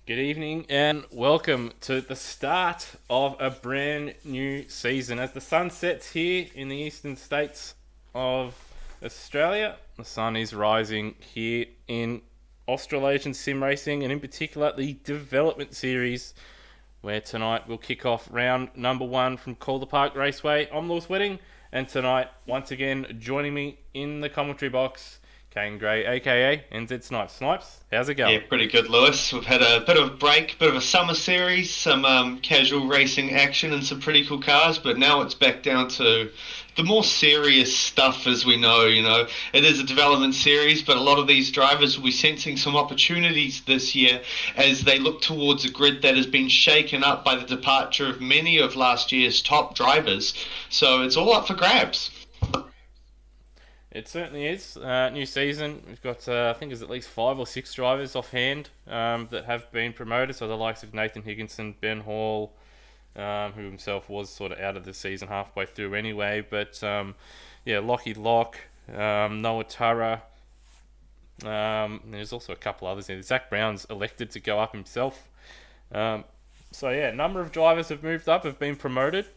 Good evening and welcome to the start of a brand new season. As the sun sets here in the eastern states of Australia, the sun is rising here in Australasian sim racing and in particular the Development Series, where tonight we'll kick off round number one from Calder Park Raceway. I'm Lewis Wedding, and tonight, once again, joining me in the commentary box, Kane Gray, aka NZ Snipes. Snipes, how's it Yeah, going? pretty good, Lewis. We've had a bit of a break, bit of a summer series, some casual racing action and some pretty cool cars, but now it's back down to the more serious stuff as we know. It is a development series, but a lot of these drivers will be sensing some opportunities this year as they look towards a grid that has been shaken up by the departure of many of last year's top drivers. So it's all up for grabs. It certainly is. New season. We've got, I think there's at least 5 or 6 drivers offhand that have been promoted. So the likes of Nathan Higginson, Ben Hall, who himself was sort of out of the season halfway through anyway. But yeah, Lockie Locke, Noah Turra. There's also a couple others there. Zach Brown's elected to go up himself. So yeah, a number of drivers have moved up, have been promoted,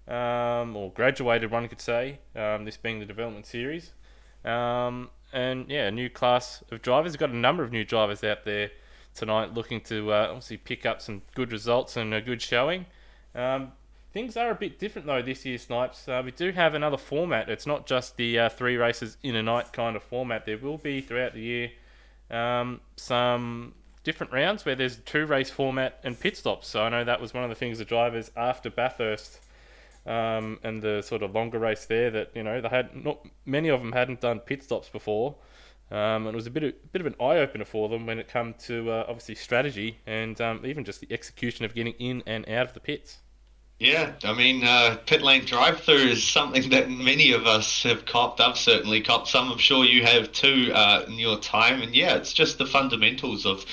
or graduated, one could say. This being the development series. And yeah, a new class of drivers. We've got a number of new drivers out there tonight looking to obviously pick up some good results and a good showing. Things are a bit different though this year, Snipes. We do have another format. It's not just the 3 races in a night kind of format. There will be throughout the year some different rounds where there's a 2 race format and pit stops. So I know that was one of the things the drivers after Bathurst and the sort of longer race there that they had not many of them hadn't done pit stops before, and it was a bit of an eye opener for them when it come to obviously strategy and even just the execution of getting in and out of the pits. Yeah, I mean, pit lane drive-through is something that many of us have copped. I've certainly copped some. I'm sure you have too in your time. And yeah, it's just the fundamentals of,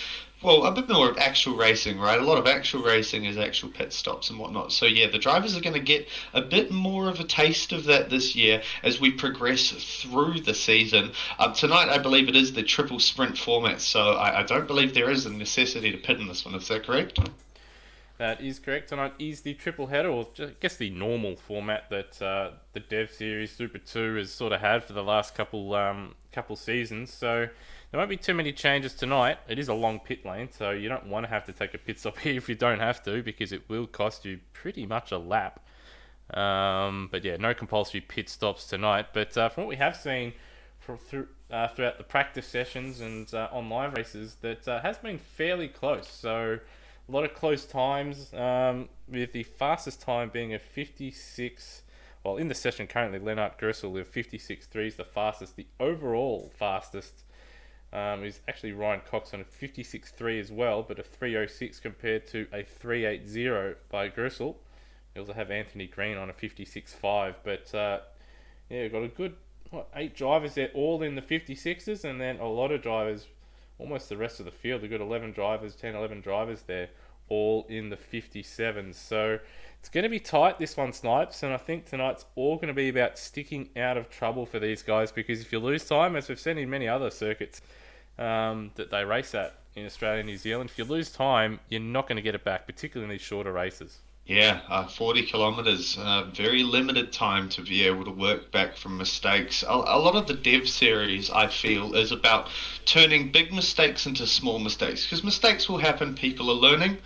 well, a bit more of actual racing, right? A lot of actual racing is actual pit stops and whatnot. So yeah, the drivers are going to get a bit more of a taste of that this year as we progress through the season. Tonight, I believe it is the triple sprint format, so I don't believe there is a necessity to pit in this one. Is that correct? That is correct. Tonight is the triple header, or I guess the normal format that the Dev Series Super 2 has sort of had for the last couple seasons. So there won't be too many changes tonight. It is a long pit lane, so you don't want to have to take a pit stop here if you don't have to, because it will cost you pretty much a lap. But yeah, no compulsory pit stops tonight. But from what we have seen throughout the practice sessions and online races, that has been fairly close. So a lot of close times, with the fastest time being a 56. Well, in the session currently, Lennart Gressel with 56.3 is the fastest. The overall fastest is actually Ryan Cox on a 56.3 as well, but a 3.06 compared to a 3.80 by Gressel. We also have Anthony Green on a 56.5, but yeah, we've got a good 8 drivers there, all in the 56s, and then a lot of drivers, almost the rest of the field. We've got 11 drivers, 10, 11 drivers there, all in the 57s. So it's going to be tight, this one, Snipes, and I think tonight's all going to be about sticking out of trouble for these guys, because if you lose time, as we've seen in many other circuits that they race at in Australia and New Zealand, if you lose time, you're not going to get it back, particularly in these shorter races. Yeah, 40 kilometers, very limited time to be able to work back from mistakes. A lot of the dev series, I feel, is about turning big mistakes into small mistakes, because mistakes will happen, people are learning,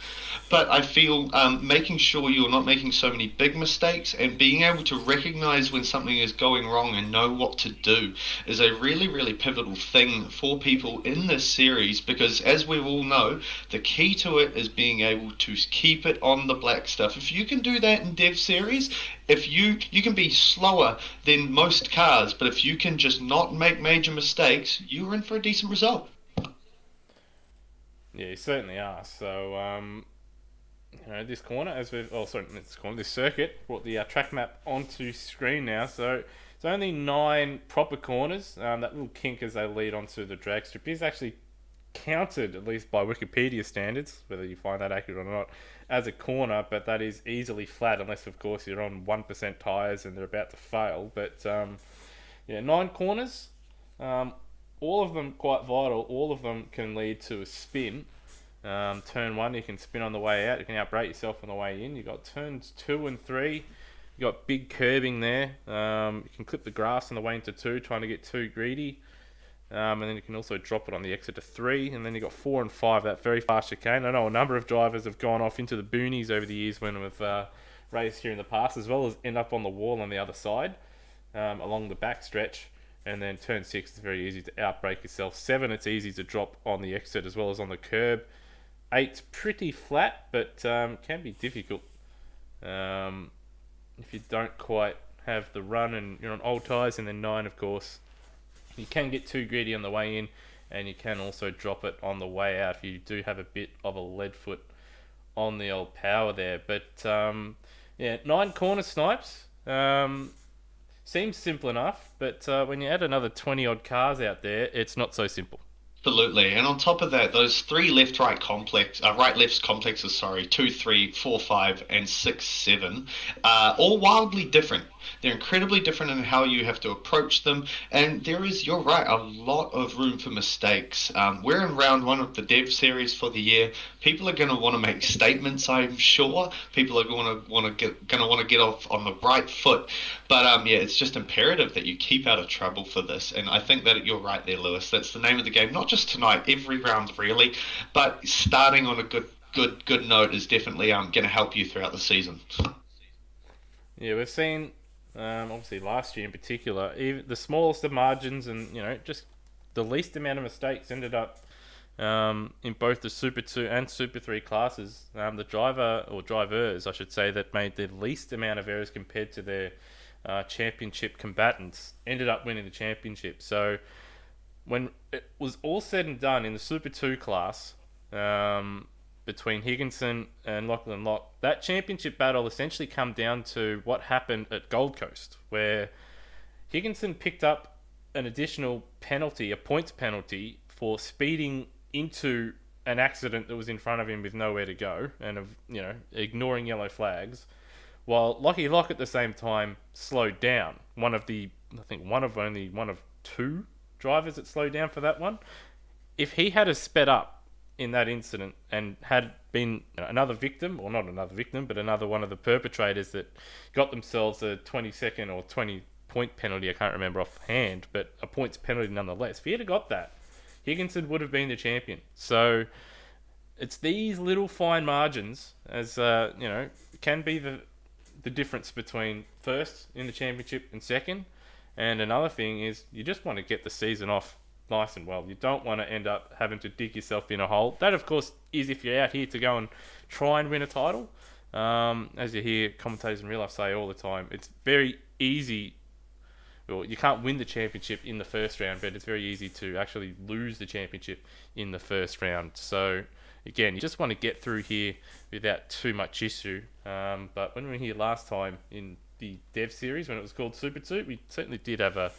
but I feel making sure you're not making so many big mistakes and being able to recognize when something is going wrong and know what to do is a really, really pivotal thing for people in this series, because as we all know, the key to it is being able to keep it on the black stuff. If you can do that in dev series, if you can be slower than most cars, but if you can just not make major mistakes, you're in for a decent result. Yeah, you certainly are. So, this corner, this circuit, brought the track map onto screen now. So it's only 9 proper corners. That little kink as they lead onto the drag strip is actually counted, at least by Wikipedia standards, whether you find that accurate or not, as a corner, but that is easily flat unless, of course, you're on 1% tyres and they're about to fail. But yeah, 9 corners, all of them quite vital. All of them can lead to a spin. Turn 1, you can spin on the way out. You can outbrake yourself on the way in. You've got turns 2 and 3. You've got big curbing there. You can clip the grass on the way into 2, trying to get too greedy. And then you can also drop it on the exit to 3. And then you've got 4 and 5, that very fast chicane. I know a number of drivers have gone off into the boonies over the years when we've raced here in the past, as well as end up on the wall on the other side, along the back stretch. And then turn 6 is very easy to outbrake yourself. 7, it's easy to drop on the exit as well as on the curb. 8's pretty flat, but can be difficult if you don't quite have the run and you're on old tyres. And then 9, of course, you can get too greedy on the way in, and you can also drop it on the way out if you do have a bit of a lead foot on the old power there. But 9 corner snipes seems simple enough, but when you add another 20 odd cars out there, it's not so simple. Absolutely, and on top of that, those three left-right complex, right-left complexes, sorry, 2, 3, 4, 5, and 6, 7, all wildly different. They're incredibly different in how you have to approach them, and there is, you're right, a lot of room for mistakes. We're in round 1 of the Dev Series for the year. People are going to want to make statements, I'm sure. People are going to want to get off on the right foot, but it's just imperative that you keep out of trouble for this. And I think that you're right there, Lewis. That's the name of the game. Not just tonight, every round really, but starting on a good note is definitely going to help you throughout the season. Yeah, we've seen obviously last year in particular, even the smallest of margins and just the least amount of mistakes ended up in both the Super 2 and Super 3 classes. The driver, or drivers I should say, that made the least amount of errors compared to their championship combatants ended up winning the championship. So when it was all said and done in the Super 2 class, between Higginson and Lachlan Locke, that championship battle essentially come down to what happened at Gold Coast, where Higginson picked up an additional penalty, a points penalty, for speeding into an accident that was in front of him with nowhere to go, and ignoring yellow flags, while Lockie Locke at the same time slowed down. One of 2 drivers that slowed down for that one. If he had sped up in that incident and had been another victim, or not another victim, but another one of the perpetrators that got themselves a 20-second or 20-point penalty, I can't remember offhand, but a points penalty nonetheless. If he had got that, Higginson would have been the champion. So it's these little fine margins, as can be the difference between first in the championship and second. And another thing is, you just want to get the season off nice and well. You don't want to end up having to dig yourself in a hole. That, of course, is if you're out here to go and try and win a title. As you hear commentators in real life say all the time, it's very easy. Well, you can't win the championship in the first round, but it's very easy to actually lose the championship in the first round. So, again, you just want to get through here without too much issue. But when we were here last time in the Dev Series, when it was called Super 2, we certainly did have a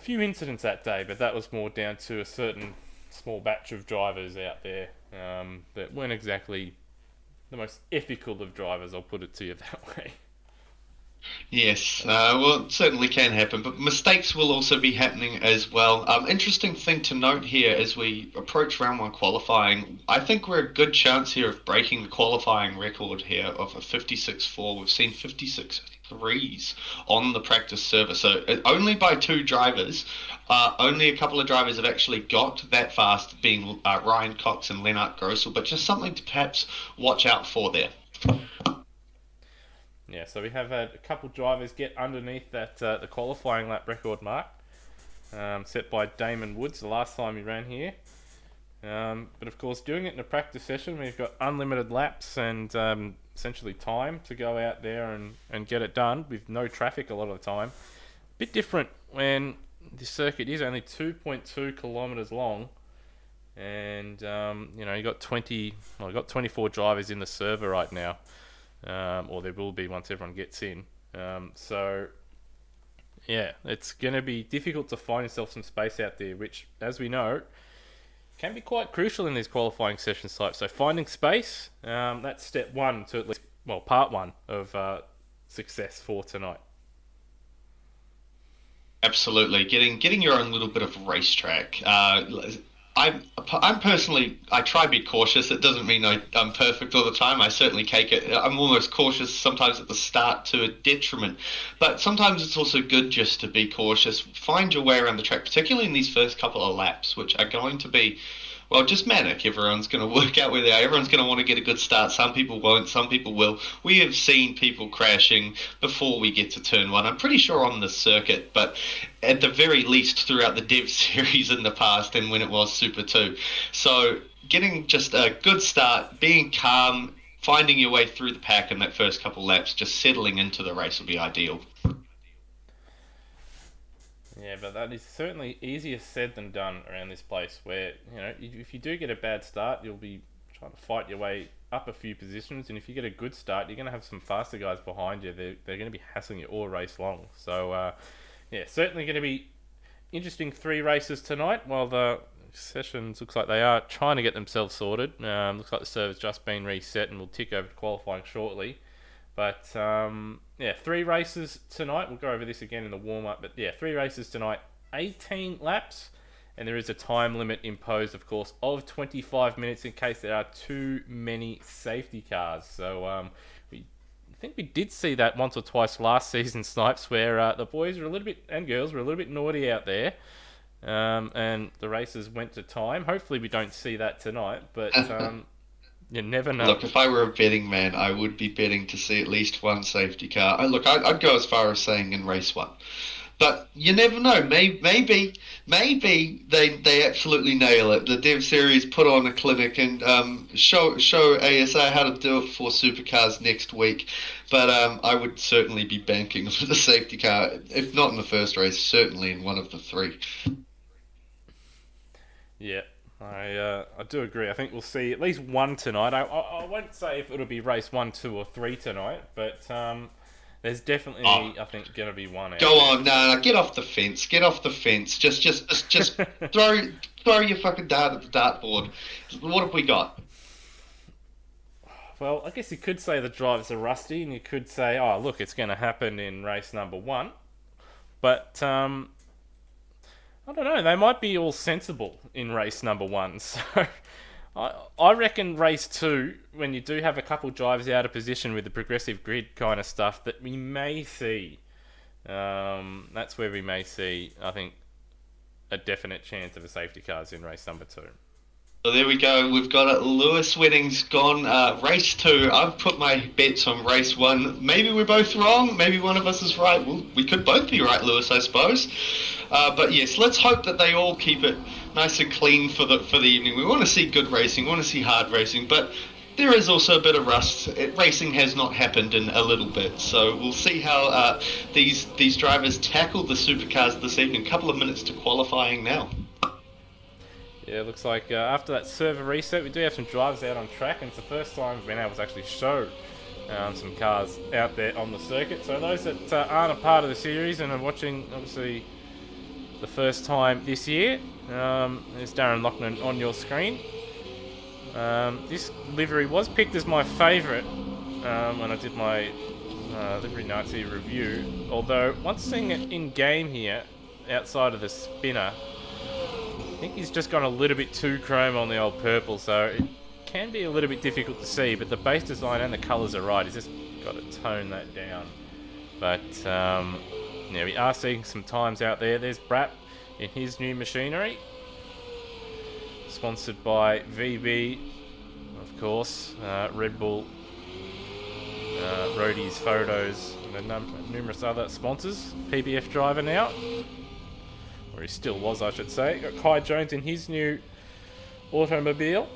few incidents that day, but that was more down to a certain small batch of drivers out there that weren't exactly the most ethical of drivers, I'll put it to you that way. Yes, well, it certainly can happen, but mistakes will also be happening as well. Interesting thing to note here as we approach round 1 qualifying, I think we're a good chance here of breaking the qualifying record here of a 56.4. We've seen 56.3s on the practice server, so only by 2 drivers. Only a couple of drivers have actually got that fast, being Ryan Cox and Lennart Grossel, but just something to perhaps watch out for there. Yeah, so we have had a couple drivers get underneath that the qualifying lap record mark set by Damon Woods the last time he ran here. But of course, doing it in a practice session, we've got unlimited laps and essentially time to go out there and get it done with no traffic a lot of the time. A bit different when the circuit is only 2.2 kilometers long, and you got 24 drivers in the server right now. Or there will be once everyone gets in. So, yeah, it's going to be difficult to find yourself some space out there, which, as we know, can be quite crucial in these qualifying session sites. So finding space, that's step 1 to at least, part 1 of success for tonight. Absolutely, getting your own little bit of racetrack. I'm personally, I try to be cautious. It doesn't mean I'm perfect all the time. I certainly cake it. I'm almost cautious sometimes at the start to a detriment. But sometimes it's also good just to be cautious. Find your way around the track, particularly in these first couple of laps, which are going to be, well, just manic. Everyone's going to work out where they are. Everyone's going to want to get a good start. Some people won't. Some people will. We have seen people crashing before we get to turn one. I'm pretty sure on the circuit, but at the very least throughout the Dev series in the past and when it was Super 2. So getting just a good start, being calm, finding your way through the pack in that first couple laps, just settling into the race will be ideal. Yeah, but that is certainly easier said than done around this place. Where if you do get a bad start, you'll be trying to fight your way up a few positions, and if you get a good start, you're going to have some faster guys behind you. They're going to be hassling you all race long. So yeah, certainly going to be interesting 3 races tonight. While the sessions looks like they are trying to get themselves sorted. Looks like the server's just been reset and will tick over to qualifying shortly. But yeah, 3 races tonight. We'll go over this again in the warm-up. But yeah, 3 races tonight, 18 laps. And there is a time limit imposed, of course, of 25 minutes in case there are too many safety cars. So I think we did see that once or twice last season, Snipes, where the boys were a little bit, and girls were a little bit naughty out there. And the races went to time. Hopefully we don't see that tonight. But you never know. Look, if I were a betting man, I would be betting to see at least one safety car. Look, I'd go as far as saying in race 1. But you never know. Maybe they absolutely nail it. The Dev Series put on a clinic and show ASR how to do it for supercars next week. But I would certainly be banking for the safety car, if not in the first race, certainly in one of the 3. Yeah. I do agree. I think we'll see at least one tonight. I won't say if it'll be race 1, 2, or 3 tonight, but there's definitely I think going to be one. Go on, no, get off the fence. Get off the fence. Just throw your fucking dart at the dartboard. What have we got? Well, I guess you could say the drivers are rusty, and you could say, oh, look, it's going to happen in race number 1, but I don't know. They might be all sensible in race number 1. So I reckon race 2, when you do have a couple drivers out of position with the progressive grid kind of stuff, that we may see. That's where we may see, I think, a definite chance of a safety cars in race number 2. So there we go. We've got it. Lewis Winning's gone. Race 2. I've put my bets on race 1. Maybe we're both wrong. Maybe one of us is right. Well, we could both be right, Lewis, I suppose. But yes, let's hope that they all keep it nice and clean for the evening. We want to see good racing. We want to see hard racing. But there is also a bit of rust. Racing has not happened in a little bit. So we'll see how these drivers tackle the supercars this evening. A couple of minutes to qualifying now. Yeah, it looks like after that server reset, we do have some drivers out on track, and it's the first time we've been able to actually show some cars out there on the circuit. So those that aren't a part of the series and are watching, obviously, the first time this year, there's Darren Loughnane on your screen. This livery was picked as my favourite when I did my Livery Nazi review, although once seeing it in game here, outside of the spinner, I think he's just gone a little bit too chrome on the old purple, so it can be a little bit difficult to see, but the base design and the colours are right. He's just got to tone that down. But yeah, we are seeing some times out there. There's Brap in his new machinery, sponsored by VB, of course, Red Bull, Roadies Photos, and numerous other sponsors. PBF driver now. Or he still was, I should say. Got Kai Jones in his new automobile.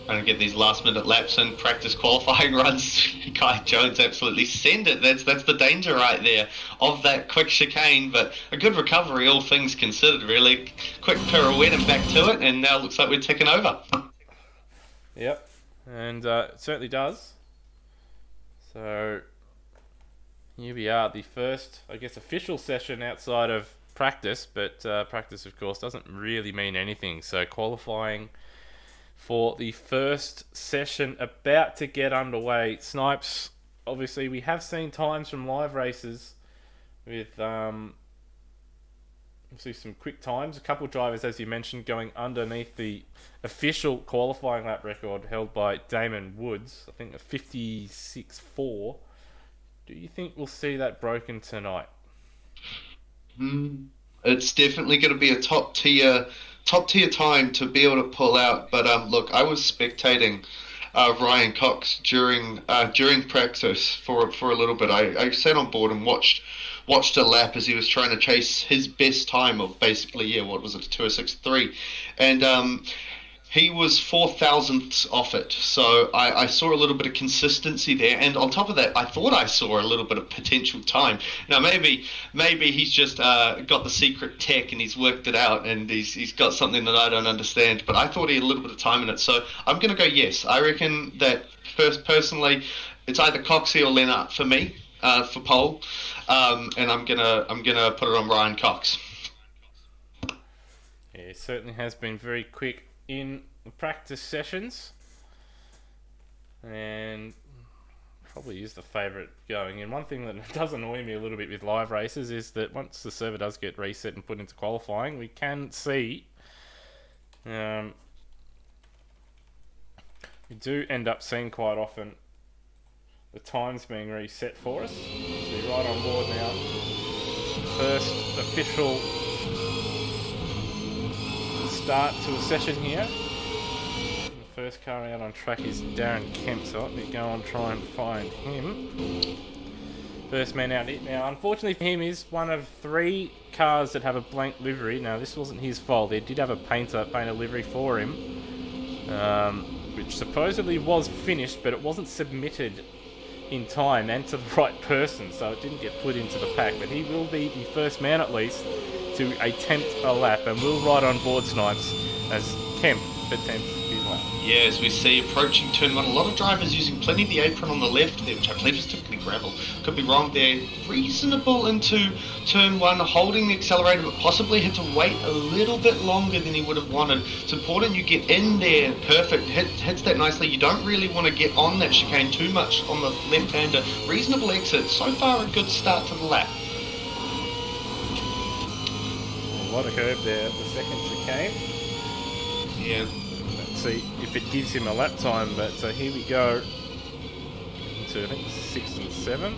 Trying to get these last-minute laps and practice qualifying runs. Kai Jones absolutely send it. That's the danger right there of that quick chicane, but a good recovery, all things considered, really. Quick pirouette and back to it, and now it looks like we're ticking over. Yep, and it certainly does. So here we are, the first, I guess, official session outside of practice, but practice, of course, doesn't really mean anything. So qualifying for the first session about to get underway. Snipes, obviously, we have seen times from live races with see some quick times. A couple drivers, as you mentioned, going underneath the official qualifying lap record held by Damon Woods. I think a 56.4. Do you think we'll see that broken tonight? It's definitely going to be a top tier time to be able to pull out. But look, I was spectating Ryan Cox during practice for a little bit. I sat on board and watched a lap as he was trying to chase his best time of basically, what was it, 2:06.3, and he was 4 thousandths off it. So I saw a little bit of consistency there, and on top of that, I thought I saw a little bit of potential time. Now maybe he's just got the secret tech and he's worked it out, and he's got something that I don't understand. But I thought he had a little bit of time in it, so I'm gonna go yes. I reckon that personally, it's either Coxie or Lennart for me for pole, and I'm gonna put it on Ryan Cox. Yeah, it certainly has been very quick in the practice sessions, and probably is the favourite going in. One thing that does annoy me a little bit with live races is that once the server does get reset and put into qualifying, we can see we do end up seeing quite often the times being reset for us. So you're right on board now. First official start to a session here. The first car out on track is Darren Kemp, so let me go and try and find him. First man out. Now, unfortunately for him, is one of 3 cars that have a blank livery. Now, this wasn't his fault. They did have a paint a livery for him, which supposedly was finished, but it wasn't submitted in time and to the right person, so it didn't get put into the pack. But he will be the first man, at least, to attempt a lap, and we'll ride on board, Snipes, as Kemp attempts his lap. Yeah, as we see approaching turn 1, a lot of drivers using plenty of the apron on the left there, which I believe is typically gravel. Could be wrong there. Reasonable into turn 1, holding the accelerator, but possibly had to wait a little bit longer than he would have wanted. It's important you get in there perfect, hits that nicely. You don't really want to get on that chicane too much on the left-hander. Reasonable exit. So far, a good start to the lap. A lot of curve there at the second chicane. Yeah. Let's see if it gives him a lap time, but here we go into, I think, 6 and 7.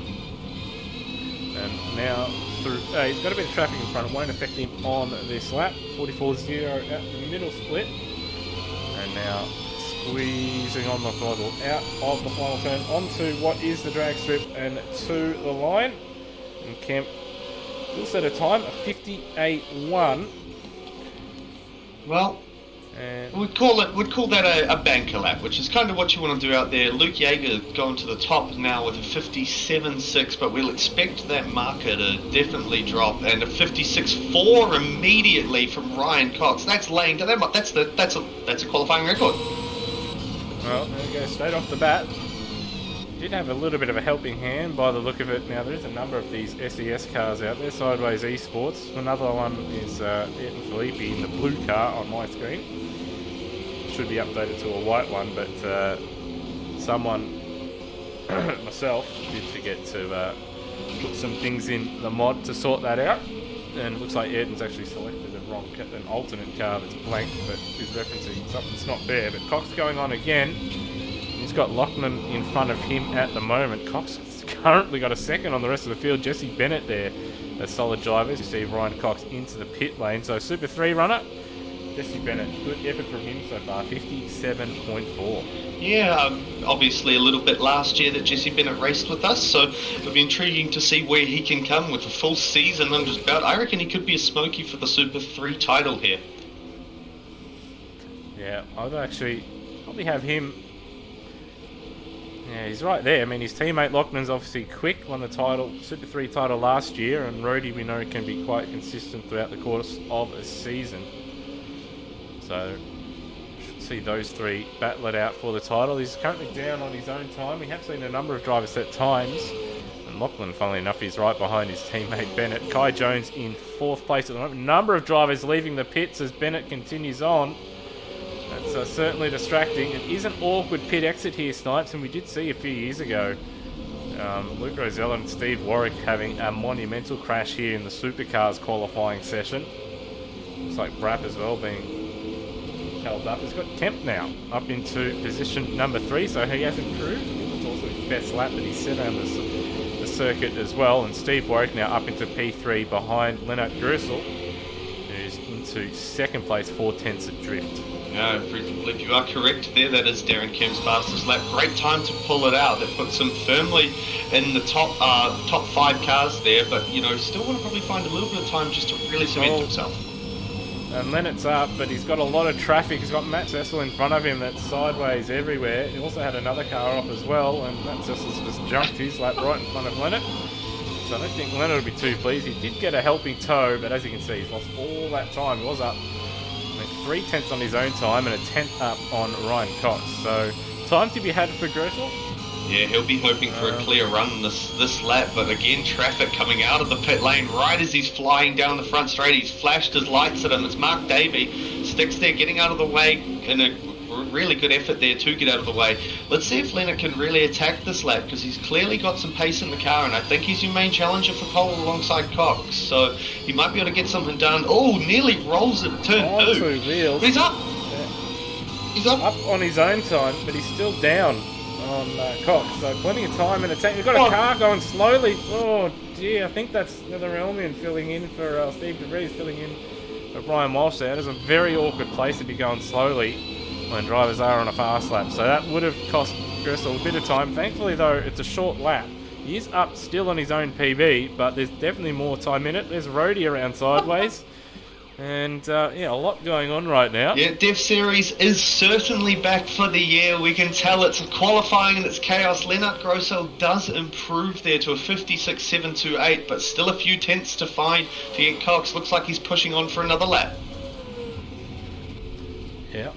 And now through, he's got a bit of traffic in front. It won't affect him on this lap. 44.0 at the middle split. And now squeezing on the throttle out of the final turn onto what is the drag strip and to the line. And Kemp will set a time of 58.1. Well, we'd call that a banker lap, which is kind of what you want to do out there. Luke Yeager going to the top now with a 57.6, but we'll expect that marker to definitely drop, and a 56.4 immediately from Ryan Cox. That's laying to them. That's a qualifying record. Well, there we go, straight off the bat. Did have a little bit of a helping hand by the look of it. Now, there is a number of these SES cars out there, Sideways Esports. Another one is Ayrton Felipe in the blue car on my screen. Should be updated to a white one, but someone, myself, did forget to put some things in the mod to sort that out. And it looks like Ayrton's actually selected an alternate car that's blank, but is referencing something that's not there. But Cox going on again. He's got Lachlan in front of him at the moment. Cox has currently got a second on the rest of the field. Jesse Bennett there, a solid driver. You see Ryan Cox into the pit lane. So Super 3 runner, Jesse Bennett, good effort from him so far, 57.4. Yeah, obviously a little bit last year that Jesse Bennett raced with us, so it'll be intriguing to see where he can come with a full season under his belt. I reckon he could be a smoky for the Super 3 title here. Yeah, I'd actually probably have him. Yeah, he's right there. I mean, his teammate Lachlan's obviously quick, won the title, Super 3 title last year, and Rody we know can be quite consistent throughout the course of a season. So, should see those 3 battle it out for the title. He's currently down on his own time. We have seen a number of drivers set times, and Lachlan, funnily enough, is right behind his teammate Bennett. Kai Jones in 4th place at the moment. Number of drivers leaving the pits as Bennett continues on. That's certainly distracting. It is an awkward pit exit here, Snipes, and we did see a few years ago Luke Rosella and Steve Warwick having a monumental crash here in the Supercars qualifying session. Looks like Brapp as well being held up. He's got Kemp now up into position number 3, so he has improved. It's also his best lap that he's set around the circuit as well. And Steve Warwick now up into P3 behind Lennart Grusel, who's into second place, 4/10 adrift. Yeah, I believe you are correct there. That is Darren Kemp's fastest lap. Great time to pull it out. That puts him firmly in the top 5 cars there, but you know, still want to probably find a little bit of time just to really cement himself. And Lennox up, but he's got a lot of traffic. He's got Matt Cecil in front of him that's sideways everywhere. He also had another car off as well, and Matt Cecil's just jumped his lap right in front of Leonard. So I don't think Leonard will be too pleased. He did get a helping tow, but as you can see, he's lost all that time. He was up 3/10 on his own time and a 10th up on Ryan Cox. So time to be had for Grusel. Yeah, he'll be hoping for a clear run this lap, but again, traffic coming out of the pit lane right as he's flying down the front straight. He's flashed his lights at him. It's Mark Davey. Sticks there, getting out of the way in a really good effort there to get out of the way. Let's see if Leonard can really attack this lap, because he's clearly got some pace in the car, and I think he's your main challenger for pole alongside Cox. So he might be able to get something done. Oh, nearly rolls it, turn 2. 2 wheels. But he's up. Yeah. He's up. Up on his own time, but he's still down on Cox. So plenty of time in attack. We've got a car going slowly. Oh dear, I think that's Nether Elmian filling in for Steve DeVries, filling in for Brian Walsh there. It's a very awkward place to be going slowly when drivers are on a fast lap. So that would have cost Grusel a bit of time. Thankfully though, it's a short lap. He is up still on his own PB, but there's definitely more time in it. There's Rhodey around sideways. And yeah, a lot going on right now. Yeah, Dev Series is certainly back for the year. We can tell it's qualifying and it's chaos. Lennart Grosel does improve there to a 56.728, but still a few tenths to find to get Cox. Looks like he's pushing on for another lap. Yeah.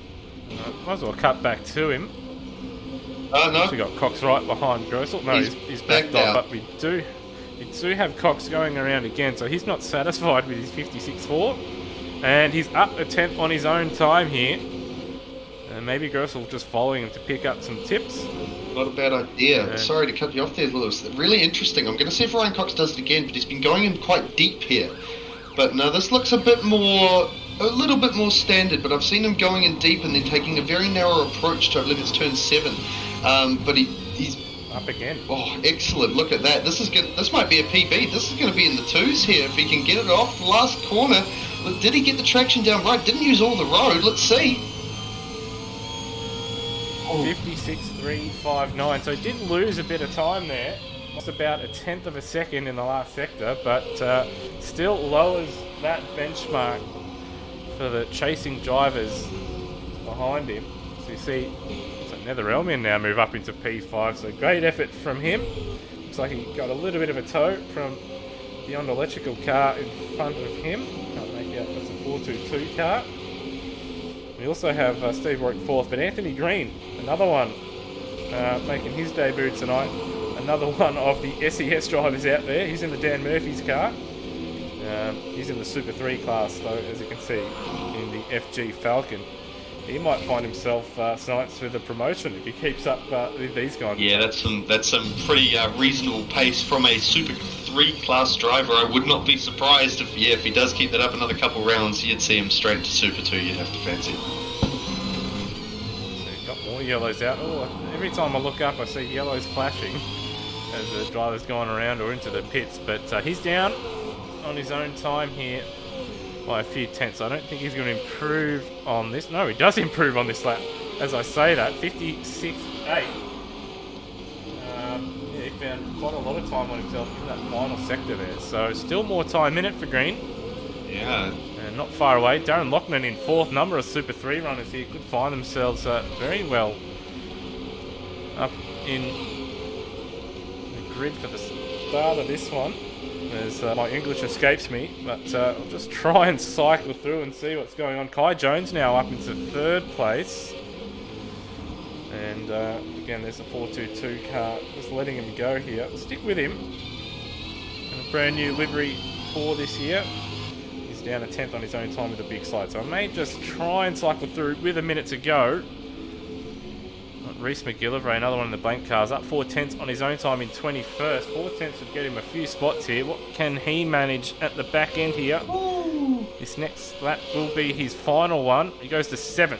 Might as well cut back to him. Oh, no. We got Cox right behind Grosel. No, he's backed off, but we do have Cox going around again, so he's not satisfied with his 56.4. And he's up a 10th on his own time here. And maybe Grosel just following him to pick up some tips. Not a bad idea. Sorry to cut you off there, Lewis. Really interesting. I'm going to see if Ryan Cox does it again, but he's been going in quite deep here. But no, this looks a little bit more standard, but I've seen him going in deep and then taking a very narrow approach to, I believe it's turn 7. But he's up again. Oh, excellent. Look at that. This might be a PB. This is going to be in the 2s here if he can get it off the last corner. Did he get the traction down right? Didn't use all the road. Let's see. 56.359. So he did lose a bit of time there. Lost about a 10th of a second in the last sector, but still lowers that benchmark for the chasing drivers behind him. So you see Nether Elmian now move up into P5, so great effort from him. Looks like he got a little bit of a tow from the Honda electrical car in front of him. Can't make out that's a 422 car. We also have Steve Warwick 4th, but Anthony Green, another one making his debut tonight. Another one of the SES drivers out there. He's in the Dan Murphy's car. He's in the Super 3 class though, as you can see, in the FG Falcon. He might find himself snipes with a promotion if he keeps up with these guys. Yeah, that's some pretty reasonable pace from a Super 3 class driver. I would not be surprised if he does keep that up another couple rounds, you'd see him straight to Super 2, you'd have to fancy. So he's got more yellows out. Oh, every time I look up I see yellows flashing as the driver's going around or into the pits, but he's down on his own time here by a few tenths. I don't think he's going to improve on this. No, he does improve on this lap. As I say that, 56.8. He found quite a lot of time on himself in that final sector there. So still more time in it for Green. Yeah. And not far away. Darren Loughnane in 4th. Number of Super 3 runners here could find themselves very well up in the grid for the start of this one. As my English escapes me, but I'll just try and cycle through and see what's going on. Kai Jones now up into 3rd place. And again, there's a 422 car, just letting him go here. Stick with him. And a brand new livery for this year. He's down a 10th on his own time with a big slide. So I may just try and cycle through with a minute to go. Not Reece McGillivray, another one of the blank cars, up 4 tenths on his own time in 21st. 4 tenths would get him a few spots here. What can he manage at the back end here? Ooh. This next lap will be his final one. He goes to 7th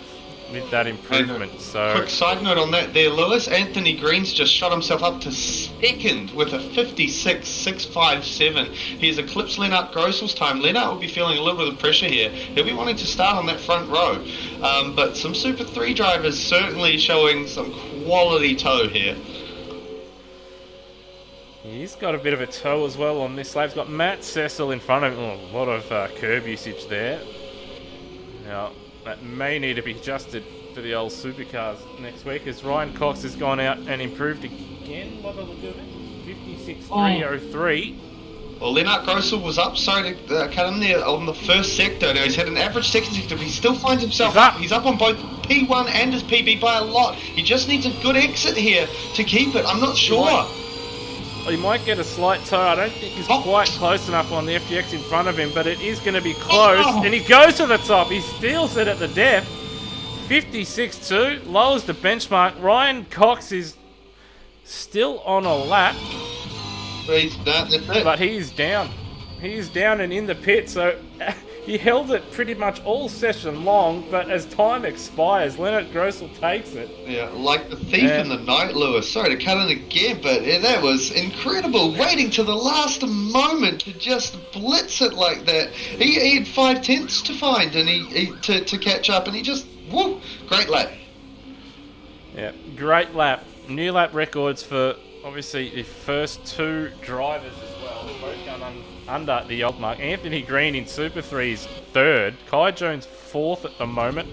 with that improvement. So quick side note on that there, Lewis. Anthony Green's just shot himself up to 2nd with a 56.657. He's eclipsed Lennart Grossel's time. Lennart will be feeling a little bit of pressure here. He'll be wanting to start on that front row. But some Super 3 drivers certainly showing some quality toe here. He's got a bit of a toe as well on this lap. He's got Matt Cecil in front of him. Oh, a lot of curb usage there. Now, that may need to be adjusted for the old supercars next week, as Ryan Cox has gone out and improved again. What the look of it? 56.303. Well, Lennart Grossel was up, sorry to cut him there, on the first sector. Now, he's had an average second sector, but he still finds himself up. He's up on both P1 and his PB by a lot. He just needs a good exit here to keep it. I'm not sure. He might get a slight toe. I don't think he's quite close enough on the FGX in front of him, but it is going to be close. And he goes to the top. He steals it at the depth. 56.2, lowers the benchmark. Ryan Cox is still on a lap. But he's down. He's down and in the pit, so he held it pretty much all session long, but as time expires, Lennart Grossel takes it. Yeah, like the thief in the night, Lewis. Sorry to cut in again, but that was incredible. Waiting to the last moment to just blitz it like that. He had 5 tenths to find and he to catch up, and he just, whoop, great lap. Yeah, great lap. New lap records for obviously the first 2 drivers as well. They're both going under the old mark. Anthony Green in Super 3's 3rd. Kai Jones 4th at the moment.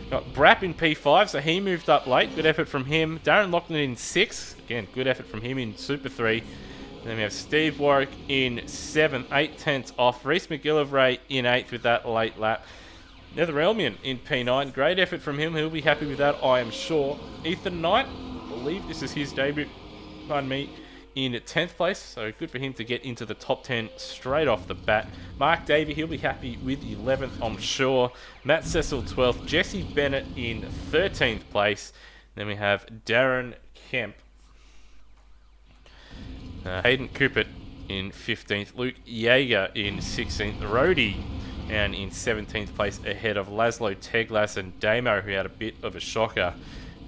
Got Brapp in P5, so he moved up late. Good effort from him. Darren Loughlin in 6th. Again, good effort from him in Super 3. And then we have Steve Warwick in 7th, 8 tenths off. Reece McGillivray in 8th with that late lap. Nether Elmian in P9. Great effort from him. He'll be happy with that, I am sure. Ethan Knight, I believe this is his debut, in 10th place, so good for him to get into the top 10 straight off the bat. Mark Davey, he'll be happy with 11th, I'm sure. Matt Cecil 12th, Jesse Bennett in 13th place. Then we have Darren Kemp, Hayden Coopert in 15th, Luke Yeager in 16th, Rhodey and in 17th place ahead of Laszlo Teglas and Damo, who had a bit of a shocker.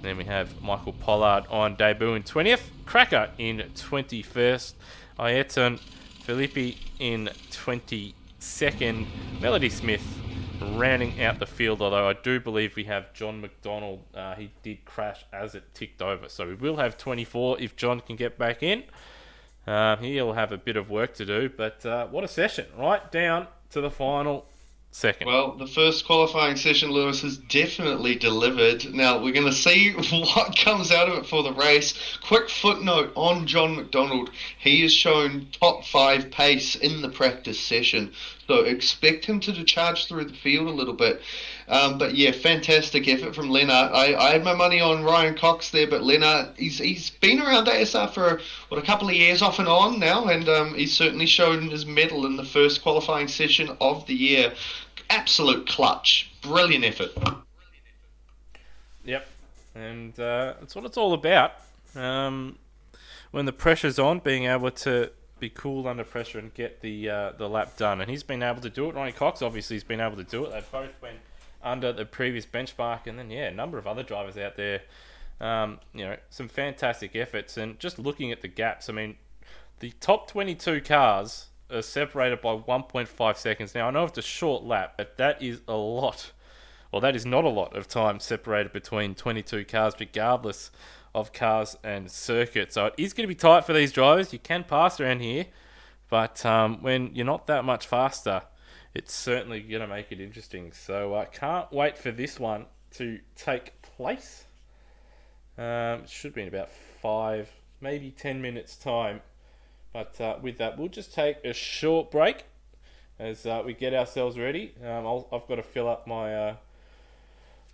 Then we have Michael Pollard on debut in 20th, Cracker in 21st, Ayrton Filippi in 22nd, Melody Smith rounding out the field, although I do believe we have John McDonald. He did crash as it ticked over, so we will have 24 if John can get back in. He'll have a bit of work to do, but what a session, right down to the final second. Well, the first qualifying session, Lewis, has definitely delivered. Now, we're going to see what comes out of it for the race. Quick footnote on John McDonald. He has shown top 5 pace in the practice session, so expect him to charge through the field a little bit. But yeah, fantastic effort from Lennart. I had my money on Ryan Cox there, but Lennart, he's been around ASR for a couple of years off and on now, and he's certainly shown his mettle in the first qualifying session of the year. Absolute clutch. Brilliant effort. Yep, and that's what it's all about. When the pressure's on, being able to be cool under pressure and get the lap done, and he's been able to do it. Ryan Cox obviously has been able to do it. They both went under the previous benchmark, and then a number of other drivers out there. Some fantastic efforts, and just looking at the gaps, I mean, the top 22 cars are separated by 1.5 seconds. Now, I know it's a short lap, but that is a lot. Well, that is not a lot of time separated between 22 cars, regardless of cars and circuit. So it is going to be tight for these drivers. You can pass around here, but when you're not that much faster, it's certainly going to make it interesting. So I can't wait for this one to take place. It should be in about 5, maybe 10 minutes time. But with that, we'll just take a short break as we get ourselves ready. I've got to fill up my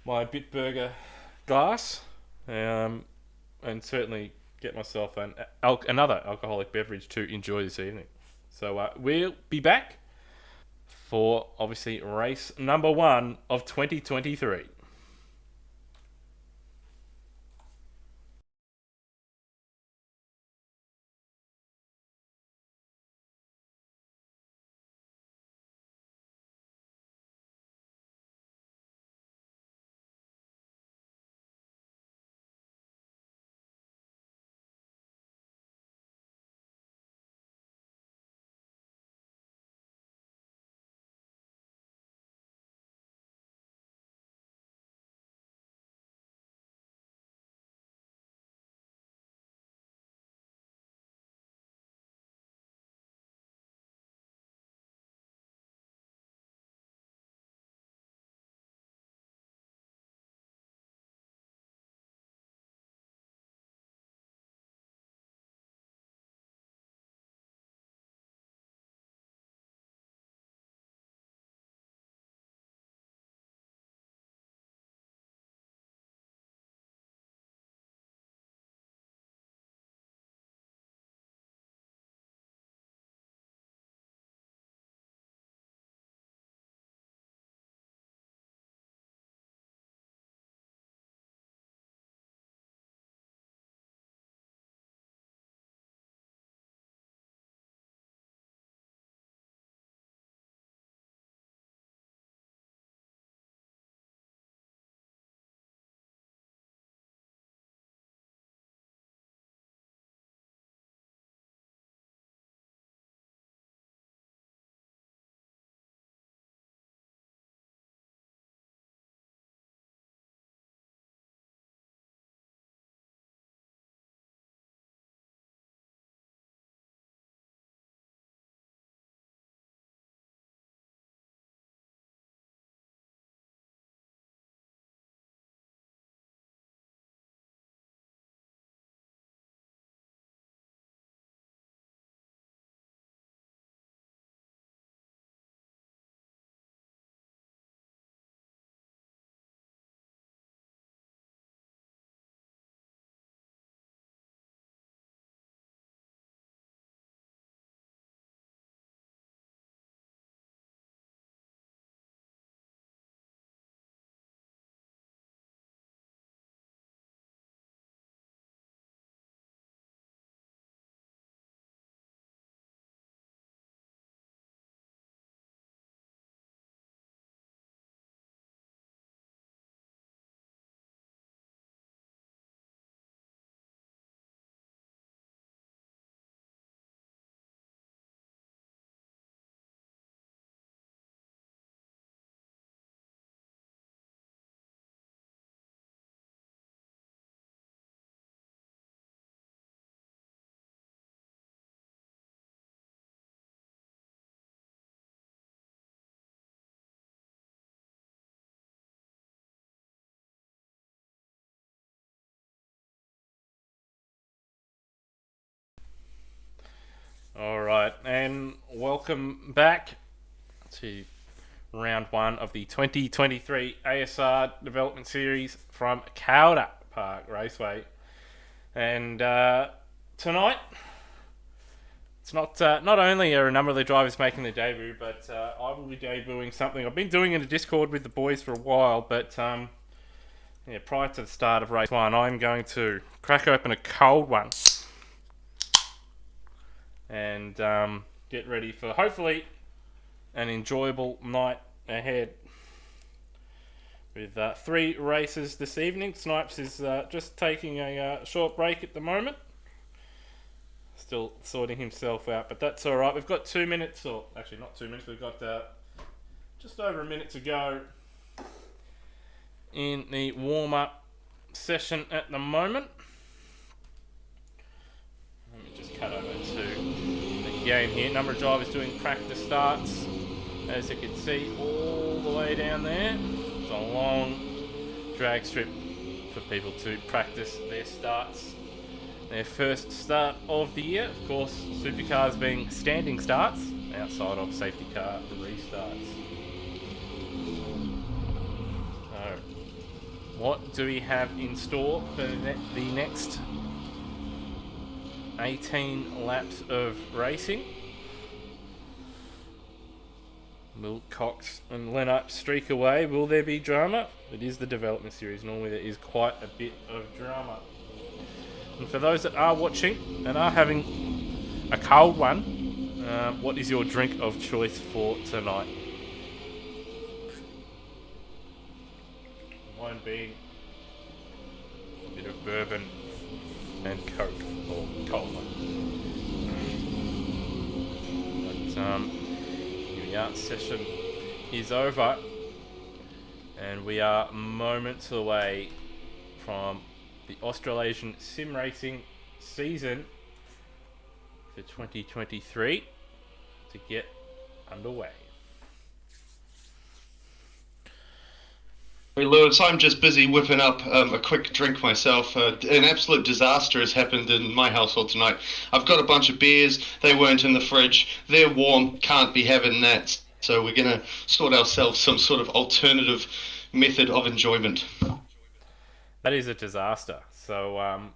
my Bitburger glass and certainly get myself another alcoholic beverage to enjoy this evening. So we'll be back for, obviously, race number 1 of 2023. All right, and welcome back to round one of the 2023 ASR Development Series from Calder Park Raceway. And tonight, it's not only are a number of the drivers making their debut, but I will be debuting something I've been doing in a Discord with the boys for a while. But prior to the start of race one, I'm going to crack open a cold one and get ready for hopefully an enjoyable night ahead. With 3 races this evening, Snipes is just taking a short break at the moment. Still sorting himself out, but that's alright. We've got 2 minutes, or actually not 2 minutes, we've got just over a minute to go in the warm-up session at the moment. Let me just cut over to the game here. Number of drivers doing practice starts, as you can see all the way down there. It's a long drag strip for people to practice their starts. Their first start of the year, of course, supercars being standing starts outside of safety car restarts. So, what do we have in store for the next 18 laps of racing? Will Cox and Lennart streak away? Will there be drama? It is the development series. Normally there is quite a bit of drama. And for those that are watching and are having a cold one, what is your drink of choice for tonight? Mine being a bit of bourbon and Coke, or cold one. But the art session is over, and we are moments away from the Australasian sim racing season for 2023 to get underway. Hey Lewis, I'm just busy whipping up a quick drink myself. An absolute disaster has happened in my household tonight. I've got a bunch of beers, they weren't in the fridge, they're warm, can't be having that. So we're going to sort ourselves some sort of alternative method of enjoyment. That is a disaster. So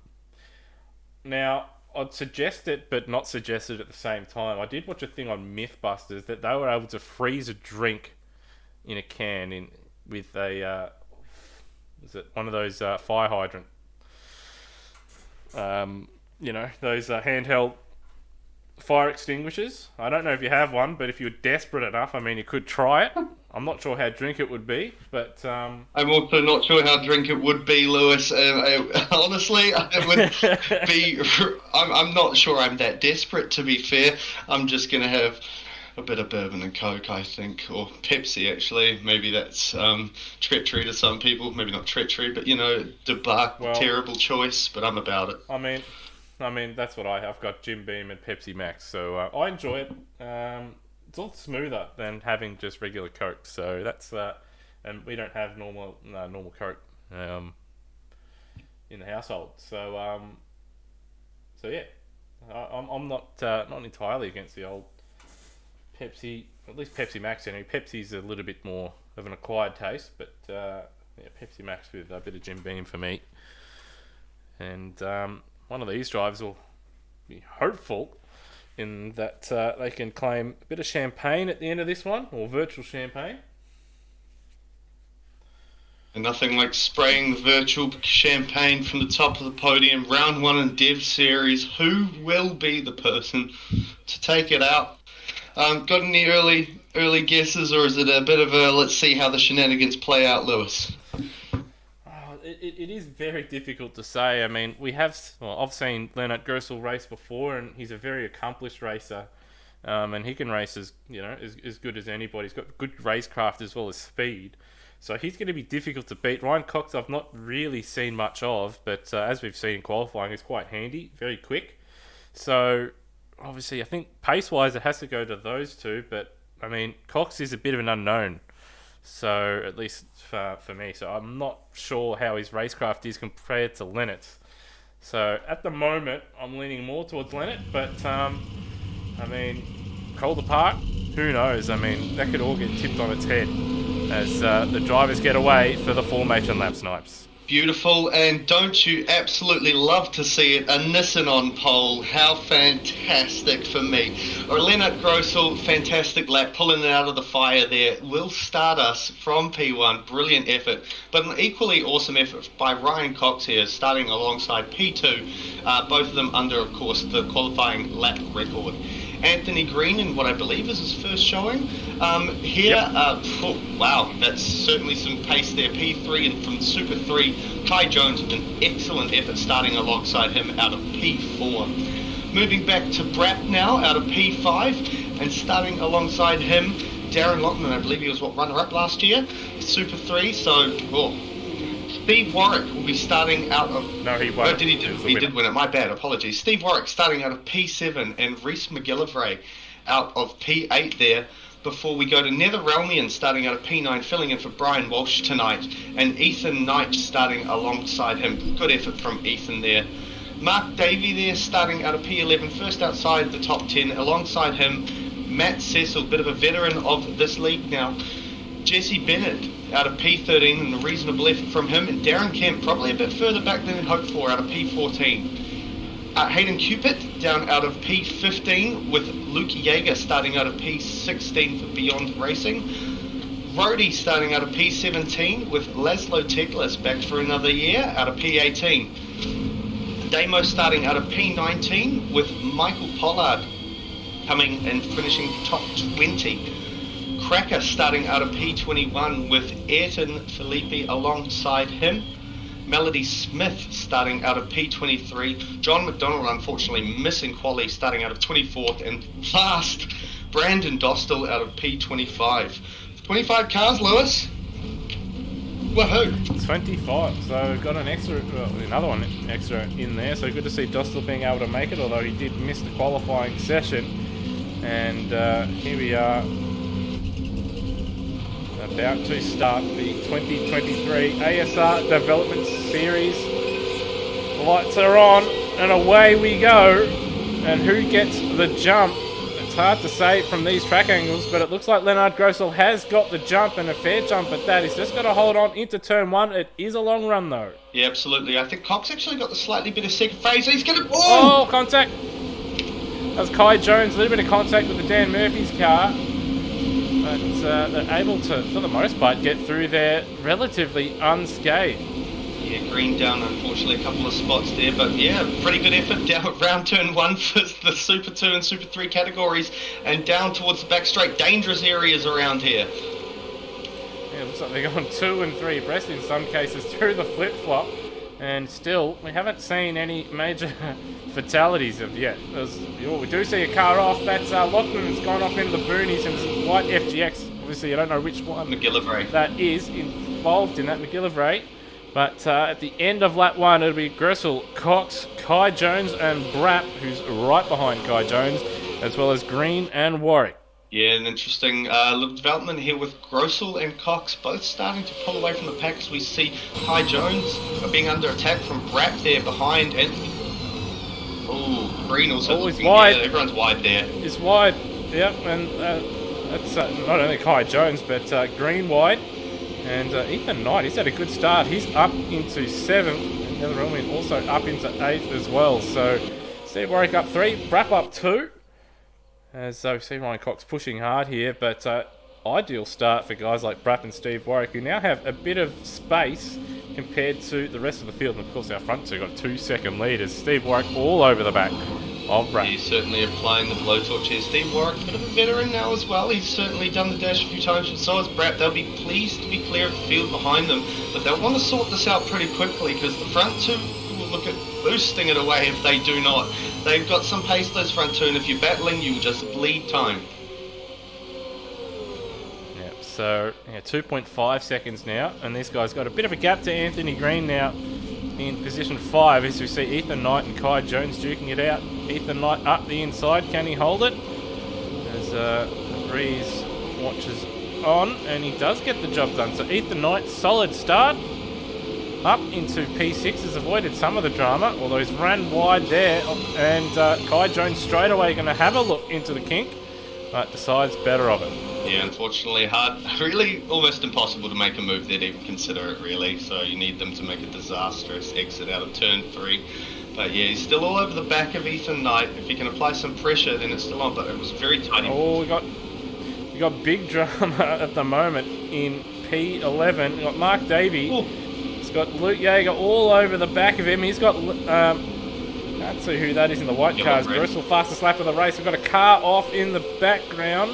now I'd suggest it, but not suggest it at the same time. I did watch a thing on Mythbusters that they were able to freeze a drink in a can with a is it one of those fire hydrant? Those handheld fire extinguishers. I don't know if you have one, but if you're desperate enough, I mean, you could try it. I'm not sure how drink it would be, but I'm also not sure how drink it would be, Lewis. Honestly, it would be. I'm not sure I'm that desperate. To be fair, I'm just gonna have a bit of bourbon and Coke, I think, or Pepsi. Actually, maybe that's treachery to some people. Maybe not treachery, but terrible choice. But I'm about it. I mean, that's what I have. I've got Jim Beam and Pepsi Max, so I enjoy it. It's a lot smoother than having just regular Coke, so that's and we don't have normal Coke in the household, so yeah, I'm not entirely against the old Pepsi, at least Pepsi Max. Anyway, Pepsi's a little bit more of an acquired taste, but Pepsi Max with a bit of Jim Beam for me, and one of these drivers will be hopeful in that they can claim a bit of champagne at the end of this one, or virtual champagne. And nothing like spraying the virtual champagne from the top of the podium. Round 1 in Dev Series. Who will be the person to take it out? Got any early guesses, or is it a bit of a let's see how the shenanigans play out, Lewis? It is very difficult to say. I mean, I've seen Lennart Gersel race before, and he's a very accomplished racer, and he can race as good as anybody. He's got good racecraft as well as speed, so he's going to be difficult to beat. Ryan Cox, I've not really seen much of, but as we've seen in qualifying, he's quite handy, very quick. So obviously, I think pace-wise, it has to go to those two. But I mean, Cox is a bit of an unknown. So, at least for me. So, I'm not sure how his racecraft is compared to Lennart's. So, at the moment, I'm leaning more towards Lennart. But I mean, Calder Park, who knows? I mean, that could all get tipped on its head as the drivers get away for the formation lap, Snipes. Beautiful, and don't you absolutely love to see it? A Nissan on pole, how fantastic for me. Or Lennart Grossel, fantastic lap, pulling it out of the fire there, will start us from P1, brilliant effort. But an equally awesome effort by Ryan Cox here, starting alongside P2, both of them under, of course, the qualifying lap record. Anthony Green in what I believe is his first showing here. Wow, that's certainly some pace there. P3 and from Super 3, Kai Jones with an excellent effort starting alongside him out of P4. Moving back to Brapp now out of P5 and starting alongside him, Darren Lockman, I believe he was runner-up last year, Super 3, so Steve Warwick will be starting out of... No, he won. Oh, did he do? He did win it. My bad. Apologies. Steve Warwick starting out of P7 and Rhys McGillivray out of P8 there before we go to Netherrealmian starting out of P9, filling in for Brian Walsh tonight, and Ethan Knight starting alongside him. Good effort from Ethan there. Mark Davey there starting out of P11, first outside the top 10. Alongside him, Matt Cecil, bit of a veteran of this league now. Jesse Bennett out of P13 and a reasonable effort from him, and Darren Kemp probably a bit further back than hoped for out of P14. Hayden Cupid down out of P15 with Luke Yeager starting out of P16 for Beyond Racing. Rhodey starting out of P17 with Laszlo Teklas back for another year out of P18. Damo starting out of P19 with Michael Pollard coming and finishing top 20. Cracker starting out of P21 with Ayrton Felipe alongside him. Melody Smith starting out of P23. John McDonald unfortunately missing quali starting out of 24th. And last, Brandon Dostal out of P25. 25 cars, Lewis. Woohoo! 25, so we've got an extra, another one extra in there, so good to see Dostal being able to make it, although he did miss the qualifying session. And here we are, about to start the 2023 ASR Development Series. Lights are on and away we go. And who gets the jump? It's hard to say from these track angles, but it looks like Lennart Grossel has got the jump, and a fair jump at that. He's just got to hold on into turn one. It is a long run though. Yeah, absolutely. I think Cox actually got the slightly better second phase. He's going to... Oh, contact! That was Kai Jones, a little bit of contact with the Dan Murphy's car. But they're able to, for the most part, get through there relatively unscathed. Yeah, Green down, unfortunately, a couple of spots there. But yeah, pretty good effort down round turn one for the Super 2 and Super 3 categories. And down towards the back straight, dangerous areas around here. Yeah, looks like they're going 2 and 3 abreast in some cases through the flip-flop. And still, we haven't seen any major fatalities of yet. We do see a car off. That's Lockman has gone off into the boonies, and there's a white FGX. Obviously, I don't know which one McGillivray that is involved in that, McGillivray. But at the end of lap one, it'll be Grossel, Cox, Kai Jones, and Brapp, who's right behind Kai Jones, as well as Green and Warwick. Yeah, an interesting little development here with Grossel and Cox both starting to pull away from the pack as we see Kai Jones being under attack from Brapp there behind. And Green also he's wide. Yeah, everyone's wide there. He's wide, yep, and that's not only Kai Jones, but Green wide. And Ethan Knight, he's had a good start. He's up into 7th, and Netherrealmian also up into 8th as well. So Steve Warwick up 3, Brapp up 2. As we see Ryan Cox pushing hard here, but ideal start for guys like Brapp and Steve Warwick, who now have a bit of space compared to the rest of the field. And of course, our front two got a 2-second lead as Steve Warwick all over the back of Brapp. He's certainly applying the blowtorch here. Steve Warwick, a bit of a veteran now as well. He's certainly done the dash a few times, but so has Brapp. They'll be pleased to be clear of the field behind them, but they'll want to sort this out pretty quickly because the front two will look at boosting it away if they do not. They've got some pace, those front two, and if you're battling, you will just bleed time. Yep, so 2.5 seconds now, and this guy's got a bit of a gap to Anthony Green now in position 5 as we see Ethan Knight and Kai Jones duking it out. Ethan Knight up the inside, can he hold it? As Breeze watches on, and he does get the job done. So Ethan Knight, solid start. up into P6, has avoided some of the drama, although he's ran wide there, and Kai Jones straight away going to have a look into the kink, but decides better of it. Yeah, unfortunately hard, really almost impossible to make a move there to even consider it really, so you need them to make a disastrous exit out of turn 3. But yeah, he's still all over the back of Ethan Knight. If he can apply some pressure, then it's still on, but it was very tight. Oh, we got big drama at the moment in P11. We've got Mark Davey. Ooh. He's got Luke Yeager all over the back of him. He's got, can't see who that is in the white cars. Grosel, fastest lap of the race. We've got a car off in the background.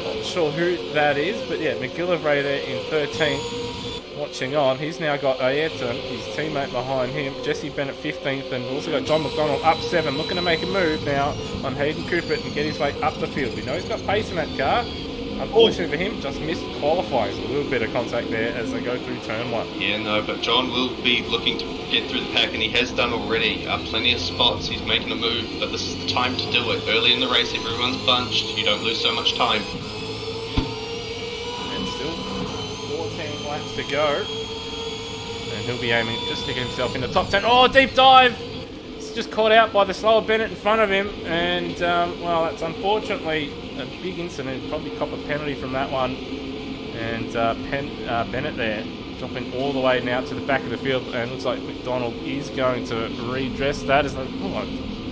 Not sure who that is, but yeah, McGillivray there in 13th. Watching on, he's now got Ayrton, his teammate behind him, Jesse Bennett 15th, and we've also got John McDonald up 7, looking to make a move now on Hayden Cooper and get his way up the field. We know he's got pace in that car. Unfortunately for him, just missed qualifying. A little bit of contact there as they go through turn 1. Yeah, no, but John will be looking to get through the pack, and he has done already. Plenty of spots, he's making a move, but this is the time to do it. Early in the race, everyone's bunched, you don't lose so much time. And still 14 laps to go. And he'll be aiming just to get himself in the top 10. Oh, deep dive! It's just caught out by the slower Bennett in front of him. And, well, that's unfortunately a big incident. Probably cop a penalty from that one. And Bennett there dropping all the way now to the back of the field. And looks like McDonald is going to redress that. As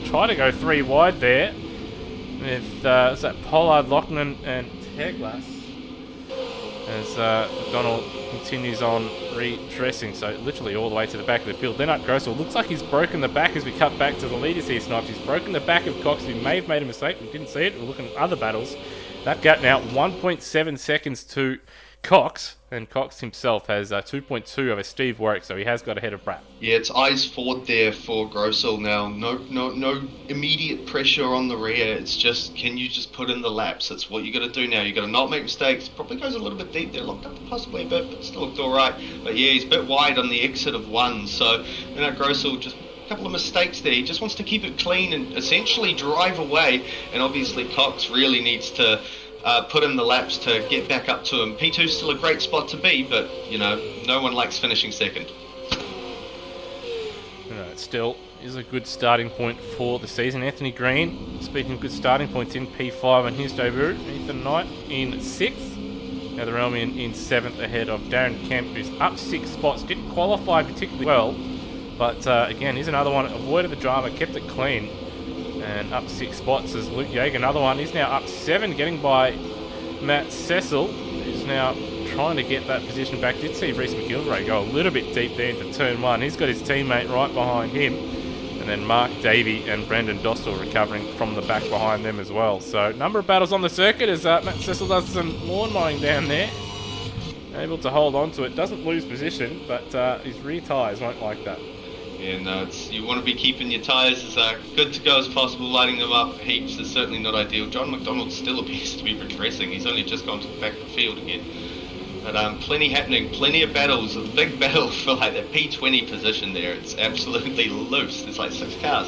try to go 3 wide there. With is that Pollard, Loughnane and Teglas. As McDonald continues on redressing, so literally all the way to the back of the field. Lennart Grosel looks like he's broken the back as we cut back to the leaders here, Snipes. He's broken the back of Cox, who may have made a mistake. We didn't see it. We're looking at other battles. That gap now 1.7 seconds to Cox, and Cox himself has 2.2 over Steve Warwick, so he has got ahead of Brad. Yeah, it's eyes forward there for Grosel now. No immediate pressure on the rear. It's just, can you just put in the laps? That's what you got to do now. You got to not make mistakes. Probably goes a little bit deep there, locked up possibly a bit, but still looked all right. But yeah, he's a bit wide on the exit of 1, so Grosel just a couple of mistakes there. He just wants to keep it clean and essentially drive away. And obviously Cox really needs to put in the laps to get back up to him. P2's still a great spot to be, but, you know, no one likes finishing second. It still is a good starting point for the season. Anthony Green, speaking of good starting points, in P5 on his debut. Ethan Knight in 6th. Now the Realmian in 7th ahead of Darren Kemp, who's up 6 spots. Didn't qualify particularly well, but again, he's another one. Avoided the drama, kept it clean. And up 6 spots is Luke Yeager, another one. He's now up 7, getting by Matt Cecil, who's now trying to get that position back. Did see Reece McGillivray go a little bit deep there into turn 1. He's got his teammate right behind him. And then Mark Davey and Brendan Dostal recovering from the back behind them as well. So, number of battles on the circuit as Matt Cecil does some lawn mowing down there. Able to hold on to it. Doesn't lose position, but his rear tyres won't like that. Yeah, no, you want to be keeping your tyres as good to go as possible, lighting them up heaps is certainly not ideal. John McDonald still appears to be regressing. He's only just gone to the back of the field again. But plenty happening, plenty of battles. A big battle for like the P20 position there. It's absolutely loose. There's like 6 cars.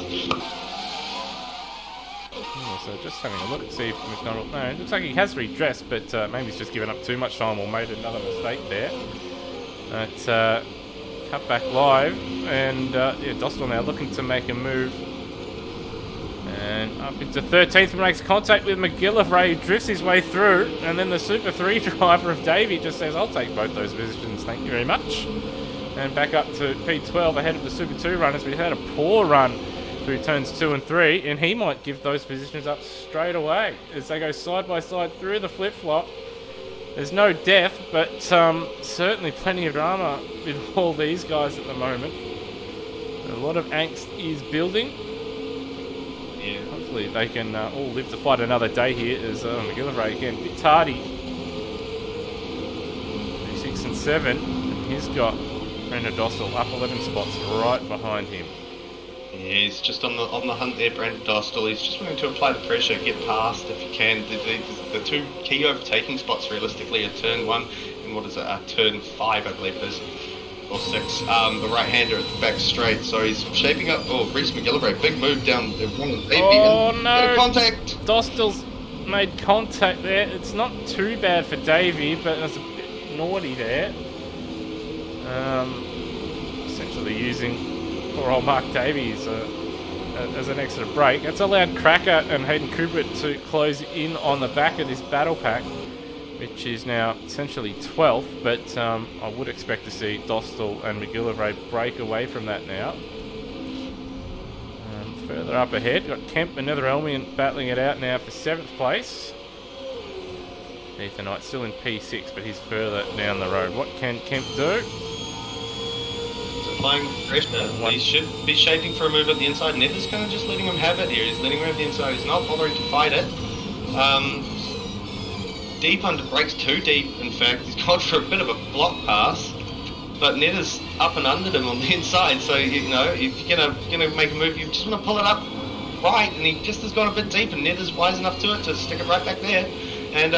So just having a look to see if McDonald... No, it looks like he has redressed, but maybe he's just given up too much time or made another mistake there. But... cut back live, and yeah, Dostal now looking to make a move, and up into 13th, makes contact with McGillivray, who drifts his way through, and then the Super 3 driver of Davey just says, I'll take both those positions, thank you very much. And back up to P12 ahead of the Super 2 runners. We had a poor run through turns 2 and 3, and he might give those positions up straight away as they go side by side through the flip-flop. There's no death, but certainly plenty of drama with all these guys at the moment. A lot of angst is building. Yeah. Hopefully they can all live to fight another day here as McGillivray again, a bit tardy. 6 and 7, and he's got Brendan Dostal up 11 spots right behind him. Yeah, he's just on the hunt there, Brandon Dostal. He's just wanting to apply the pressure, get past if he can. The 2 key overtaking spots realistically are turn 1 and turn 5 I believe it is, or 6. The right-hander at the back straight, so he's shaping up. Oh, Reece McGillivray, big move down the one. Oh no! Contact! Dostal's made contact there. It's not too bad for Davey, but it's a bit naughty there. Essentially using poor old Mark Davies as an extra break. It's allowed Cracker and Hayden Cooper to close in on the back of this battle pack, which is now essentially 12th, but I would expect to see Dostal and McGillivray break away from that now. Further up ahead, got Kemp and Netherelmian battling it out now for 7th place. Ethan Knight still in P6, but he's further down the road. What can Kemp do? Applying pressure. He should be shaping for a move at the inside. Nether's kind of just letting him have it here. He's letting him have the inside. He's not bothering to fight it. Deep under brakes, too deep, in fact. He's gone for a bit of a block pass. But Nether's up and under him on the inside, so you know if you're gonna make a move, you just want to pull it up right, and he just has gone a bit deep, and Nether's wise enough to it to stick it right back there. And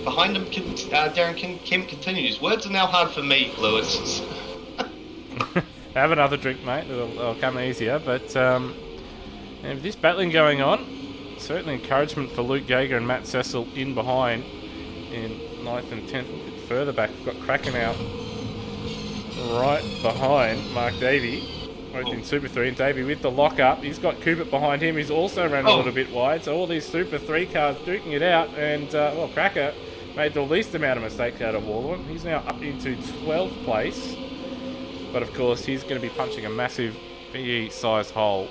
behind him, Darren Kemp continues. Words are now hard for me, Lewis. Have another drink, mate. It'll come easier. But and with this battling going on, certainly encouragement for Luke Gager and Matt Cecil in behind in 9th and 10th. A bit further back, we've got Kraken out right behind Mark Davey, both in Super 3, and Davey with the lock up. He's got Cooper behind him. He's also ran a little bit wide, so all these Super 3 cars duking it out, and Cracker made the least amount of mistakes out of all of them. He's now up into 12th place, but of course he's going to be punching a massive VE size hole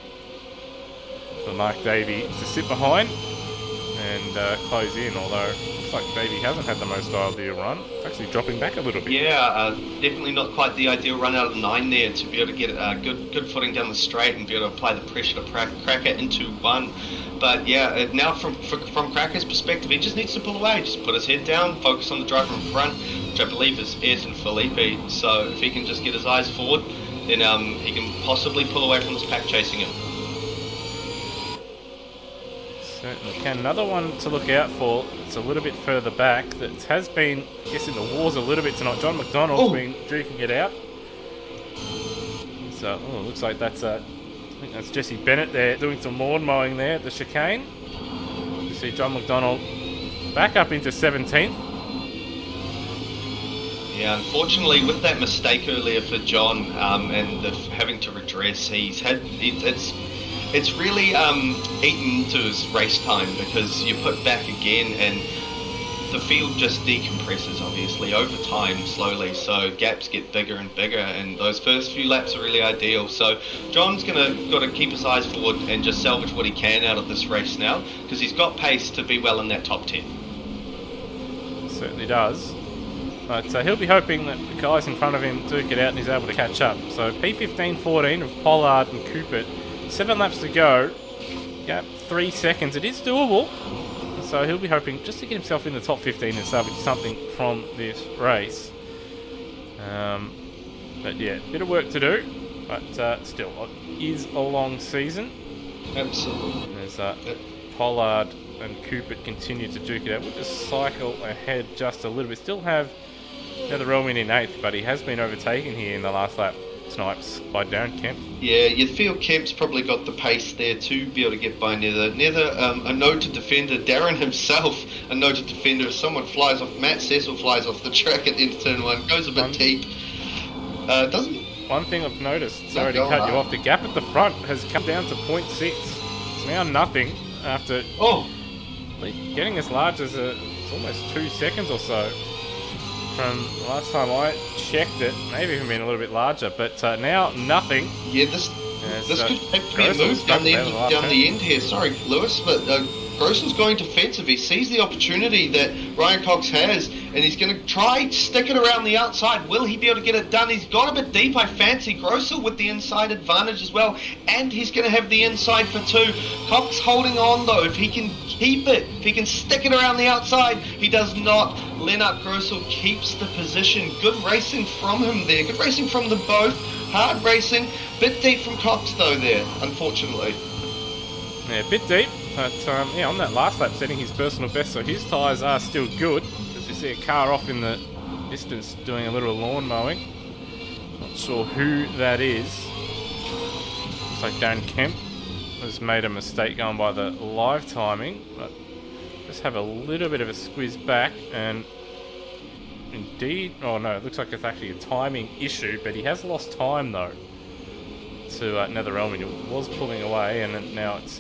for Mark Davey to sit behind and close in, although looks like Davey hasn't had the most ideal run. It's actually dropping back a little bit. Yeah, definitely not quite the ideal run out of 9 there to be able to get good footing down the straight and be able to apply the pressure to Cracker into 1. But yeah, now from Cracker's perspective, he just needs to pull away, just put his head down, focus on the driver in front, which I believe is Ed and Felipe. So if he can just get his eyes forward, then he can possibly pull away from this pack chasing him. Certainly can. Another one to look out for, it's a little bit further back, that has been, I guess, in the wars a little bit tonight. John McDonald's been duking it out. So, looks like that's I think that's Jesse Bennett there doing some lawn mowing there at the chicane. You see John McDonald back up into 17th. Yeah, unfortunately, with that mistake earlier for John and having to redress, it's really eaten into his race time, because you put back again and the field just decompresses, obviously, over time, slowly, so gaps get bigger and bigger, and those first few laps are really ideal. So John's got to keep his eyes forward and just salvage what he can out of this race now, because he's got pace to be well in that top 10. Certainly does. But he'll be hoping that the guys in front of him duke it out and he's able to catch up. So P15-14 of Pollard and Cooper. 7 laps to go. Gap 3 seconds. It is doable. So he'll be hoping just to get himself in the top 15 and salvage something from this race. But yeah, a bit of work to do. But still, it is a long season. Absolutely. As Pollard and Cooper continue to duke it out. We'll just cycle ahead just a little bit. Still have Netherelmian in 8th, but he has been overtaken here in the last lap. Snipes by Darren Kemp. Yeah, you feel Kemp's probably got the pace there to be able to get by Nether. Nether, a noted defender. Darren himself, a noted defender. If someone flies off, Matt Cecil flies off the track at the end of turn 1, goes a bit deep. Doesn't. One thing I've noticed, sorry to cut you off, the gap at the front has come down to 0.6. It's now nothing after getting as large as it's almost 2 seconds or so. From last time I checked it, maybe even been a little bit larger, but now nothing. Yeah, this could be a move down the end here. Sorry, Lewis, but Grossman's going defensive. He sees the opportunity that Ryan Cox has, and he's going to try stick it around the outside. Will he be able to get it done? He's got a bit deep. I fancy Grossel with the inside advantage as well, and he's going to have the inside for 2. Cox holding on though. If he can keep it, if he can stick it around the outside, he does not. Lennart Grossel keeps the position. Good racing from him there. Good racing from them both. Hard racing. Bit deep from Cox though there, unfortunately. Yeah, a bit deep. But on that last lap, setting his personal best, so his tyres are still good. As we see a car off in the distance doing a little lawn mowing. Not sure who that is. Looks like Darren Kemp has made a mistake going by the live timing, but just have a little bit of a squeeze back, and indeed. Oh no, it looks like it's actually a timing issue, but he has lost time though to NetherRealm. He was pulling away, and now it's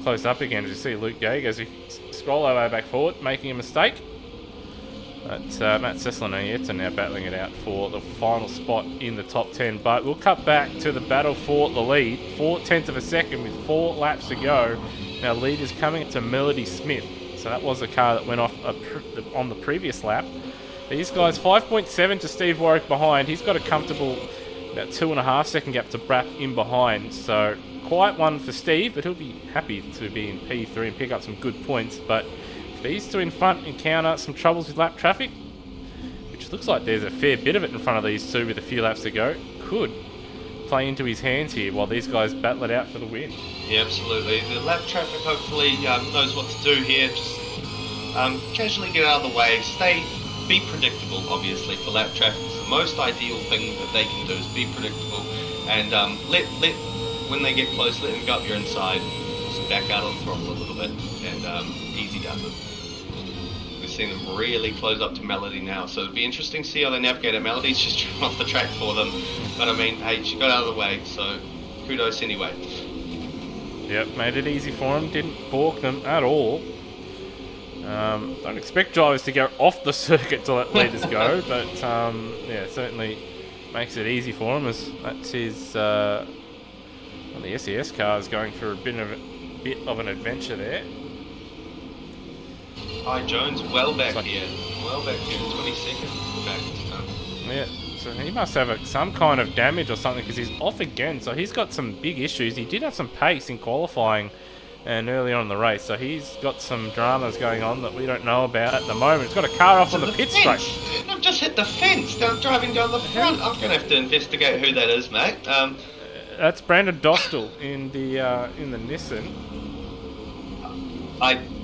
close up again. As you see Luke Gage as he scroll our way back forward, making a mistake. But Matt Cesslin and Yetta now battling it out for the final spot in the top 10. But we'll cut back to the battle for the lead. 4/10 of a second with 4 laps to go. Now lead is coming to Melody Smith. So that was the car that went off on the previous lap. These guys 5.7 to Steve Warwick behind. He's got a comfortable about 2.5 second gap to Brap in behind. So quite one for Steve, but he'll be happy to be in P3 and pick up some good points. But these two in front encounter some troubles with lap traffic, which looks like there's a fair bit of it in front of these two with a few laps to go. Could play into his hands here while these guys battle it out for the win. Yeah, absolutely. The lap traffic hopefully knows what to do here. Just casually get out of the way. Be predictable, obviously, for lap traffic. It's the most ideal thing that they can do is be predictable. And let when they get close, let them go up your inside. Just back out on the throttle a little bit, and easy does it. We've seen them really close up to Melody now, so it'll be interesting to see how they navigate it. Melody's just driven off the track for them, but I mean, hey, she got out of the way, so kudos anyway. Yep, made it easy for them, didn't balk them at all. Don't expect drivers to go off the circuit to let leaders go, but yeah, certainly makes it easy for them, as that's his well, the SES car is going for a bit of an adventure there. Hi Jones, well back here, 22nd back. Yeah, so he must have some kind of damage or something, because he's off again, so he's got some big issues. He did have some pace in qualifying and early on in the race, so he's got some dramas going on that we don't know about at the moment. He's got a car off on the pit straight. I've just hit the fence, driving down the front. I'm going to have to investigate who that is, mate. That's Brandon Dostal in the Nissan.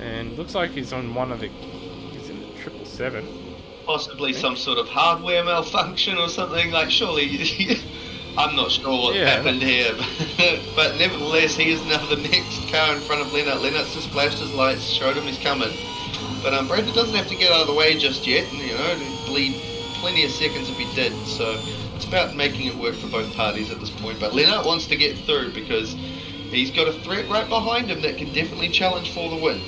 And looks like he's on he's in the 777. Possibly some sort of hardware malfunction or something, like surely, I'm not sure what happened here, but nevertheless he is now the next car in front of Lennart. Lennart's just flashed his lights, showed him he's coming, but Brandon doesn't have to get out of the way just yet, and he'd bleed plenty of seconds if he did, so it's about making it work for both parties at this point. But Lennart wants to get through because he's got a threat right behind him that can definitely challenge for the win.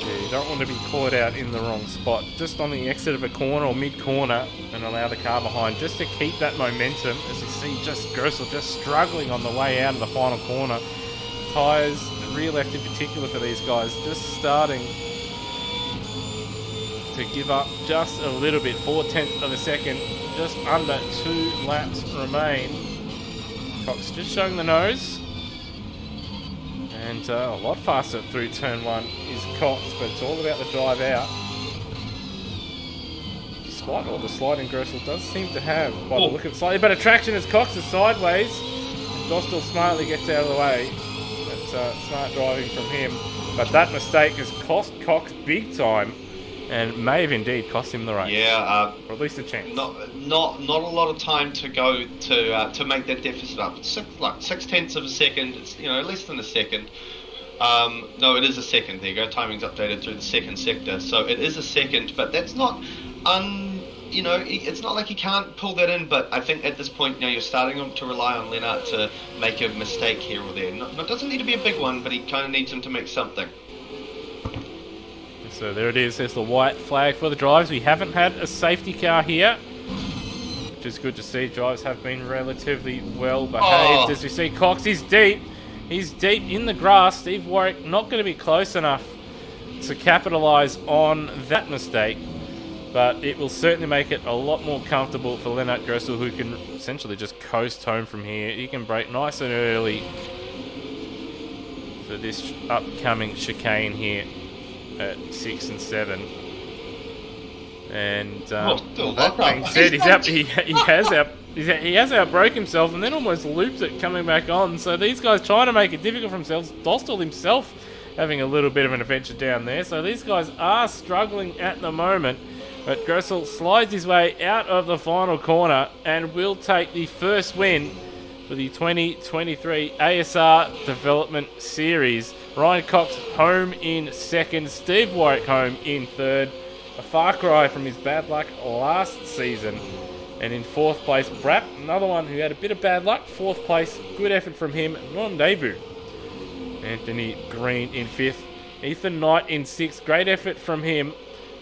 Yeah, you don't want to be caught out in the wrong spot. Just on the exit of a corner or mid-corner and allow the car behind just to keep that momentum. As you see, just Gersel just struggling on the way out of the final corner. Tyres, the rear left in particular for these guys, just starting to give up just a little bit. 4/10 of a second, just under 2 laps remain. Cox just showing the nose. And a lot faster through turn 1 is Cox, but it's all about the drive out. Despite all the sliding Gersel does seem to have, by the look of slightly better traction as Cox is sideways. And Dostal smartly gets out of the way. That's smart driving from him. But that mistake has cost Cox big time, and may have indeed cost him the race. Yeah, or at least a chance. Not a lot of time to go to make that deficit up. It's 6/10 of a second. It's less than a second. No, it is a second. There you go. Timing's updated through the second sector, so it is a second. But that's not it's not like he can't pull that in. But I think at this point now you're starting to rely on Lennart to make a mistake here or there. No, it doesn't need to be a big one, but he kind of needs him to make something. So there it is, there's the white flag for the drives. We haven't had a safety car here, which is good to see. Drivers have been relatively well behaved. As we see, Cox is deep. He's deep in the grass. Steve Warwick not going to be close enough to capitalise on that mistake, but it will certainly make it a lot more comfortable for Lennart Gersel, who can essentially just coast home from here. He can brake nice and early for this upcoming chicane here at 6 and 7, and that being said, he has outbroke himself and then almost loops it coming back on. So these guys trying to make it difficult for themselves. Dostal himself having a little bit of an adventure down there. So these guys are struggling at the moment, but Gersel slides his way out of the final corner and will take the first win for the 2023 ASR Development Series. Ryan Cox home in second, Steve Warwick home in third, a far cry from his bad luck last season. And in fourth place, Brap, another one who had a bit of bad luck. Fourth place, good effort from him, non-debut. Anthony Green in fifth. Ethan Knight in sixth. Great effort from him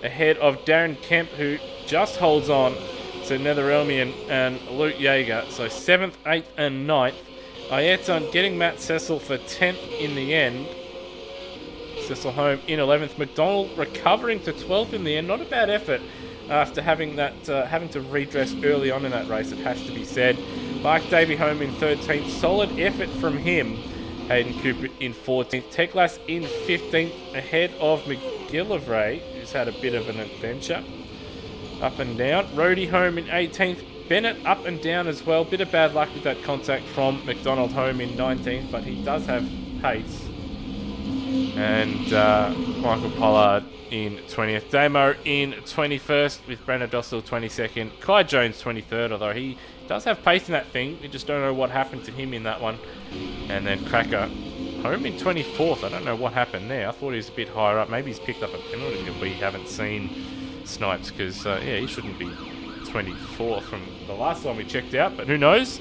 ahead of Darren Kemp, who just holds on to Netherelmian and Luke Yeager. So 7th, 8th and 9th. Ayeton getting Matt Cecil for 10th in the end. Cecil home in 11th. McDonald recovering to 12th in the end. Not a bad effort after having to redress early on in that race, it has to be said. Mark Davey home in 13th. Solid effort from him. Hayden Cooper in 14th. Teklas in 15th ahead of McGillivray, who's had a bit of an adventure. Up and down. Rhodey home in 18th. Bennett up and down as well. Bit of bad luck with that contact from McDonald home in 19th, but he does have pace. And Michael Pollard in 20th. Damo in 21st with Brenna Dossel 22nd. Kai Jones 23rd, although he does have pace in that thing. We just don't know what happened to him in that one. And then Cracker home in 24th. I don't know what happened there. I thought he was a bit higher up. Maybe he's picked up a penalty that we haven't seen, Snipes, because he shouldn't be 24th from the last time we checked out, but who knows?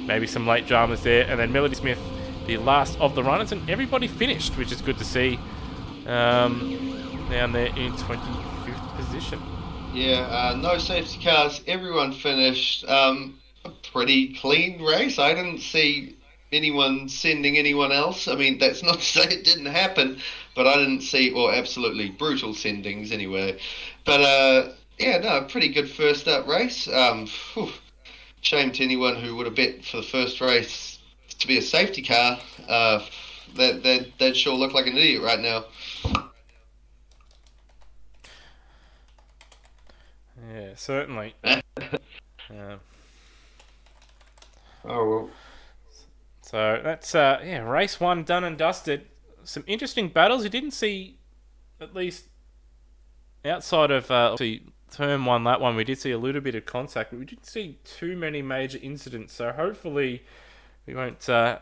Maybe some late dramas there. And then Melody Smith, the last of the runners, and everybody finished, which is good to see. Down there in 25th position. Yeah, no safety cars. Everyone finished. A pretty clean race. I didn't see anyone sending anyone else. I mean, that's not to say it didn't happen, but I didn't see, or absolutely brutal sendings anyway. But a pretty good first up race. Shame to anyone who would have bet for the first race to be a safety car. They'd sure look like an idiot right now. Yeah, certainly. Oh well. So that's race one done and dusted. Some interesting battles. You didn't see, at least outside of turn one, that one, we did see a little bit of contact, but we didn't see too many major incidents. So hopefully we won't, the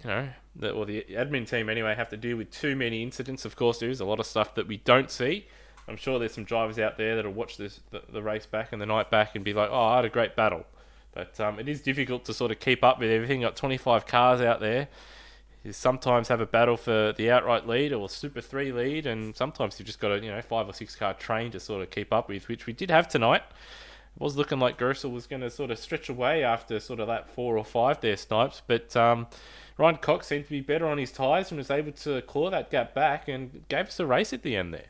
admin team anyway, have to deal with too many incidents. Of course, there is a lot of stuff that we don't see. I'm sure there's some drivers out there that'll watch the race back and the night back and be like, oh, I had a great battle. But it is difficult to sort of keep up with everything. Got 25 cars out there. You sometimes have a battle for the outright lead or Super 3 lead, and sometimes you've just got a 5 or 6 car train to sort of keep up with, which we did have tonight. It was looking like Gersel was going to sort of stretch away after sort of that 4 or 5 there, Snipes. But Ryan Cox seemed to be better on his tyres and was able to claw that gap back and gave us a race at the end there.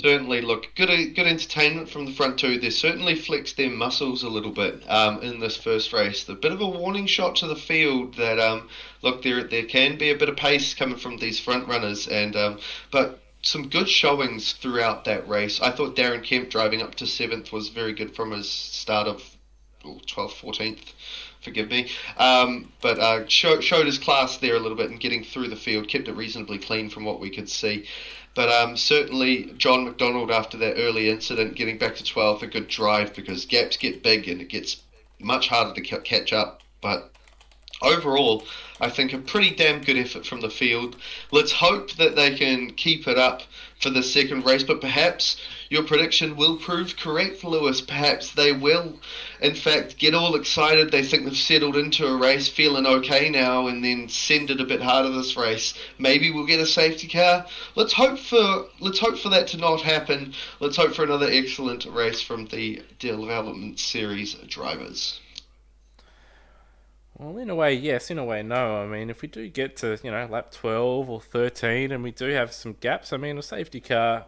Certainly, look, good entertainment from the front two. They certainly flexed their muscles a little bit in this first race. A bit of a warning shot to the field that, look, there can be a bit of pace coming from these front runners, and but some good showings throughout that race. I thought Darren Kemp driving up to 7th was very good from his start of 12th, 14th. Forgive me, but showed his class there a little bit and getting through the field, kept it reasonably clean from what we could see. But certainly John McDonald, after that early incident, getting back to 12th, a good drive, because gaps get big and it gets much harder to catch up. But overall, I think a pretty damn good effort from the field. Let's hope that they can keep it up for the second race, but perhaps your prediction will prove correct, Lewis. Perhaps they will, in fact, get all excited. They think they've settled into a race, feeling okay now, and then send it a bit harder this race. Maybe we'll get a safety car. Let's hope for that to not happen. Let's hope for another excellent race from the Development Series drivers. Well, in a way, yes. In a way, no. I mean, if we do get to, lap 12 or 13 and we do have some gaps, I mean, a safety car,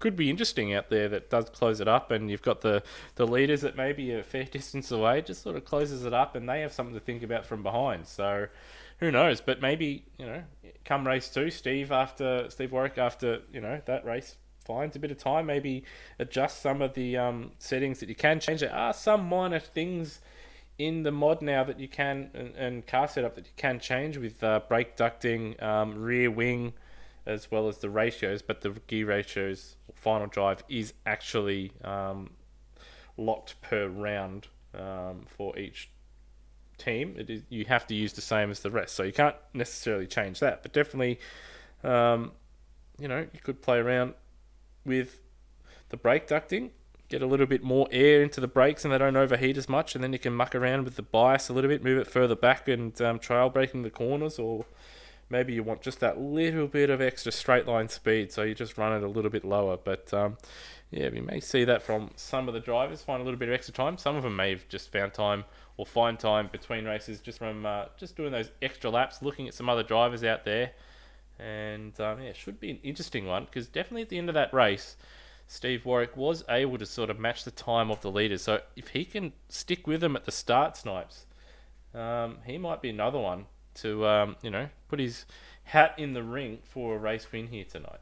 could be interesting out there that does close it up, and you've got the leaders that may be a fair distance away, just sort of closes it up and they have something to think about from behind. So, who knows? But maybe, come race 2, Steve Warwick after, that race, finds a bit of time, maybe adjust some of the settings that you can change. There are some minor things in the mod now that you can, and car setup that you can change with brake ducting, rear wing, as well as the ratios, but the gear ratios, final drive, is actually locked per round for each team. You have to use the same as the rest, so you can't necessarily change that, but definitely, you could play around with the brake ducting, get a little bit more air into the brakes and they don't overheat as much, and then you can muck around with the bias a little bit, move it further back and trail braking the corners, or maybe you want just that little bit of extra straight line speed, so you just run it a little bit lower. But yeah, we may see that from some of the drivers, find a little bit of extra time. Some of them may have just found time or find time between races just from just doing those extra laps, looking at some other drivers out there. And yeah, it should be an interesting one, because definitely at the end of that race, Steve Warwick was able to sort of match the time of the leaders. So if he can stick with them at the start, Snipes, he might be another one to put his hat in the ring for a race win here tonight.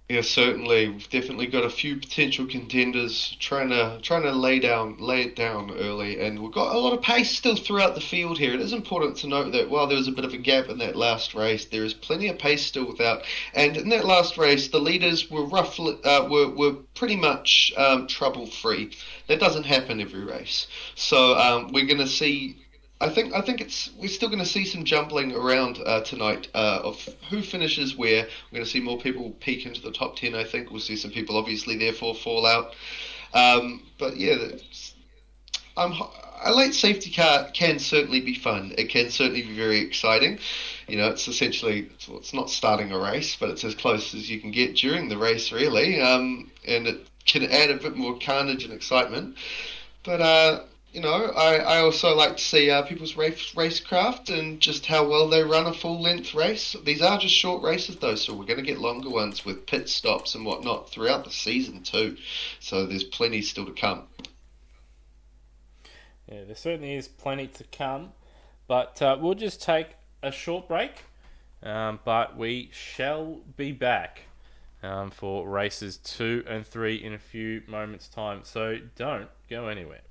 Yeah, certainly. We've definitely got a few potential contenders trying to lay it down early, and we've got a lot of pace still throughout the field here. It is important to note that while there was a bit of a gap in that last race, there is plenty of pace still without. And in that last race, the leaders were roughly were pretty much trouble free. That doesn't happen every race, so we're going to see. I think it's we're still going to see some jumbling around tonight of who finishes where. We're going to see more people peak into the top 10. I think we'll see some people obviously therefore fall out. But yeah, um, a late safety car can certainly be fun. It can certainly be very exciting. You know, it's essentially it's not starting a race, but it's as close as you can get during the race, really. And it can add a bit more carnage and excitement. But I also like to see people's racecraft and just how well they run a full length race. These are just short races though, so we're going to get longer ones with pit stops and whatnot throughout the season too. So there's plenty still to come. Yeah, there certainly is plenty to come, but we'll just take a short break. But we shall be back for races 2 and 3 in a few moments' time. So don't go anywhere.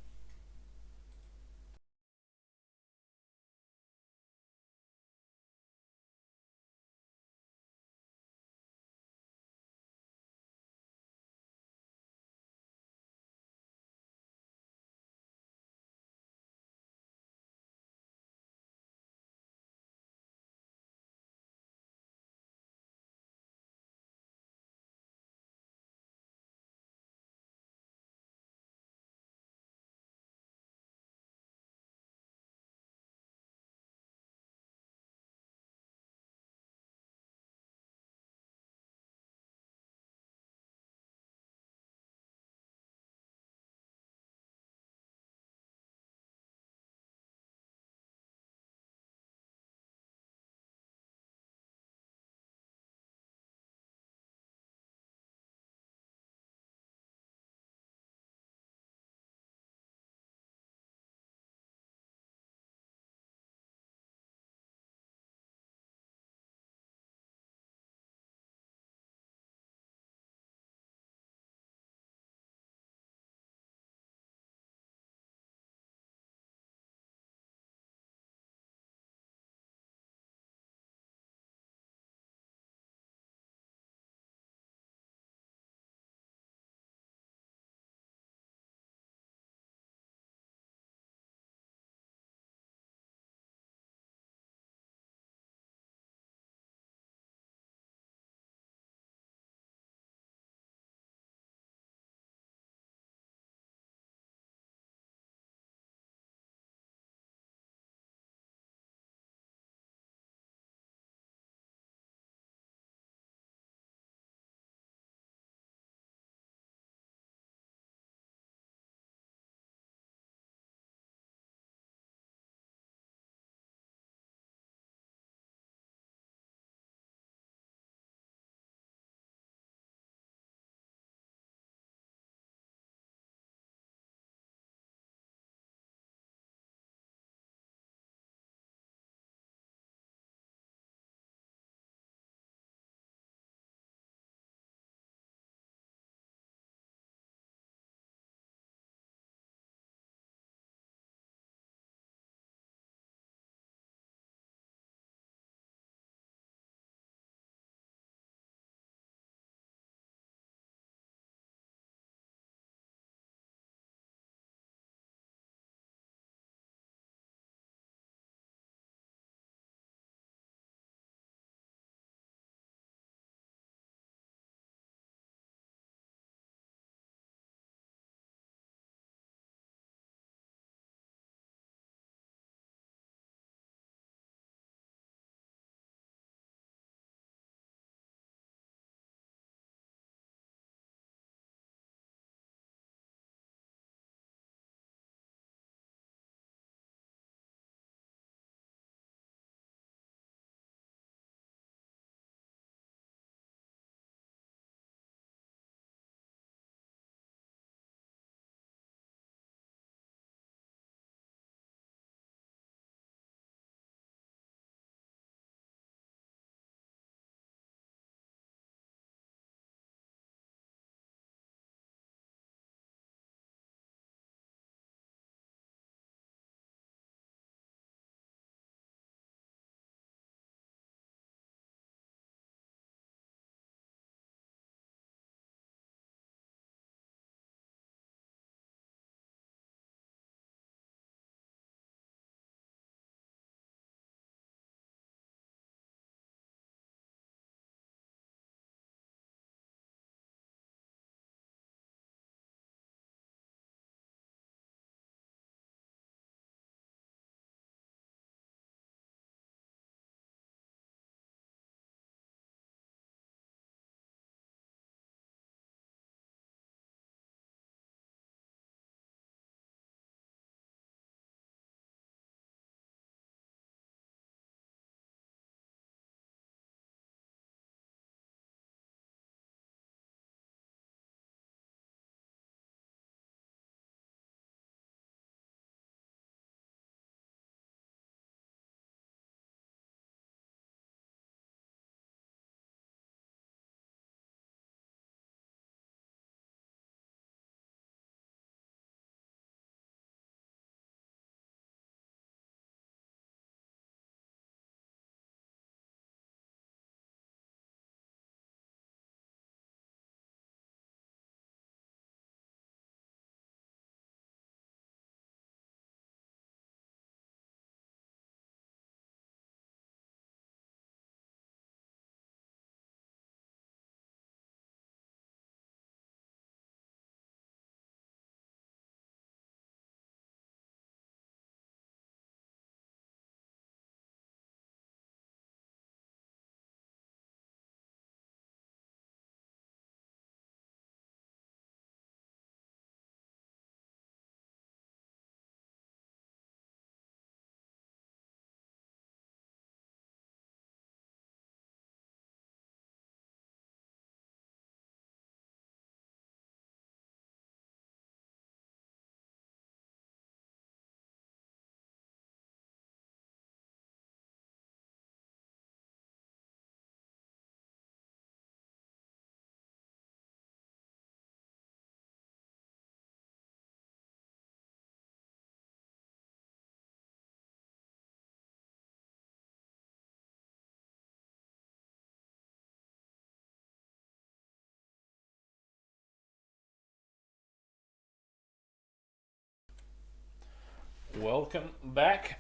Welcome back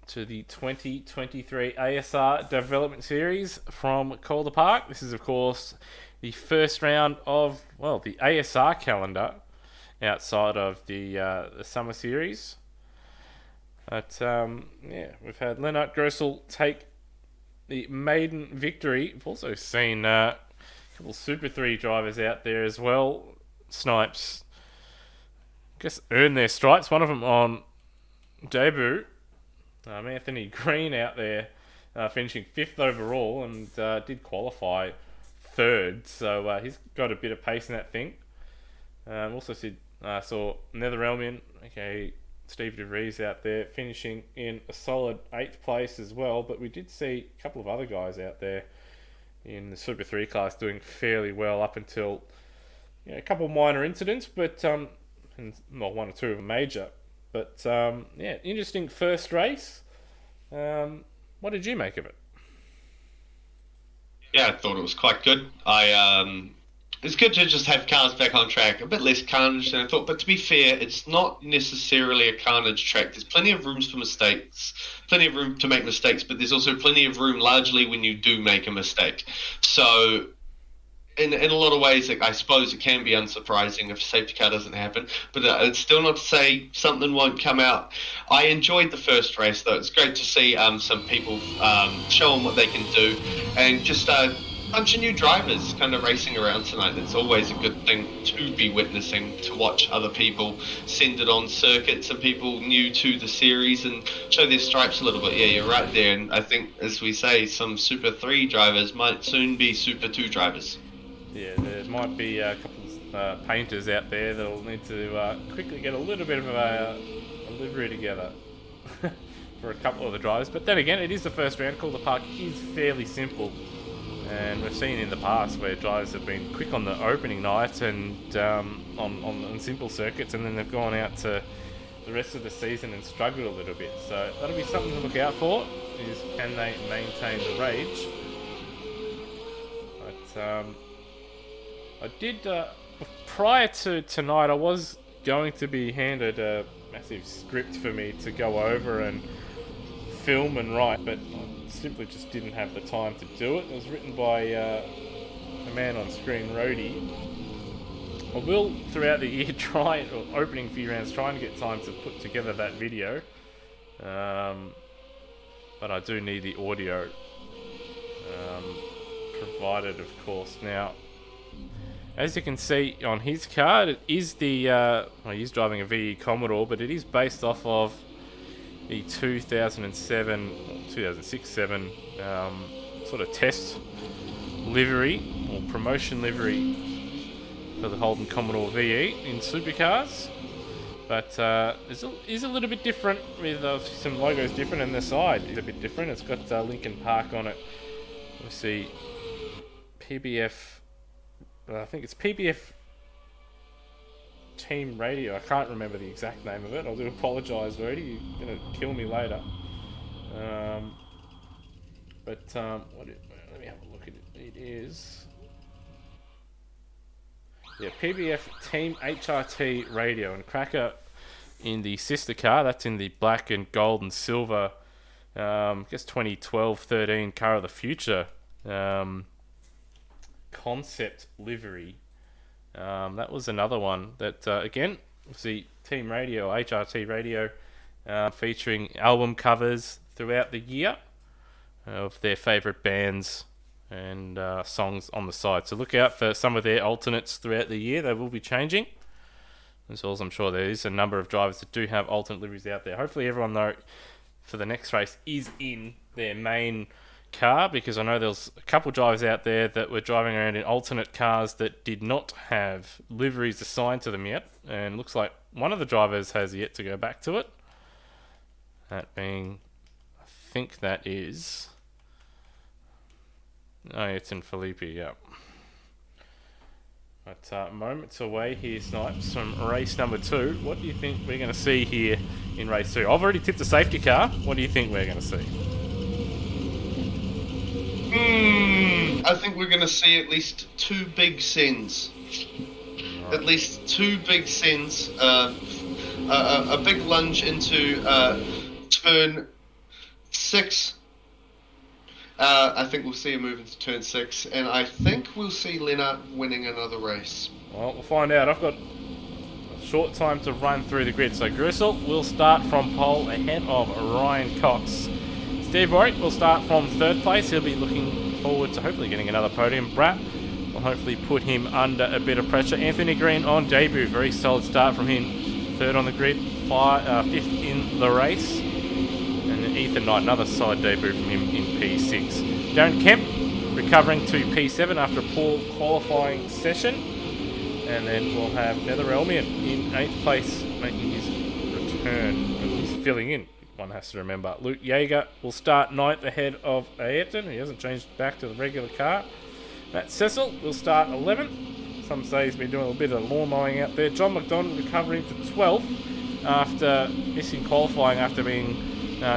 to the 2023 ASR Development Series from Calder Park. This is, of course, the first round of, well, the ASR calendar outside of the summer series. But, we've had Lennart Grossel take the maiden victory. We've also seen a couple of Super 3 drivers out there as well. Snipes, I guess, earned their stripes. One of them on debut. Anthony Green out there finishing 5th overall and did qualify 3rd. So he's got a bit of pace in that thing. Also saw Netherrealmian, Steve DeVries out there finishing in a solid 8th place as well. But we did see a couple of other guys out there in the Super 3 class doing fairly well up until a couple of minor incidents, but one or two of them major. But interesting first race. What did you make of it? Yeah, I thought it was quite good. It's good to just have cars back on track, a bit less carnage than I thought. But to be fair, it's not necessarily a carnage track. There's plenty of rooms for mistakes, plenty of room to make mistakes, but there's also plenty of room largely when you do make a mistake. So in a lot of ways, I suppose it can be unsurprising if a safety car doesn't happen, but it's still not to say something won't come out. I enjoyed the first race, though. It's great to see some people show them what they can do, and just a bunch of new drivers kind of racing around tonight. It's always a good thing to be witnessing, to watch other people send it on circuits and people new to the series and show their stripes a little bit. Yeah, you're right there, and I think, as we say, some Super 3 drivers might soon be Super 2 drivers. Yeah, there might be a couple of painters out there that'll need to quickly get a little bit of a livery together for a couple of the drivers. But then again, it is the first round. Calder Park is fairly simple, and we've seen in the past where drivers have been quick on the opening night and on simple circuits, and then they've gone out to the rest of the season and struggled a little bit. So that'll be something to look out for, is can they maintain the rage. But I did, prior to tonight, I was going to be handed a massive script for me to go over and film and write, but I simply just didn't have the time to do it. It was written by a man on screen, Rhodey. I will, throughout the year, opening few rounds, trying to get time to put together that video. But I do need the audio provided, of course. Now, as you can see on his car, it is the he's driving a VE Commodore, but it is based off of the 2006-7 sort of test livery or promotion livery for the Holden Commodore VE in supercars. But it is a little bit different, with some logos different, and the side is a bit different. It's got Lincoln Park on it. We see PBF. I think it's PBF Team Radio. I can't remember the exact name of it. I do apologise, Rhodey. You're going to kill me later. Let me have a look at it. It is... yeah, PBF Team HRT Radio. And Cracker in the sister car. That's in the black and gold and silver, I guess 2012-13 car of the future. Concept livery. That was another one that again, see Team Radio, HRT Radio, featuring album covers throughout the year of their favourite bands and songs on the side. So look out for some of their alternates throughout the year. They will be changing, as well as I'm sure there is a number of drivers that do have alternate liveries out there. Hopefully everyone, though, for the next race is in their main car, because I know there's a couple drivers out there that were driving around in alternate cars that did not have liveries assigned to them yet, and looks like one of the drivers has yet to go back to it. That being, I think that is... oh, it's in Felipe, yep. But moments away here, Snipes, from race number 2. What do you think we're going to see here in race 2? I've already tipped the safety car. What do you think we're going to see? I think we're going to see at least 2 big sins. At least 2 big sins. a big lunge into turn 6. I think we'll see a move into turn 6, and I think we'll see Lennart winning another race. Well, we'll find out. I've got a short time to run through the grid. So Grissel will start from pole ahead of Ryan Cox. Steve Warwick will start from 3rd place. He'll be looking forward to hopefully getting another podium. Bratt will hopefully put him under a bit of pressure. Anthony Green on debut. Very solid start from him. 3rd on the grid, 5th in the race. And then Ethan Knight, another solid debut from him in P6. Darren Kemp recovering to P7 after a poor qualifying session. And then we'll have Nether Elmian in 8th place making his return. He's filling in, one has to remember. Luke Yeager will start 9th ahead of Ayrton. He hasn't changed back to the regular car. Matt Cecil will start 11th. Some say he's been doing a little bit of lawn mowing out there. John McDonald recovering to 12th after missing qualifying after being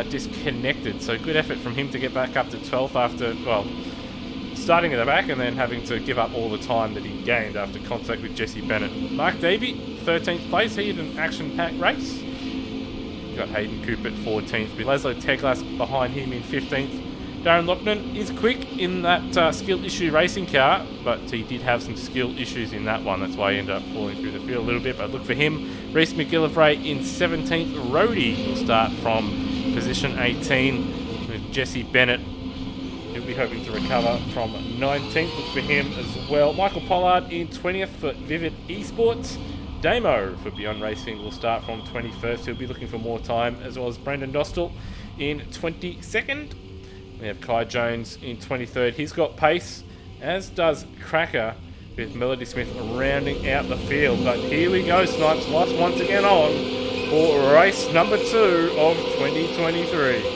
disconnected. So good effort from him to get back up to 12th after, well, starting at the back and then having to give up all the time that he gained after contact with Jesse Bennett. Mark Davey, 13th place. He had an action-packed race. You've got Hayden Cooper at 14th, with Laszlo Teglas behind him in 15th. Darren Lockman is quick in that skill issue racing car, but he did have some skill issues in that one. That's why he ended up falling through the field a little bit. But look for him. Reece McGillivray in 17th. Rhodey will start from position 18 with Jesse Bennett. He'll be hoping to recover from 19th. Look for him as well. Michael Pollard in 20th for Vivid Esports. Damo for Beyond Racing will start from 21st. He'll be looking for more time, as well as Brendan Dostal in 22nd. We have Kai Jones in 23rd. He's got pace, as does Cracker, with Melody Smith rounding out the field. But here we go, Snipes. Lights once again on for race number 2 of 2023.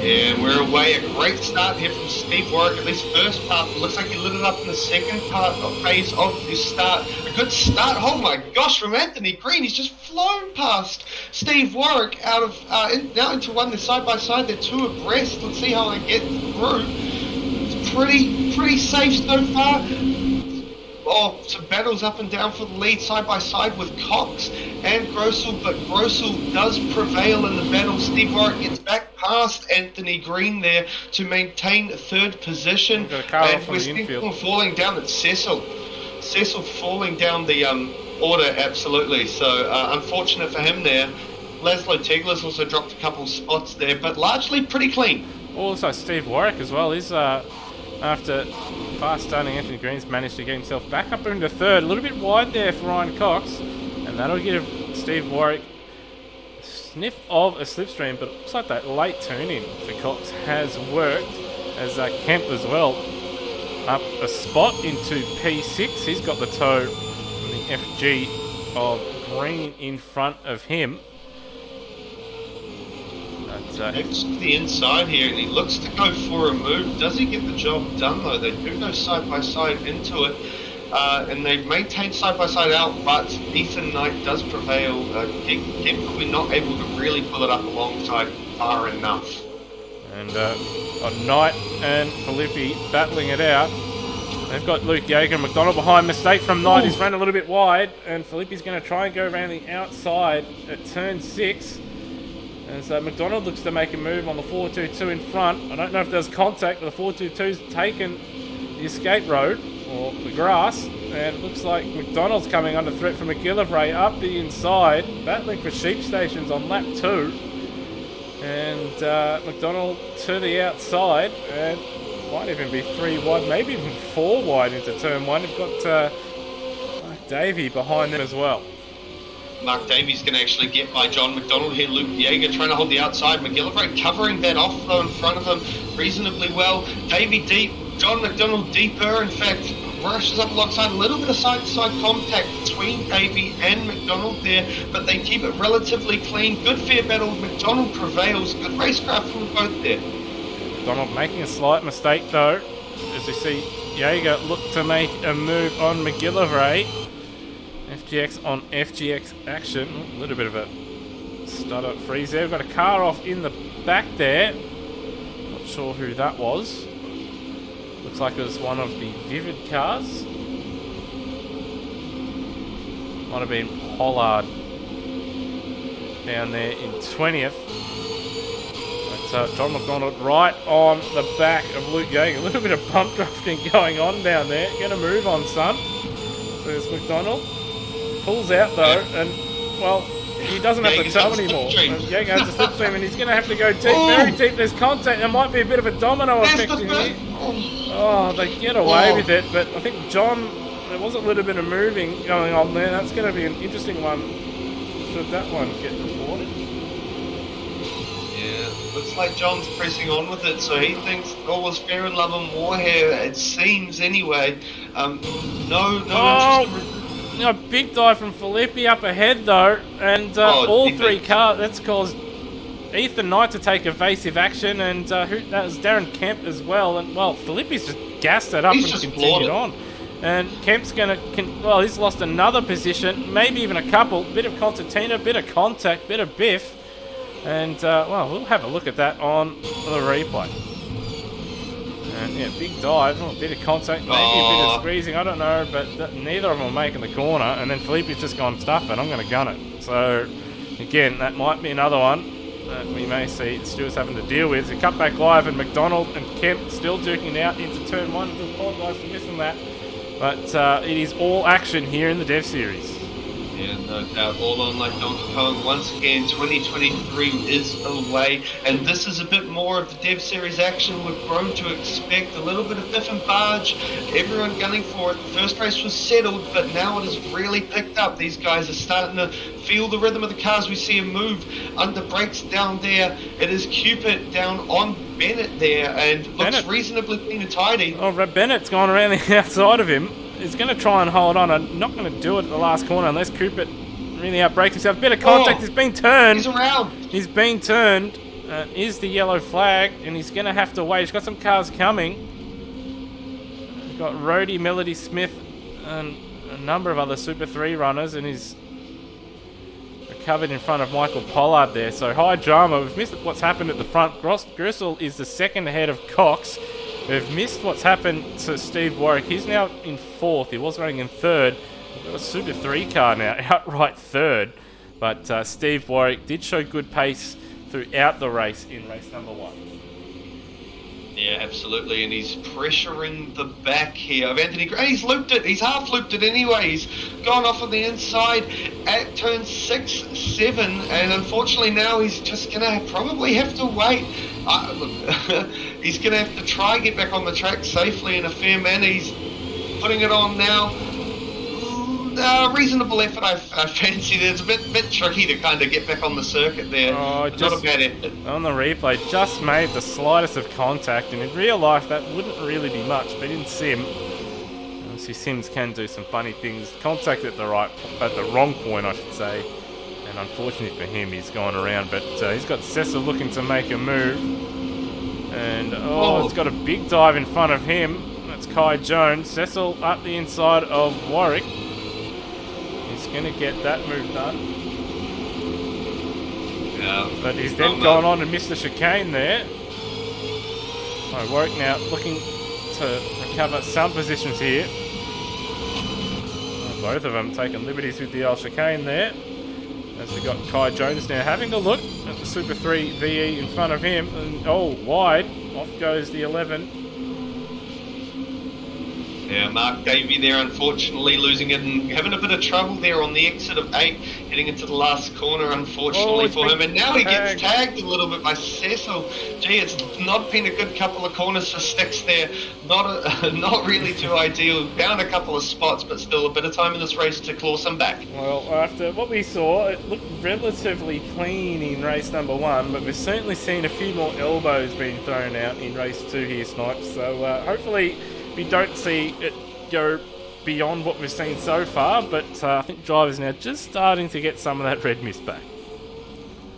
Yeah, we're away. A great start here from Steve Warwick, at least first part. It looks like he lit it up in the second part of phase of his start. A good start. Oh my gosh, from Anthony Green. He's just flown past Steve Warwick out of now into one. They're side by side. They're 2 abreast. Let's see how they get through. It's pretty safe so far. Oh, some battles up and down for the lead side by side with Cox and Grossel, but Grossel does prevail in the battle. Steve Warwick gets back past Anthony Green there to maintain 3rd position. And we're seeing people falling down. It's Cecil. Cecil falling down the order, absolutely. So unfortunate for him there. Laszlo Teglas also dropped a couple spots there, but largely pretty clean. Also Steve Warwick as well. He's after fast starting Anthony Green's managed to get himself back up into 3rd. A little bit wide there for Ryan Cox, and that'll give Steve Warwick a sniff of a slipstream, but it looks like that late turn-in for Cox has worked, as Kemp as well up a spot into P6. He's got the toe from the FG of Green in front of him. It's to the inside here, and he looks to go for a move. Does he get the job done, though? They do go side by side into it, and they maintain side by side out, but Ethan Knight does prevail. Kemp probably not able to really pull it up alongside far enough. And Knight and Filippi battling it out. They've got Luke Yeager and McDonald behind. Mistake from Knight. He's run a little bit wide, and Filippi's going to try and go around the outside at turn 6. And so McDonald looks to make a move on the 422 in front. I don't know if there's contact, but the 422's taken the escape road, or the grass, and it looks like McDonald's coming under threat from McGillivray up the inside, battling for sheep stations on lap 2. And McDonald to the outside, and might even be 3 wide, maybe even 4 wide into turn 1. They've got Mark Davey behind them as well. Mark Davies going to actually get by John McDonald here. Luke Yeager trying to hold the outside. McGillivray covering that off, though, in front of him reasonably well. Davey deep, John McDonald deeper. In fact, rushes up alongside. A little bit of side-to-side contact between Davey and McDonald there, but they keep it relatively clean. Good fair battle. McDonald prevails. Good racecraft from both there. McDonald making a slight mistake, though, as we see Yeager look to make a move on McGillivray. FGX on FGX action. A little bit of a stutter freeze there. We've got a car off in the back there. Not sure who that was. Looks like it was one of the Vivid cars. Might have been Pollard down there in 20th. But John McDonald right on the back of Luke Yeager. A little bit of bump drafting going on down there. Get a move on, son. There's McDonald. Pulls out though, and well, he doesn't have to tell anymore. Yeager has a slipstream, and he's going to have to go deep, very deep. There's contact. There might be a bit of a domino effect in here. Oh, they get away with it, but I think John, there was a little bit of moving going on there. That's going to be an interesting one. Should that one get reported? Yeah, looks like John's pressing on with it, so he thinks all is fair in love and war here. It seems anyway. No interest in... Big dive from Filippi up ahead though, and all three cars. That's caused Ethan Knight to take evasive action, and that was Darren Kemp as well. And well, Filippi's just gassed it up and continued on. And Kemp's he's lost another position, maybe even a couple. Bit of concertina, bit of contact, bit of biff. And, we'll have a look at that on the replay. And, yeah, big dive, a bit of contact, maybe a bit of squeezing, I don't know. But neither of them are making the corner. And then Filippi's just gone, stuff it, I'm going to gun it. So, again, that might be another one that we may see the Stewards having to deal with. So cut back live, and McDonald and Kemp still duking out into turn 1. I do apologise for missing that. But it is all action here in the Dev Series. Yeah, no doubt. All on like Donkey Kong. Once again, 2023 is away, and this is a bit more of the Dev Series action we've grown to expect. A little bit of biff and barge, everyone gunning for it. The first race was settled, but now it has really picked up. These guys are starting to feel the rhythm of the cars. We see a move under brakes down there. It is Cupid down on Bennett there, and looks reasonably clean and tidy. Oh, Bennett's gone around the outside of him. He's going to try and hold on. I'm not going to do it at the last corner unless Cooper really outbreaks himself. Bit of contact. He's been turned. He's around. He's been turned. Is the yellow flag, and he's going to have to wait. He's got some cars coming. He's got Rhodey, Melody Smith, and a number of other Super 3 runners, and he's recovered in front of Michael Pollard there. So high drama. We've missed what's happened at the front. Gristle is the second ahead of Cox. We've missed what's happened to Steve Warwick. He's now in 4th. He was running in 3rd. We've got a Super 3 car now, outright 3rd. But Steve Warwick did show good pace throughout the race in race number 1. Yeah, absolutely, and he's pressuring the back here of Anthony Gray. He's looped it. He's half looped it anyway. He's gone off on the inside at turn 6, 7, and unfortunately now he's just going to probably have to wait. He's going to have to try and get back on the track safely in a fair manner. He's putting it on now. Reasonable effort, I fancy. It's a bit tricky to kind of get back on the circuit there. Not a bad effort. On the replay, just made the slightest of contact, and in real life that wouldn't really be much, but in sim, obviously sims can do some funny things. Contact at the wrong point, I should say, and unfortunately for him, he's gone around. But he's got Cecil looking to make a move, and it's got a big dive in front of him. That's Kai Jones. Cecil up the inside of Warwick. He's going to get that move done. Yeah. But he's then gone on and missed the chicane there. Warwick now looking to recover some positions here. Both of them taking liberties with the old chicane there. As we got Kai Jones now having a look at the Super 3 VE in front of him. And, wide. Off goes the 11. Yeah, Mark Davey there, unfortunately, losing it and having a bit of trouble there on the exit of 8, heading into the last corner, unfortunately for him. And now he gets tagged a little bit by Cecil. Gee, it's not been a good couple of corners for Sticks there. Not really too ideal. Down a couple of spots, but still a bit of time in this race to claw some back. Well, after what we saw, it looked relatively clean in race number 1, but we've certainly seen a few more elbows being thrown out in race 2 here, Snipes. So hopefully we don't see it go beyond what we've seen so far, but I think drivers now just starting to get some of that red mist back.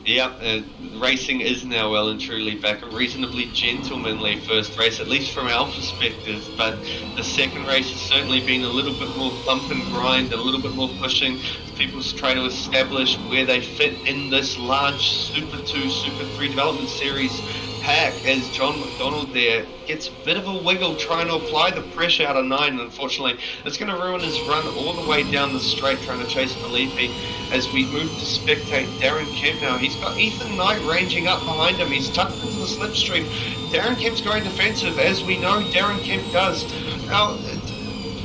Yeah, racing is now well and truly back. A reasonably gentlemanly first race, at least from our perspective, but the second race has certainly been a little bit more bump and grind, a little bit more pushing as people try to establish where they fit in this large Super 2, Super 3 development series pack as John McDonald there gets a bit of a wiggle trying to apply the pressure out of 9. Unfortunately, it's going to ruin his run all the way down the straight trying to chase Felipe. As we move to spectate Darren Kemp now, he's got Ethan Knight ranging up behind him. He's tucked into the slipstream. Darren Kemp's going defensive, as we know Darren Kemp does. Now,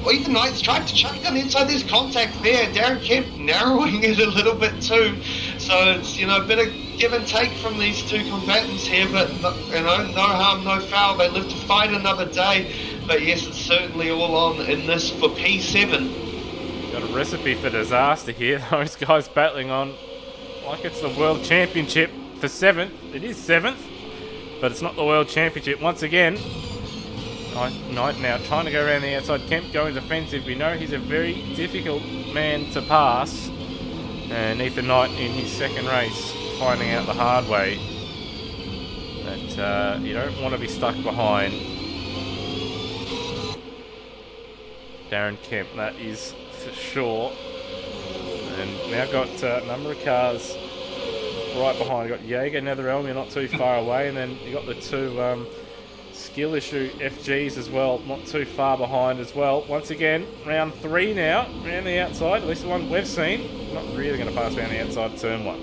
Ethan Knight's tried to chuck it on the inside. There's contact there. Darren Kemp narrowing it a little bit too. So it's, a bit of give and take from these two combatants here, but no harm, no foul. They live to fight another day. But yes, it's certainly all on in this for P7. Got a recipe for disaster here. Those guys battling on like it's the World Championship for 7th. It is 7th, but it's not the World Championship. Once again, Knight now trying to go around the outside. Kemp going defensive. We know he's a very difficult man to pass. And Ethan Knight in his second race finding out the hard way that you don't want to be stuck behind Darren Kemp, that is for sure. And now got a number of cars right behind. You've got Jaeger, Netherelm, not too far away, and then you got the two skill issue FGs as well, not too far behind as well. Once again, round 3 now, around the outside, at least the one we've seen. Not really going to pass around the outside turn 1.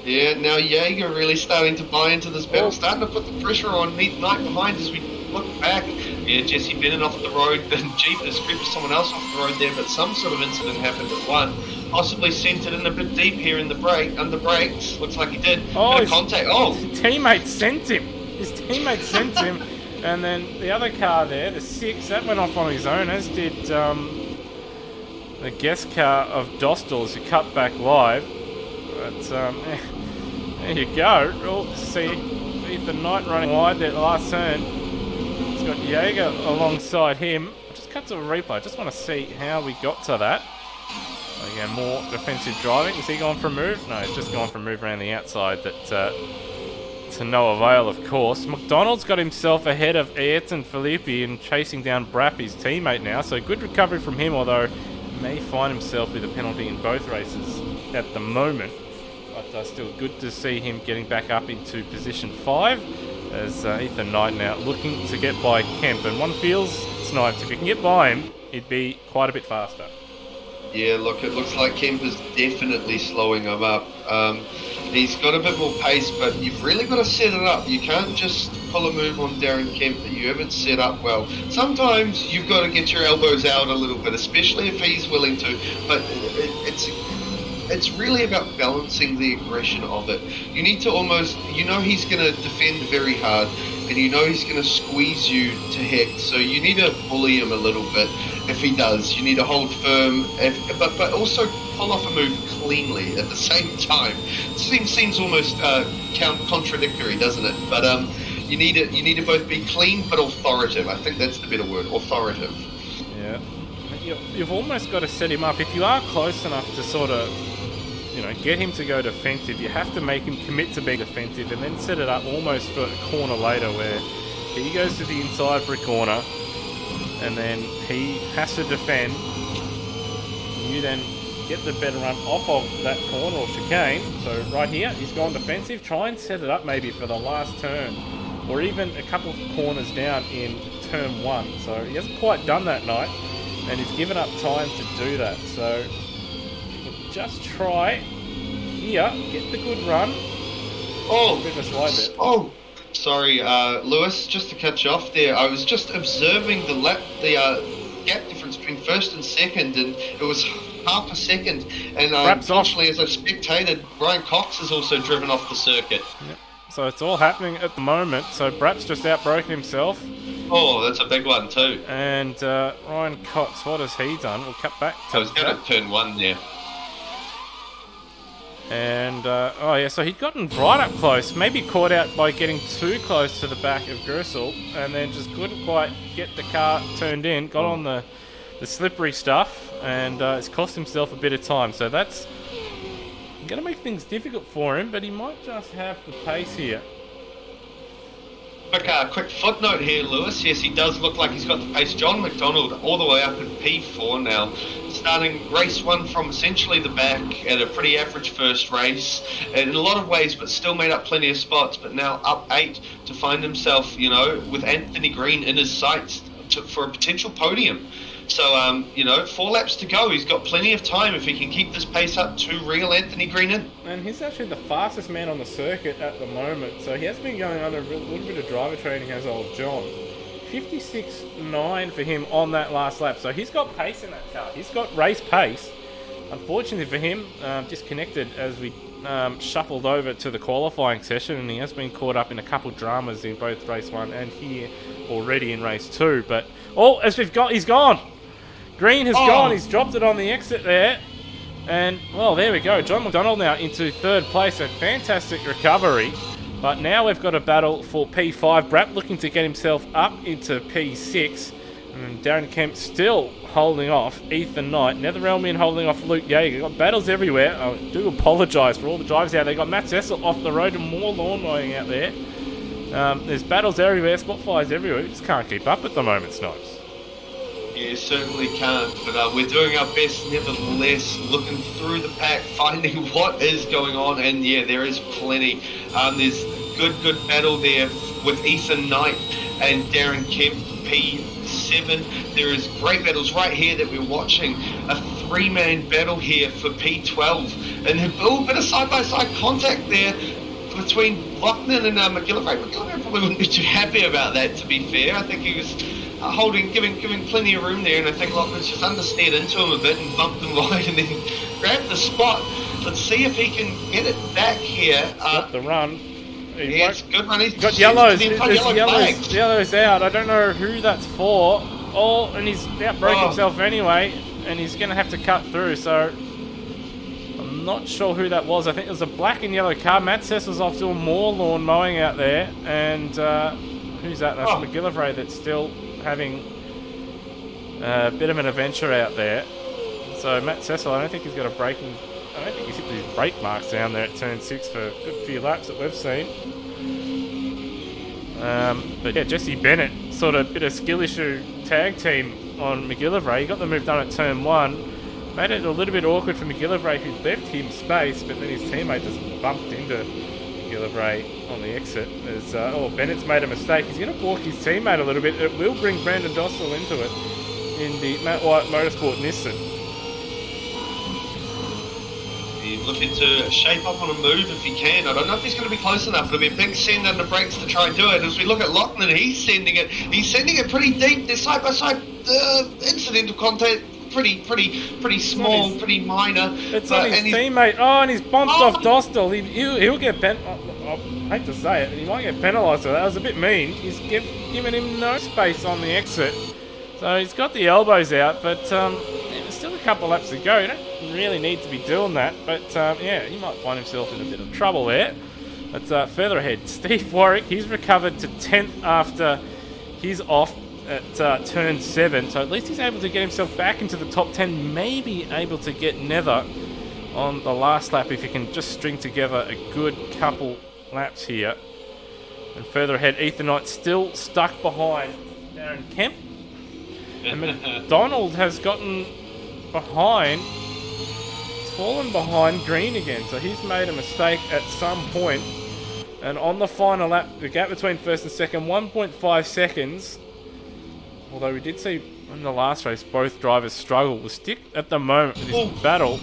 Yeah, now Jaeger really starting to buy into this battle, starting to put the pressure on Knight behind as we look back. Yeah, Jesse Bennett off the road, and Jeepers creeped someone else off the road there, but some sort of incident happened at 1. Possibly sent it in a bit deep here in the break, under brakes. Looks like he did. Oh, his contact. Oh, his teammate sent him. His teammate sent him, and then the other car there, the 6, that went off on his own, as did the guest car of Dostal's who cut back live. But there you go. We'll see Ethan Knight running wide there at the last turn. He's got Jaeger alongside him. I'll just cut to a replay. I just want to see how we got to that. Again, more defensive driving. Is he going for a move? No, he's just gone for a move around the outside that to no avail, of course. McDonald's got himself ahead of Ayrton Felipe and chasing down Brapp, his teammate now. So good recovery from him, although he may find himself with a penalty in both races at the moment. But still good to see him getting back up into position 5 as Ethan Knight now looking to get by Kemp. And one feels, Snipes, if you can get by him, he'd be quite a bit faster. Yeah, look, it looks like Kemp is definitely slowing him up. He's got a bit more pace, but you've really got to set it up. You can't just pull a move on Darren Kemp that you haven't set up well. Sometimes you've got to get your elbows out a little bit, especially if he's willing to. But it's really about balancing the aggression of it. You need to almost, he's going to defend very hard, and he's going to squeeze you to heck. So you need to bully him a little bit. If he does, you need to hold firm, but also pull off a move cleanly at the same time. It seems almost contradictory, doesn't it? But you need to both be clean but authoritative. I think that's the better word, authoritative. Yeah, you've almost got to set him up. If you are close enough to sort of, get him to go defensive, you have to make him commit to being defensive and then set it up almost for a corner later where he goes to the inside for a corner and then he has to defend. You then get the better run off of that corner or chicane. So right here, he's gone defensive. Try and set it up maybe for the last turn or even a couple of corners down in turn 1. So he hasn't quite done that night and he's given up time to do that. So just try here, get the good run. Oh, bit of a slide there. Oh, sorry, Lewis. Just to cut you off there, I was just observing the gap difference between first and second, and it was half a second. And unfortunately, as I spectated, Brian Cox has also driven off the circuit. Yep. So it's all happening at the moment. So Brapp's just outbroken himself. Oh, that's a big one too. And Ryan Cox, what has he done? We'll cut back to I was going to turn 1 there. And, so he'd gotten right up close, maybe caught out by getting too close to the back of Gristle, and then just couldn't quite get the car turned in, got on the slippery stuff, and it's cost himself a bit of time. So that's going to make things difficult for him, but he might just have the pace here. Quick footnote here, Lewis. Yes, he does look like he's got the pace. John McDonald all the way up in P4 now, starting race 1 from essentially the back at a pretty average first race in a lot of ways, but still made up plenty of spots, but now up 8 to find himself, with Anthony Green in his sights for a potential podium. So, 4 laps to go. He's got plenty of time if he can keep this pace up to reel Anthony Green in. And he's actually the fastest man on the circuit at the moment. So he has been going under a little bit of driver training, has old John. 56.9 for him on that last lap. So he's got pace in that car. He's got race pace. Unfortunately for him, disconnected as we shuffled over to the qualifying session, and he has been caught up in a couple dramas in both race 1 and here already in race 2. But he's gone. Green has gone. He's dropped it on the exit there. And, well, there we go. John McDonald now into 3rd place. A fantastic recovery. But now we've got a battle for P5. Brapp looking to get himself up into P6. And Darren Kemp still holding off Ethan Knight. Netherrealmian holding off Luke Yeager. Got battles everywhere. I do apologise for all the drivers out there. Got Matt Cecil off the road and more lawn mowing out there. There's battles everywhere. Spotfires everywhere. We just can't keep up at the moment, Snipes. Yeah, certainly can't, but we're doing our best nevertheless, looking through the pack, finding what is going on, and yeah, there is plenty. There's good battle there with Ethan Knight and Darren Kemp, P7. There is great battles right here that we're watching. A 3-man battle here for P12, and a little bit of side-by-side contact there between Lochner and McGillivray. McGillivray probably wouldn't be too happy about that, to be fair. I think he was giving plenty of room there, and I think Lochner's just understeered into him a bit and bumped him wide and then grabbed the spot. Let's see if he can get it back here. Got the run. Yeah, it's a good run. He's got yellows. There's yellows out. I don't know who that's for. Oh, and he's outbroke himself anyway, and he's going to have to cut through, so I'm not sure who that was. I think it was a black and yellow car. Matt Cecil's off doing more lawn mowing out there, and who's that? That's McGillivray that's still having a bit of an adventure out there. So Matt Cecil, I don't think he's got a braking. I don't think he's hit these brake marks down there at turn 6 for a good few laps that we've seen. But yeah, Jesse Bennett, sort of bit of skill issue tag team on McGillivray. He got the move done at turn 1. Made it a little bit awkward for McGillivray, who left him space, but then his teammate just bumped into McGillivray on the exit. As Bennett's made a mistake. He's going to balk his teammate a little bit. It will bring Brandon Dostal into it in the Matt White Motorsport Nissan. He's looking to shape up on a move if he can. I don't know if he's going to be close enough. It'll be a big send under brakes to try and do it. As we look at Lochner, he's sending it pretty deep. There's side-by-side incidental contact. Pretty small, pretty minor. It's on his teammate. Oh, and he's bumped off Dostal. He'll get I hate to say it, he might get penalised for that. That was a bit mean. He's giving him no space on the exit. So he's got the elbows out, but there's still a couple laps to go. You don't really need to be doing that, but he might find himself in a bit of trouble there. But further ahead, Steve Warwick, he's recovered to 10th after his off at turn 7, so at least he's able to get himself back into the top 10, maybe able to get Nether on the last lap if he can just string together a good couple laps here. And further ahead, Ethan Knight still stuck behind Darren Kemp. And McDonald has gotten behind, he's fallen behind Green again, so he's made a mistake at some point. And on the final lap, the gap between first and second, 1.5 seconds. Although we did see in the last race both drivers struggle. We'll stick at the moment with this battle.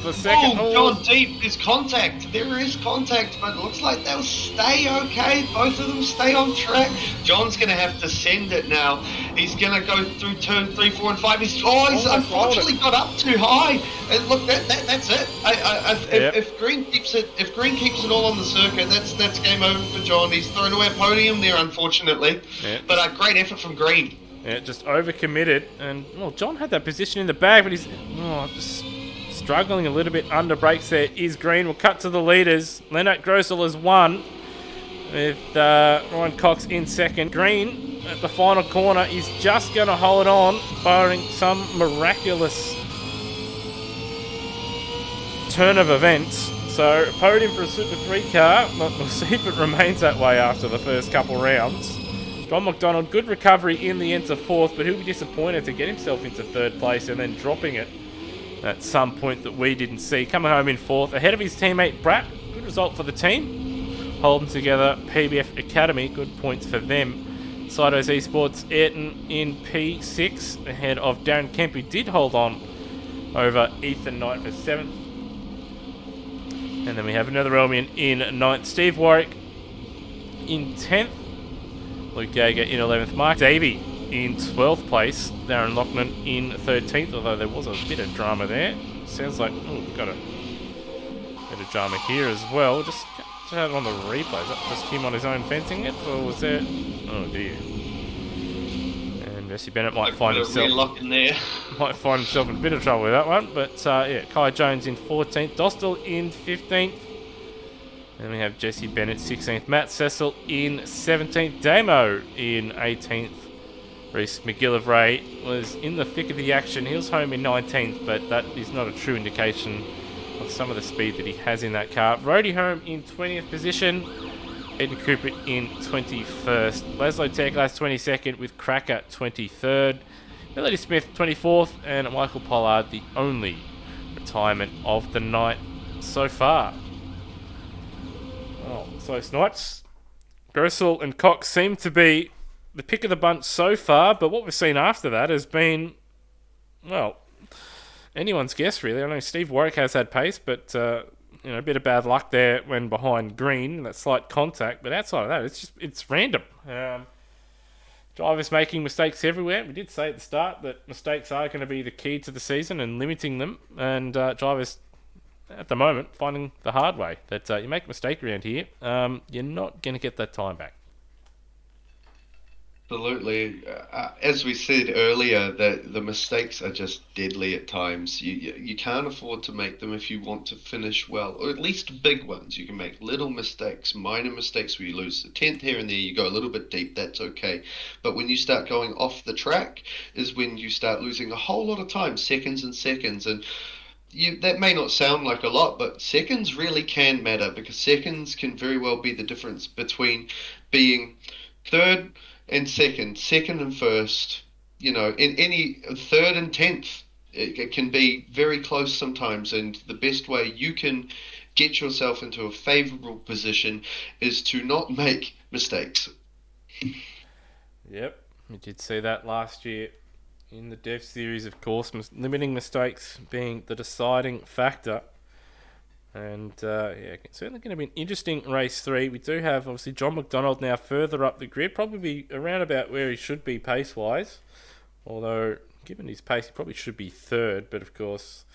The second. John deep. There's contact. There is contact, but it looks like they'll stay okay. Both of them stay on track. John's going to have to send it now. He's going to go through turn 3, 4, and 5. He's unfortunately got up too high. And look, that's it. If Green keeps it all on the circuit, that's game over for John. He's thrown away a podium there, unfortunately. Yep. But a great effort from Green. Yeah, just overcommitted. And John had that position in the bag, but he's just struggling a little bit under brakes there. Is Green. We'll cut to the leaders. Lennart Grossel has won with Ryan Cox in second. Green at the final corner is just going to hold on, barring some miraculous turn of events. So, podium for a Super 3 car. We'll see if it remains that way after the first couple rounds. John McDonald, good recovery in the end to fourth, but he'll be disappointed to get himself into third place and then dropping it at some point that we didn't see. Coming home in fourth, ahead of his teammate Bratt. Good result for the team. Holding together PBF Academy, good points for them. Sidos Esports, Ayrton in P6, ahead of Darren Kemp, who did hold on over Ethan Knight for 7th. And then we have another Elmian in 9th. Steve Warwick in 10th. Luke Gager in 11th. Mark Davey in 12th place. Darren Loughnane in 13th, although there was a bit of drama there. Sounds like, we've got a bit of drama here as well. Just out on the replay. Is that just him on his own fencing it? Or was there... Oh dear. And Jesse Bennett might find himself in there. Might find himself in a bit of trouble with that one. But yeah, Kai Jones in 14th. Dostal in 15th. Then we have Jesse Bennett 16th. Matt Cecil in 17th. Damo in 18th. Reece McGillivray was in the thick of the action. He was home in 19th, but that is not a true indication of some of the speed that he has in that car. Rody home in 20th position. Eden Cooper in 21st. Laszlo Teglas 22nd with Cracker 23rd. Melody Smith 24th. And Michael Pollard the only retirement of the night so far. Oh, so Snipes, Grossel and Cox seem to be the pick of the bunch so far, but what we've seen after that has been, well, anyone's guess really. I know Steve Warwick has had pace, but a bit of bad luck there when behind green, that slight contact. But outside of that, it's random. Drivers making mistakes everywhere. We did say at the start that mistakes are going to be the key to the season and limiting them. And drivers at the moment finding the hard way that you make a mistake around here, you're not going to get that time back. Absolutely. As we said earlier, that the mistakes are just deadly at times. You can't afford to make them if you want to finish well, or at least big ones. You can make little mistakes, minor mistakes where you lose a tenth here and there, you go a little bit deep, that's okay. But when you start going off the track is when you start losing a whole lot of time, seconds and seconds. And that may not sound like a lot, but seconds really can matter, because seconds can very well be the difference between being third and second and first, in any third and 10th, it can be very close sometimes. And the best way you can get yourself into a favourable position is to not make mistakes. Yep, we did see that last year in the Dev Series, of course, limiting mistakes being the deciding factor. And it's certainly going to be an interesting race 3. We do have, obviously, John McDonald now further up the grid, probably around about where he should be pace-wise. Although, given his pace, he probably should be third. But, of course,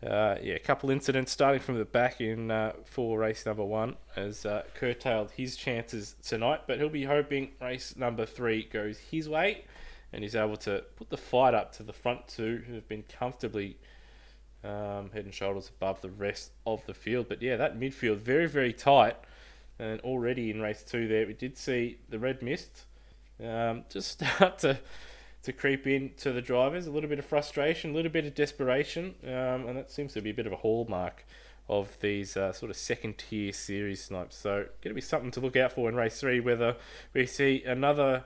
a couple incidents starting from the back in for race number 1 has curtailed his chances tonight. But he'll be hoping race number 3 goes his way and he's able to put the fight up to the front two, who have been comfortably head and shoulders above the rest of the field. But yeah, that midfield very, very tight. And already in race 2 there, we did see the red mist just start to creep in to the drivers. A little bit of frustration, a little bit of desperation. And that seems to be a bit of a hallmark of these sort of second-tier series snipes. So going to be something to look out for in race 3, whether we see another,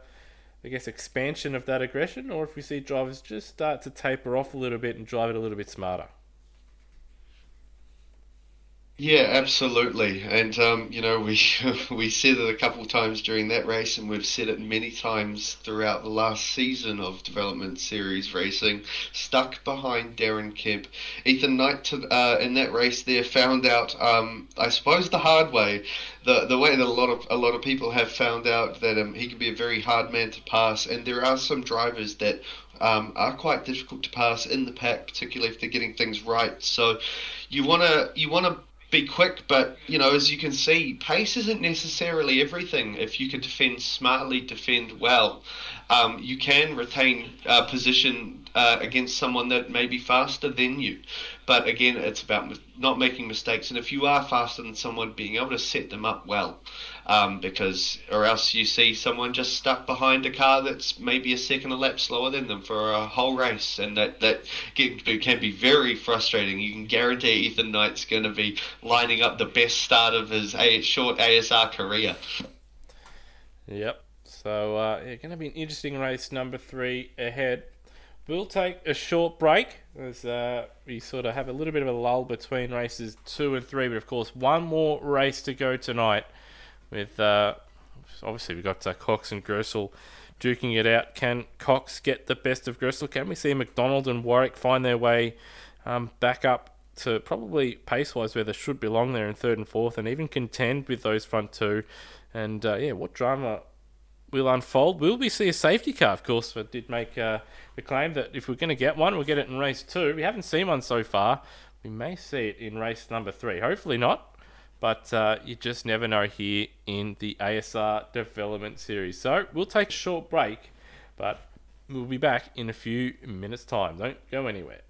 expansion of that aggression, or if we see drivers just start to taper off a little bit and drive it a little bit smarter. Yeah, absolutely. And, we said it a couple of times during that race, and we've said it many times throughout the last season of Development Series racing, stuck behind Darren Kemp. Ethan Knight in that race there found out, I suppose the hard way, the way that a lot of people have found out that he can be a very hard man to pass, and there are some drivers that are quite difficult to pass in the pack, particularly if they're getting things right. So you wanna be quick, but as you can see, pace isn't necessarily everything. If you can defend smartly, defend well, you can retain position against someone that may be faster than you. But again, it's about not making mistakes, and if you are faster than someone, being able to set them up well, because or else you see someone just stuck behind a car that's maybe a second a lap slower than them for a whole race, and can be very frustrating. You can guarantee Ethan Knight's going to be lining up the best start of his short ASR career. Yep. So, yeah, going to be an interesting race number 3 ahead. We'll take a short break as we sort of have a little bit of a lull between races 2 and 3. But of course, one more race to go tonight. With obviously we've got Cox and Gressel duking it out. Can Cox get the best of Gressel? Can we see McDonald and Warwick find their way back up to probably pace-wise where they should belong there in 3rd and 4th, and even contend with those front two? And yeah, what drama will unfold? Will we see a safety car? Of course, I did make the claim that if we're going to get one, we'll get it in race 2. We haven't seen one so far. We may see it in race number 3. Hopefully not, but you just never know here in the ASR Development Series. So we'll take a short break, but we'll be back in a few minutes' time. Don't go anywhere.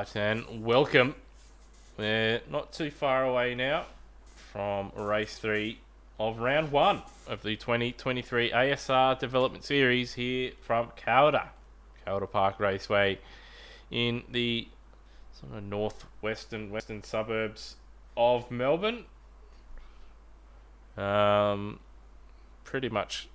Right, and welcome. We're not too far away now from race 3 of round 1 of the 2023 ASR Development Series here from Calder Park Raceway in the sort of northwestern suburbs of Melbourne. Pretty much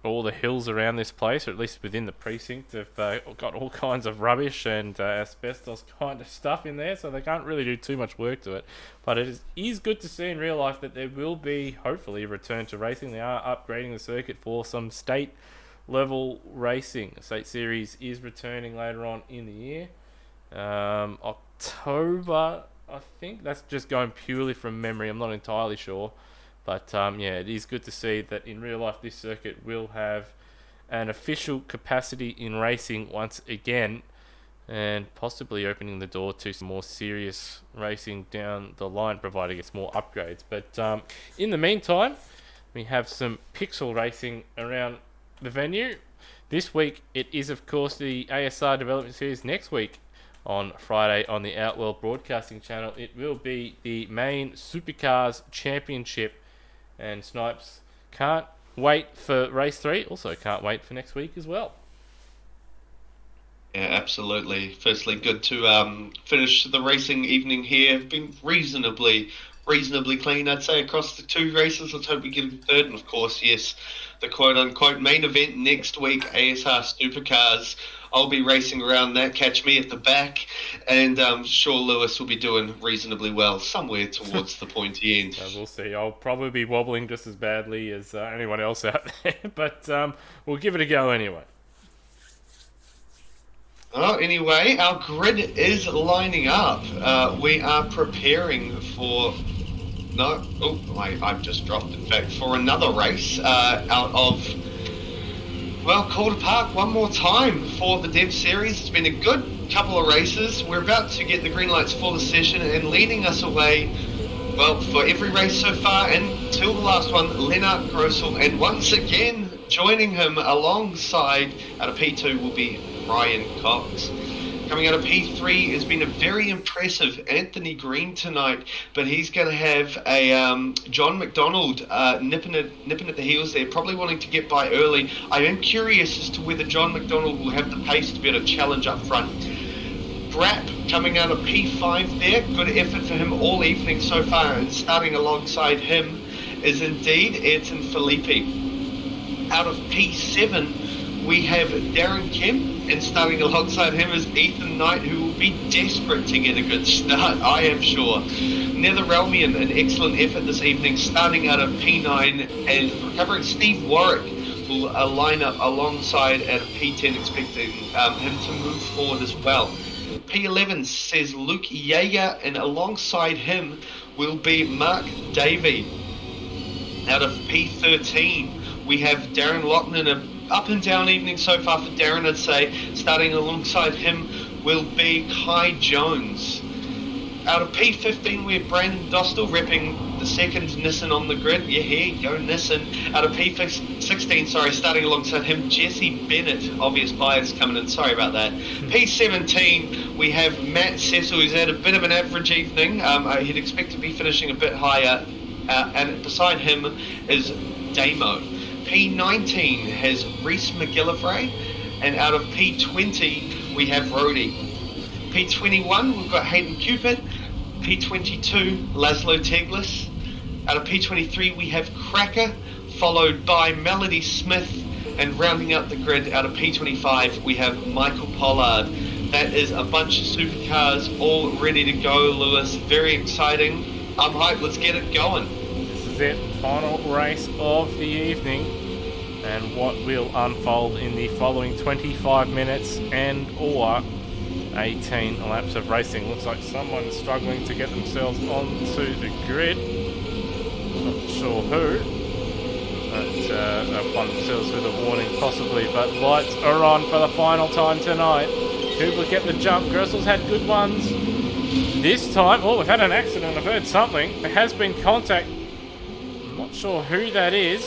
all the hills around this place, or at least within the precinct, have got all kinds of rubbish and asbestos kind of stuff in there, so they can't really do too much work to it. But it is good to see in real life that there will be, hopefully, a return to racing. They are upgrading the circuit for some state level racing. The state series is returning later on in the year. October, I think. That's just going purely from memory. I'm not entirely sure. But yeah, it is good to see that in real life this circuit will have an official capacity in racing once again, and possibly opening the door to some more serious racing down the line, providing it's more upgrades. But in the meantime, we have some pixel racing around the venue. This week it is, of course, the ASR Development Series. Next week, on Friday, on the Outworld Broadcasting Channel, it will be the main Supercars Championship. And Snipes can't wait for race 3. Also can't wait for next week as well. Yeah, absolutely. Firstly, good to finish the racing evening here. Been reasonably clean, I'd say, across the 2 races. Let's hope we get a third. And of course, yes, the quote-unquote main event next week, ASR Supercars. I'll be racing around that. Catch me at the back. And sure, Lewis will be doing reasonably well somewhere towards the pointy end. We'll see. I'll probably be wobbling just as badly as anyone else out there. But we'll give it a go anyway. Oh, anyway, our grid is lining up. We are preparing for... No, I've just dropped, in fact, for another race out of... Well, Calder Park one more time for the Dev Series. It's been a good couple of races. We're about to get the green lights for the session, and leading us away, well, for every race so far until the last one, Lennart Grossel. And once again, joining him alongside out of P2 will be Ryan Cox. Coming out of P3 has been a very impressive Anthony Green tonight, but he's going to have a John McDonald nipping at the heels there, probably wanting to get by early. I am curious as to whether John McDonald will have the pace to be able to challenge up front. Brapp coming out of P5 there, good effort for him all evening so far, and starting alongside him is indeed Ayrton Felipe. Out of P7 we have Darren Kemp, and starting alongside him is Ethan Knight, who will be desperate to get a good start, I am sure. Netherrealmian, an excellent effort this evening, starting out of P9, and recovering Steve Warwick will line up alongside at a P10, expecting him to move forward as well. P11 says Luke Yeager, and alongside him will be Mark Davey. Out of P13, we have Darren Loughnane, a up and down evening so far for Darren, I'd say. Starting alongside him will be Kai Jones. Out of P15, we have Brandon Dostal repping the second Nissan on the grid. Yeah, here you go, Nissan. Out of P16, starting alongside him, Jesse Bennett. Obvious bias coming in, sorry about that. P17, we have Matt Cecil, who's had a bit of an average evening. He'd expect to be finishing a bit higher. And beside him is Damo. P19 has Reese McGillivray, and out of P20 we have Rhodey. P21 we've got Hayden Cupid. P22 Laszlo Teglis. Out of P23 we have Cracker, followed by Melody Smith, and rounding out the grid out of P25 we have Michael Pollard. That is a bunch of supercars all ready to go, Lewis. Very exciting. I'm hyped, let's get it going. This is it, final race of the evening, and what will unfold in the following 25 minutes and or 18 laps of racing. Looks like someone's struggling to get themselves onto the grid. Not sure who, but they'll find themselves with a warning possibly, but lights are on for the final time tonight. Who will get the jump? Grossel's had good ones this time. Oh, we've had an accident, I've heard something. There has been contact. Not sure who that is.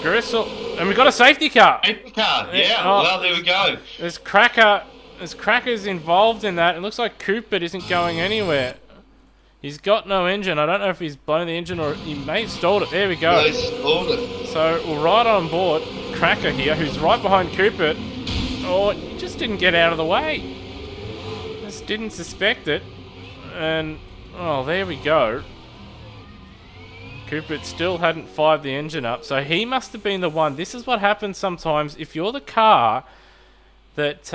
Grossel, and we've got a safety car. Safety car, yeah. Well, there we go. There's Cracker As Cracker's involved in that, it looks like Cooper isn't going anywhere. He's got no engine. I don't know if he's blown the engine or he may have stalled it. There we go. They stalled it. So we're right on board Cracker here, who's right behind Cooper. Oh, he just didn't get out of the way. Just didn't suspect it. And, oh, there we go. Cooper still hadn't fired the engine up, so he must have been the one. This is what happens sometimes if you're the car that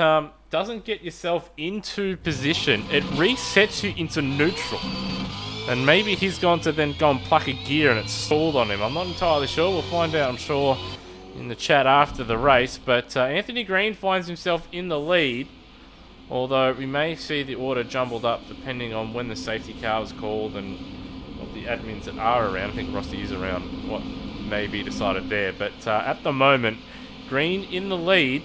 doesn't get yourself into position. It resets you into neutral. And maybe he's gone to then go and pluck a gear and it's stalled on him. I'm not entirely sure. We'll find out, I'm sure, in the chat after the race. But Anthony Green finds himself in the lead. Although we may see the order jumbled up depending on when the safety car was called and what the admins that are around. I think Rossi is around what may be decided there. But at the moment, Green in the lead.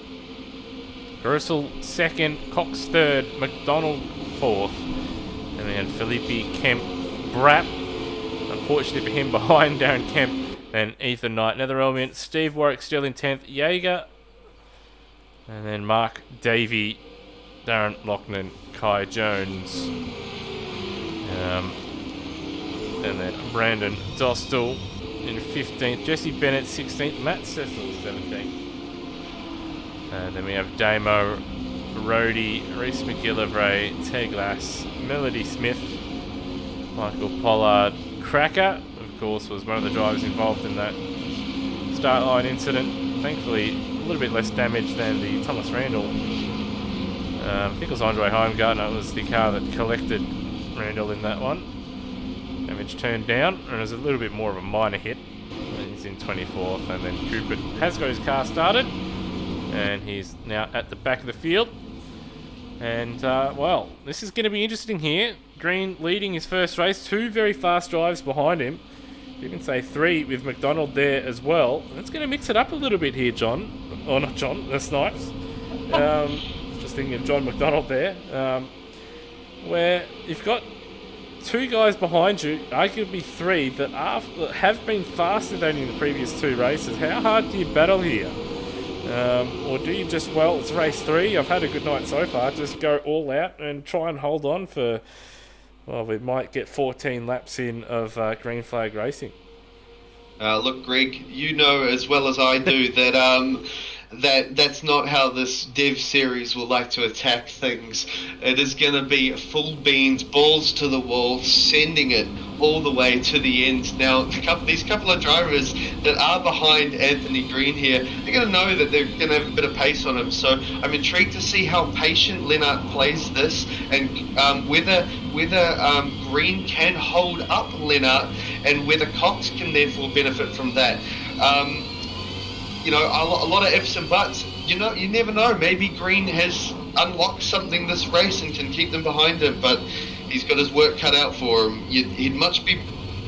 Ursel second, Cox third, McDonald fourth. And then Felipe Kemp Brap. Unfortunately for him, behind Darren Kemp and Ethan Knight. Another element, Steve Warwick still in 10th, Jaeger. And then Mark Davey, Darren Loughlin, Kai Jones. And then Brandon Dostal in 15th, Jesse Bennett 16th, Matt Cecil 17th. And then we have Damo, Rhodey, Reese McGillivray, Teglass, Melody Smith, Michael Pollard, Cracker, of course, was one of the drivers involved in that start line incident. Thankfully, a little bit less damage than the Thomas Randall. I think it was Andre Heimgartner was the car that collected Randall in that one. Damage turned down, and it was a little bit more of a minor hit. And he's in 24th, and then Cooper has got his car started. And he's now at the back of the field. And, well, this is going to be interesting here. Green leading his first race. 2 very fast drives behind him. You can say 3 with McDonald there as well. That's going to mix it up a little bit here, John. Oh, not John. That's Snipes. Just thinking of John McDonald there. Where you've got 2 guys behind you, arguably 3, that have been faster than in the previous 2 races. How hard do you battle here? Or do you just, well, it's race 3, I've had a good night so far, just go all out and try and hold on for, well, we might get 14 laps in of green flag racing. Look, Greg, you know as well as I do that that's not how this Dev series will like to attack things. It is going to be full beans, balls to the wall, sending it all the way to the end. Now, these couple of drivers that are behind Anthony Green here, they're going to know that they're going to have a bit of pace on him. So I'm intrigued to see how patient Lennart plays this, and whether Green can hold up Lennart, and whether Cox can therefore benefit from that. You know, a lot of ifs and buts. You know, you never know. Maybe Green has unlocked something this race and can keep them behind him, but he's got his work cut out for him. He'd much be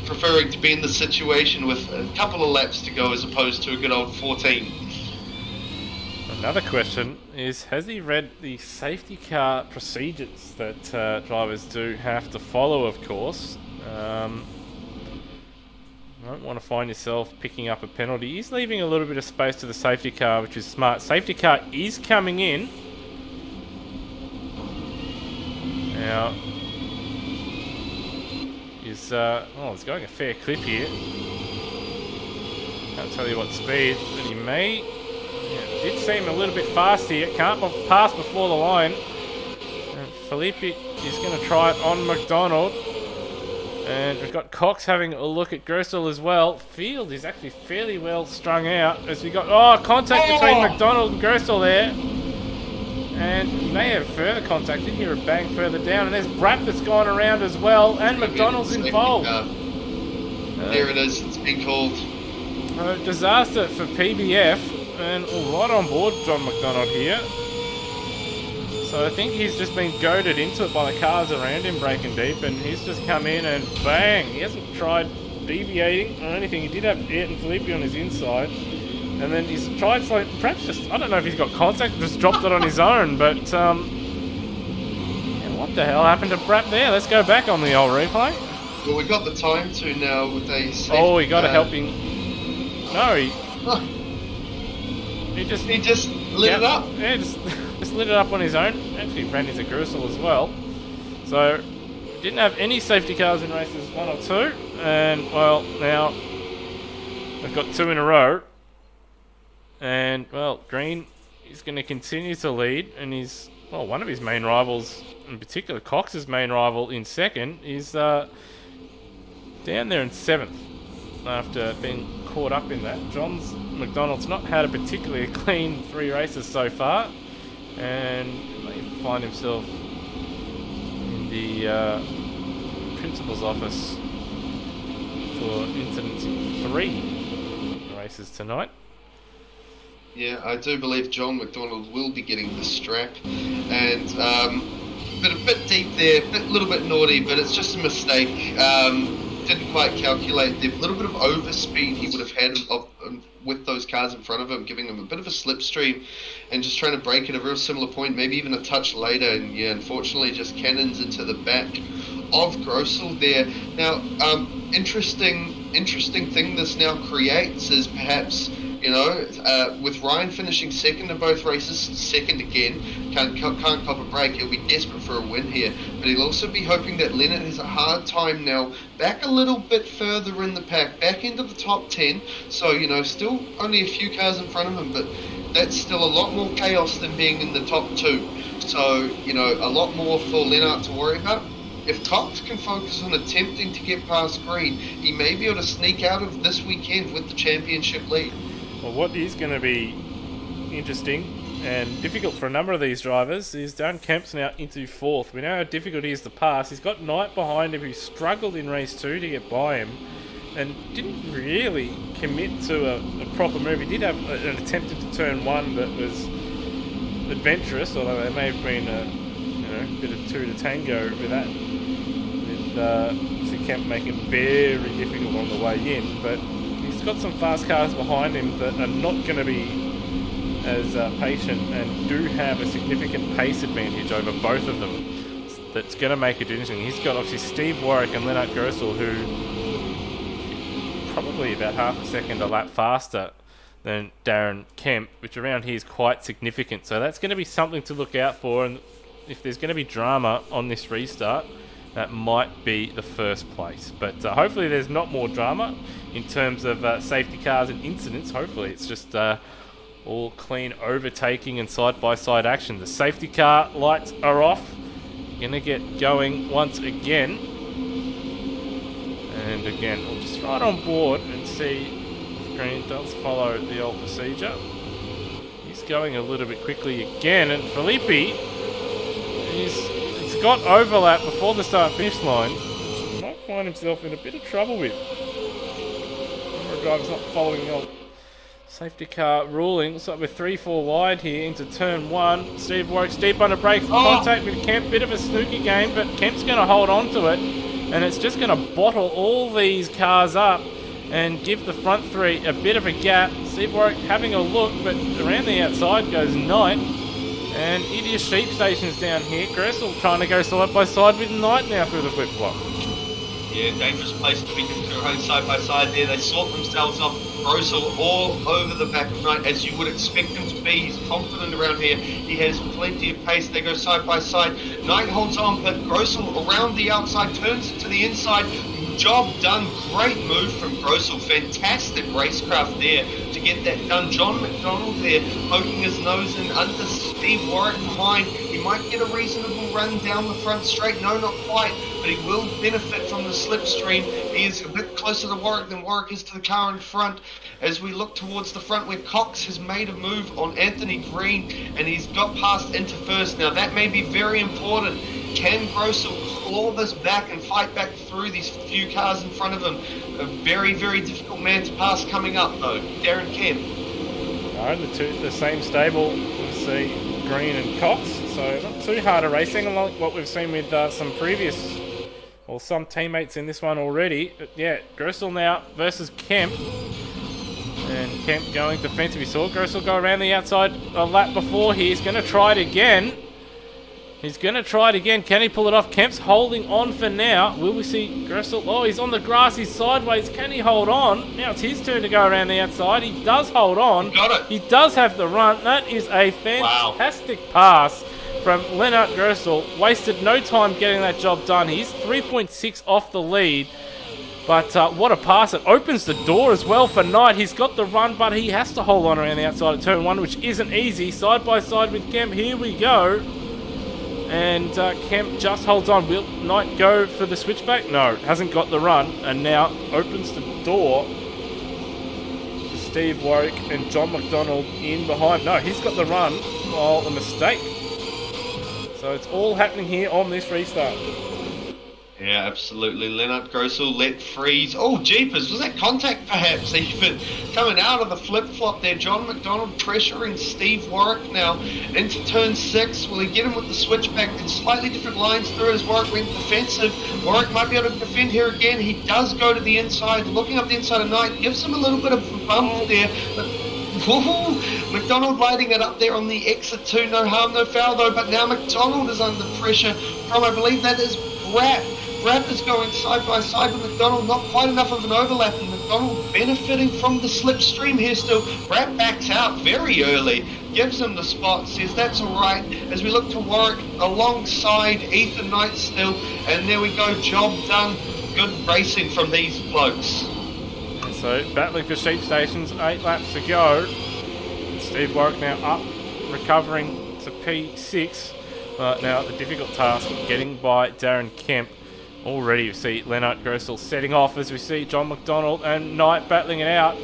preferring to be in the situation with a couple of laps to go as opposed to a good old 14. Another question is, has he read the safety car procedures that drivers do have to follow, of course? You don't want to find yourself picking up a penalty. He's leaving a little bit of space to the safety car, which is smart. Safety car is coming in. Now, he's going a fair clip here. Can't tell you what speed, but he may. Yeah, did seem a little bit fast here. Can't pass before the line. And Felipe is going to try it on McDonald. And we've got Cox having a look at Gersel as well. Field is actually fairly well strung out as we got contact between McDonald and Gersel there. And may have further contact. Didn't hear a bang further down. And there's Bratt that's gone around as well. And McDonald's involved. There it is. It's been called. Disaster for PBF. And right on board John McDonald here. So I think he's just been goaded into it by the cars around him breaking deep, and he's just come in and bang! He hasn't tried deviating or anything. He did have Ayrton Felipe on his inside, and then he's tried perhaps just, I don't know if he's got contact, just dropped it on his own, but what the hell happened to Bratt there? Let's go back on the old replay. Well, we got the time to now with a safety. Oh, we got to help him. No, he just lit it up. Yeah, just lit it up on his own. Actually ran into Grissel as well. So, didn't have any safety cars in races 1 or 2. And, well, now we've got 2 in a row. And, well, Green is going to continue to lead. And he's, well, one of his main rivals, in particular Cox's main rival in second, is down there in 7th after being caught up in that. John's McDonald's not had a particularly clean 3 races so far, and may find himself in the principal's office for incident 3 races tonight. Yeah, I do believe John McDonald will be getting the strap, and but a bit deep there, a little bit naughty, but it's just a mistake. Didn't quite calculate the little bit of overspeed he would have had with those cars in front of him, giving him a bit of a slipstream and just trying to brake at a real similar point, maybe even a touch later. And yeah, unfortunately just cannons into the back of Grosel there. Now, interesting thing this now creates is perhaps, you know, with Ryan finishing second in both races, second again, can't cop a break, he'll be desperate for a win here. But he'll also be hoping that Leonard has a hard time now, back a little bit further in the pack, back into the top 10. So, you know, still only a few cars in front of him, but that's still a lot more chaos than being in the top 2. So, you know, a lot more for Leonard to worry about. If Cox can focus on attempting to get past Green, he may be able to sneak out of this weekend with the championship lead. Well, what is going to be interesting and difficult for a number of these drivers is Darren Kemp's now into 4th. We know how difficult he is to pass. He's got Knight behind him, who struggled in race 2 to get by him and didn't really commit to a proper move. He did have an attempt into turn 1 that was adventurous, although there may have been a bit of 2 to tango with that. With Kemp making it very difficult on the way in, but he's got some fast cars behind him that are not going to be as patient and do have a significant pace advantage over both of them. That's going to make it interesting. He's got obviously Steve Warwick and Lennart Grosel, who probably about half a second a lap faster than Darren Kemp, which around here is quite significant. So that's going to be something to look out for, and if there's going to be drama on this restart, that might be the first place. But hopefully there's not more drama in terms of safety cars and incidents. Hopefully it's just all clean overtaking and side-by-side action. The safety car lights are off. Going to get going once again. And again, we'll just ride on board and see if Green does follow the old procedure. He's going a little bit quickly again, and Felipe, he's got overlap before the start-finish line. He might find himself in a bit of trouble with. The driver's not following the old safety car ruling. Looks like we're 3-4 wide here into turn 1. Steve Warwick's deep under brakes. Contact with Kemp. Bit of a snooky game, but Kemp's going to hold on to it. And it's just going to bottle all these cars up and give the front 3 a bit of a gap. Steve Warwick having a look, but around the outside goes Knight. And Idiot Sheep Station's down here. Gressel trying to go side by side with Knight now through the flip flop. Yeah, dangerous place to be going side by side there. They sort themselves off. Grosel all over the back of Knight, as you would expect him to be. He's confident around here. He has plenty of pace. They go side by side. Knight holds on, but Grosel around the outside turns to the inside. Job done. Great move from Grosel. Fantastic racecraft there to get that done. John McDonald there poking his nose in under Steve Warwick behind. He might get a reasonable run down the front straight. No, not quite, but he will benefit from the slipstream. He is a bit closer to Warwick than Warwick is to the car in front. As we look towards the front, where Cox has made a move on Anthony Green and he's got past into first. Now that may be very important. Can Grosel claw this back and fight back through these few cars in front of him? A very, very difficult man to pass coming up though. Darren Kemp. No, the same stable. We'll see Green and Cox. So not too hard a racing, like what we've seen with some teammates in this one already. But yeah, Grosel now versus Kemp. And Kemp going defensive. We saw Grosel go around the outside a lap before. He's going to try it again. He's going to try it again. Can he pull it off? Kemp's holding on for now. Will we see Gressel? Oh, he's on the grass. He's sideways. Can he hold on? Now it's his turn to go around the outside. He does hold on. Got it. He does have the run. That is a fantastic pass from Lennart Gressel. Wasted no time getting that job done. He's 3.6 off the lead. But what a pass. It opens the door as well for Knight. He's got the run, but he has to hold on around the outside of turn 1, which isn't easy. Side by side with Kemp. Here we go. And Kemp just holds on. Will Knight go for the switchback? No, hasn't got the run. And now opens the door to Steve Warwick and John McDonald in behind. No, he's got the run. Oh, a mistake. So it's all happening here on this restart. Yeah, absolutely. Lennart Gressel let freeze. Oh, jeepers. Was that contact perhaps even? Coming out of the flip-flop there. John McDonald pressuring Steve Warwick now into turn 6. Will he get him with the switchback in slightly different lines through as Warwick went defensive? Warwick might be able to defend here again. He does go to the inside. Looking up the inside of Knight. Gives him a little bit of a bump there. But McDonald lighting it up there on the exit too. No harm, no foul though. But now McDonald is under pressure from, I believe that is Brapp. Brapp is going side by side with McDonald, not quite enough of an overlap, and McDonald benefiting from the slipstream here still. Brapp backs out very early, gives him the spot, says that's alright, as we look to Warwick alongside Ethan Knight still, and there we go, job done. Good racing from these blokes. So, battling for sheep stations, 8 laps to go. Steve Warwick now up, recovering to P6. But now the difficult task of getting by Darren Kemp. Already you see Lennart Gressel setting off as we see John McDonald and Knight battling it out.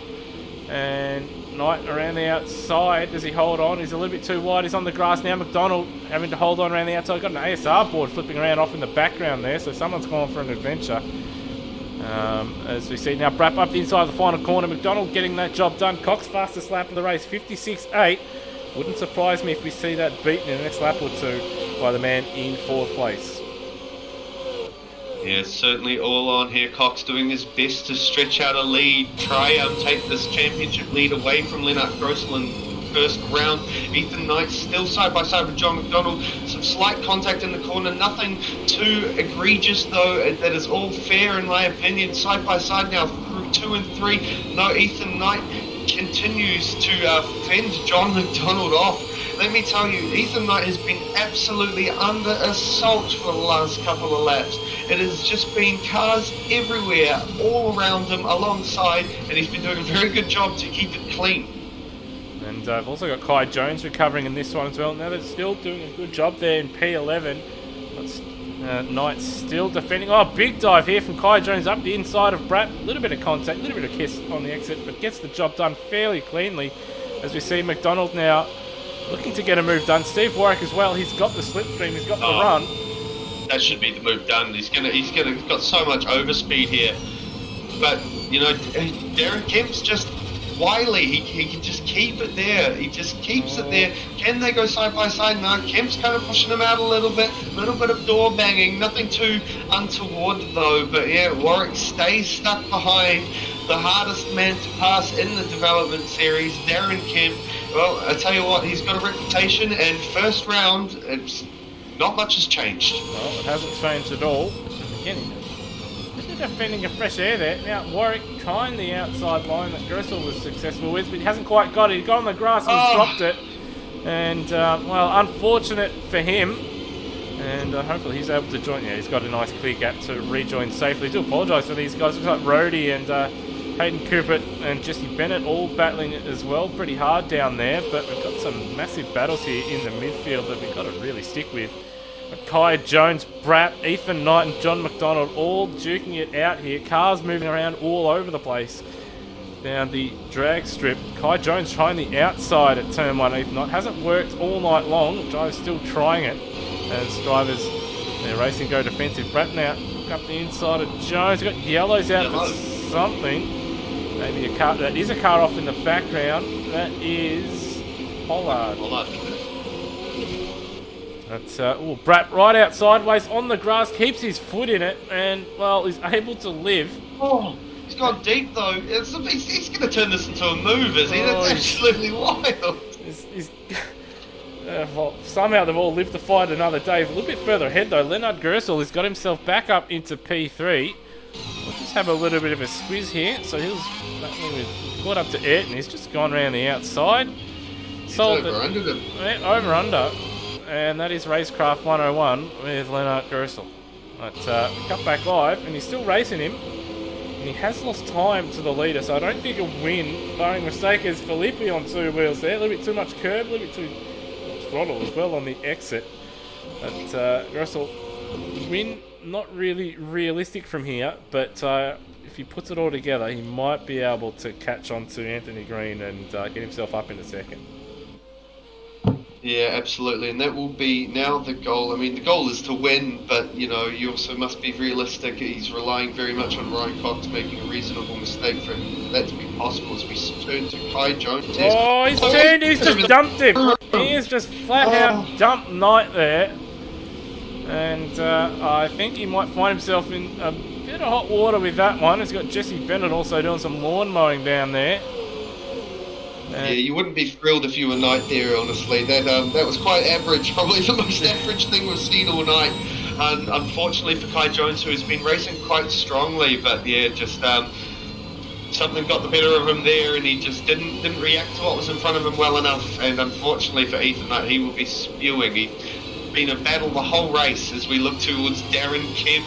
And Knight around the outside. Does he hold on? He's a little bit too wide. He's on the grass now. McDonald having to hold on around the outside. Got an ASR board flipping around off in the background there. So someone's gone for an adventure. As we see now Brapp up the inside of the final corner. McDonald getting that job done. Cox fastest lap of the race. 56.8. Wouldn't surprise me if we see that beaten in the next lap or two by the man in 4th place. Yeah, certainly all on here. Cox doing his best to stretch out a lead, try take this championship lead away from Lennart Gressel in first round. Ethan Knight still side by side with John McDonald. Some slight contact in the corner, nothing too egregious though. That is all fair in my opinion. Side by side now through 2 and 3. No, Ethan Knight continues to fend John McDonald off. Let me tell you, Ethan Knight has been absolutely under assault for the last couple of laps. It has just been cars everywhere, all around him, alongside, and he's been doing a very good job to keep it clean. And I've also got Kai Jones recovering in this one as well. Now they're still doing a good job there in P11. Knight still defending. Oh, big dive here from Kai Jones up the inside of Brapp. A little bit of contact, a little bit of kiss on the exit, but gets the job done fairly cleanly. As we see McDonald now looking to get a move done. Steve Warwick as well. He's got the slipstream. He's got the run. That should be the move done. He's got so much overspeed here. But you know, Darren Kemp's just wily. He can just keep it there. He just keeps it there. Can they go side by side? No. Kemp's kind of pushing him out a little bit of door banging. Nothing too untoward though. But yeah, Warwick stays stuck behind the hardest man to pass in the development series, Darren Kemp. Well, I tell you what, he's got a reputation, and first round, not much has changed. Well, it hasn't changed at all. Again, he's defending a fresh air there. Now, Warwick trying the outside line that Gressel was successful with, but he hasn't quite got it. He got on the grass and he's dropped it. And, well, unfortunate for him. And hopefully he's able to join. Yeah, he's got a nice clear gap to rejoin safely. I do apologise for these guys. Looks like Rhodey and Hayden Cooper and Jesse Bennett all battling it as well. Pretty hard down there, but we've got some massive battles here in the midfield that we've got to really stick with. Kai Jones, Brapp, Ethan Knight and John McDonald all duking it out here. Cars moving around all over the place down the drag strip. Kai Jones trying the outside at turn 1. Ethan Knight hasn't worked all night long. Driver's still trying it as drivers, they're racing go defensive. Brapp now up the inside of Jones. Got yellows out for something. Maybe a car. That is a car off in the background. That is Pollard. That's Brapp right out sideways on the grass, keeps his foot in it, and well, is able to live. Oh, he's gone deep though. He's going to turn this into a move, is he? That's absolutely wild. Well, somehow they've all lived to fight another day. A little bit further ahead though, Leonard Gersel has got himself back up into P3. We'll just have a little bit of a squiz here. So he's caught up to Ayrton. He's just gone around the outside. Over under them. Over under. And that is Racecraft 101 with Leonard Gersel. But cut back live, and he's still racing him. And he has lost time to the leader, so I don't think he'll win. Barring mistake is Felipe on 2 wheels there. A little bit too much curb, a little bit too much throttle as well on the exit. But Gersel win, not really realistic from here, but if he puts it all together, he might be able to catch on to Anthony Green and get himself up into second. Yeah, absolutely, and that will be now the goal. I mean, the goal is to win, but, you know, you also must be realistic. He's relying very much on Ryan Cox making a reasonable mistake for that to be possible as we turn to Kai Jones. Oh, he's turned, he's just dumped him. He has just flat out dumped Knight there. And I think he might find himself in a bit of hot water with that one. He's got Jesse Bennett also doing some lawn mowing down there. Yeah, you wouldn't be thrilled if you were Knight there, honestly. That was quite average, probably the most average thing we've seen all night. Unfortunately for Kai Jones, who has been racing quite strongly, but yeah, just something got the better of him there, and he just didn't react to what was in front of him well enough. And unfortunately for Ethan Knight, he will be spewing. He's been a battle the whole race as we look towards Darren Kemp,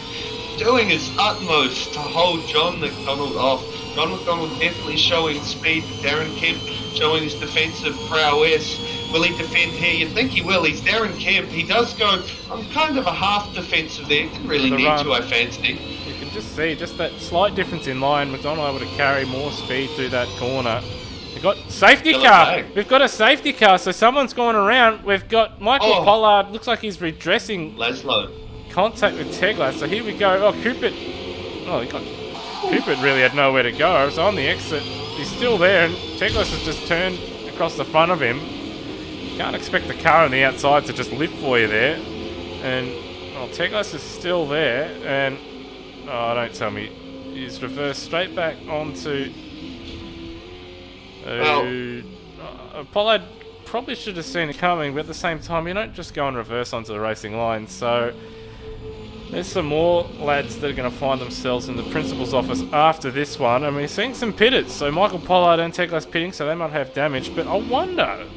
doing his utmost to hold John McDonald off. John McDonald definitely showing speed. Darren Kemp showing his defensive prowess. Will he defend here? You'd think he will. He's Darren Kemp. He does go on kind of a half defensive there. Didn't really need to, I fancy. You can just see just that slight difference in line. McDonald able to carry more speed through that corner. We've got safety car. We've got a safety car, so someone's going around. We've got Michael Pollard. Looks like he's redressing Laszlo contact with Tegler. So here we go. Oh, Cupid. Oh, Cupid really had nowhere to go. So on the exit, he's still there, and Tegler has just turned across the front of him. You can't expect the car on the outside to just lift for you there. And Tegler is still there, and don't tell me, he's reversed straight back onto. Pollard probably should have seen it coming, but at the same time, you don't just go and reverse onto the racing line. So there's some more lads that are going to find themselves in the principal's office after this one. And we're seeing some pitters. So Michael Pollard and Tegler's pitting, so they might have damage. But I wonder,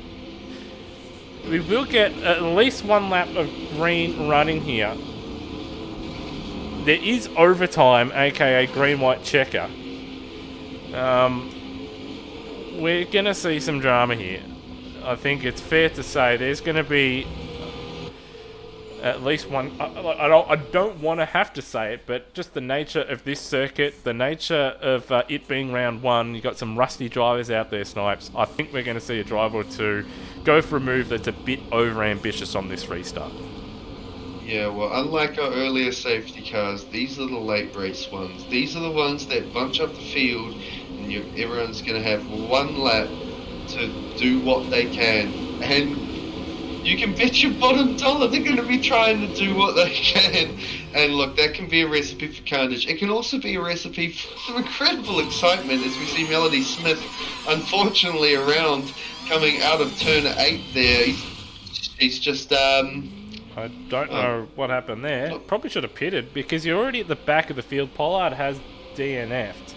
we will get at least one lap of green running here. There is overtime, aka green-white checker. We're going to see some drama here. I think it's fair to say there's going to be at least one. I don't want to have to say it, but just the nature of this circuit, the nature of it being round one, you've got some rusty drivers out there, Snipes. I think we're going to see a driver or two go for a move that's a bit over-ambitious on this restart. Yeah, well, unlike our earlier safety cars, these are the late race ones. These are the ones that bunch up the field, and everyone's going to have one lap to do what they can. And you can bet your bottom dollar they're going to be trying to do what they can. And look, that can be a recipe for carnage. It can also be a recipe for some incredible excitement as we see Melody Smith, unfortunately, around coming out of turn 8 there. He's just... I don't know what happened there. Probably should have pitted because you're already at the back of the field. Pollard has DNF'd.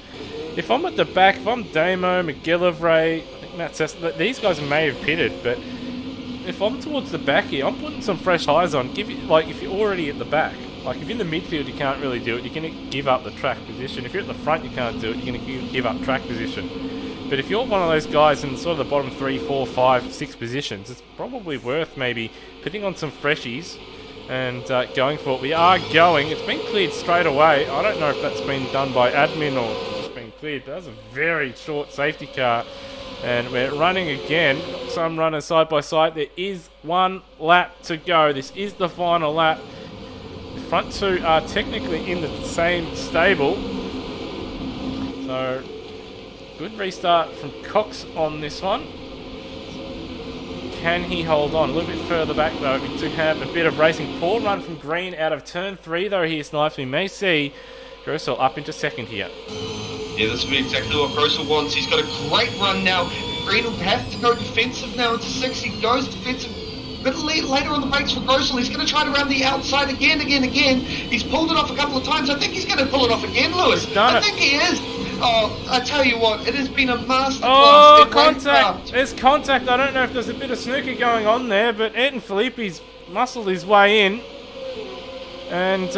If I'm at the back, if I'm Damo, McGillivray, I think Matt says these guys may have pitted, but if I'm towards the back here, I'm putting some fresh tires on. If you're already at the back, like if in the midfield you can't really do it, you're going to give up the track position. If you're at the front, you can't do it, you're going to give up track position. But if you're one of those guys in sort of the bottom 3, 4, 5, 6 positions, it's probably worth maybe putting on some freshies and going for it. We are going. It's been cleared straight away. I don't know if that's been done by admin or just been cleared. But that was a very short safety car. And we're running again. Some runners side by side. There is one lap to go. This is the final lap. The front two are technically in the same stable. So good restart from Cox on this one. Can he hold on? A little bit further back though. We do have a bit of racing. Poor run from Green out of turn 3 though here, Snipes. We may see Grossel up into second here. Yeah, this will be exactly what Grossel wants. He's got a great run now. Green will have to go defensive now into 6. He goes defensive. bit later on the brakes for Grossel. He's going to try to run the outside again. He's pulled it off a couple of times. I think he's going to pull it off again, Lewis. I think he is. Oh, I tell you what, it has been a masterclass in contact! racecraft. There's contact. I don't know if there's a bit of snooker going on there, but Ayrton Filippi's muscled his way in. And,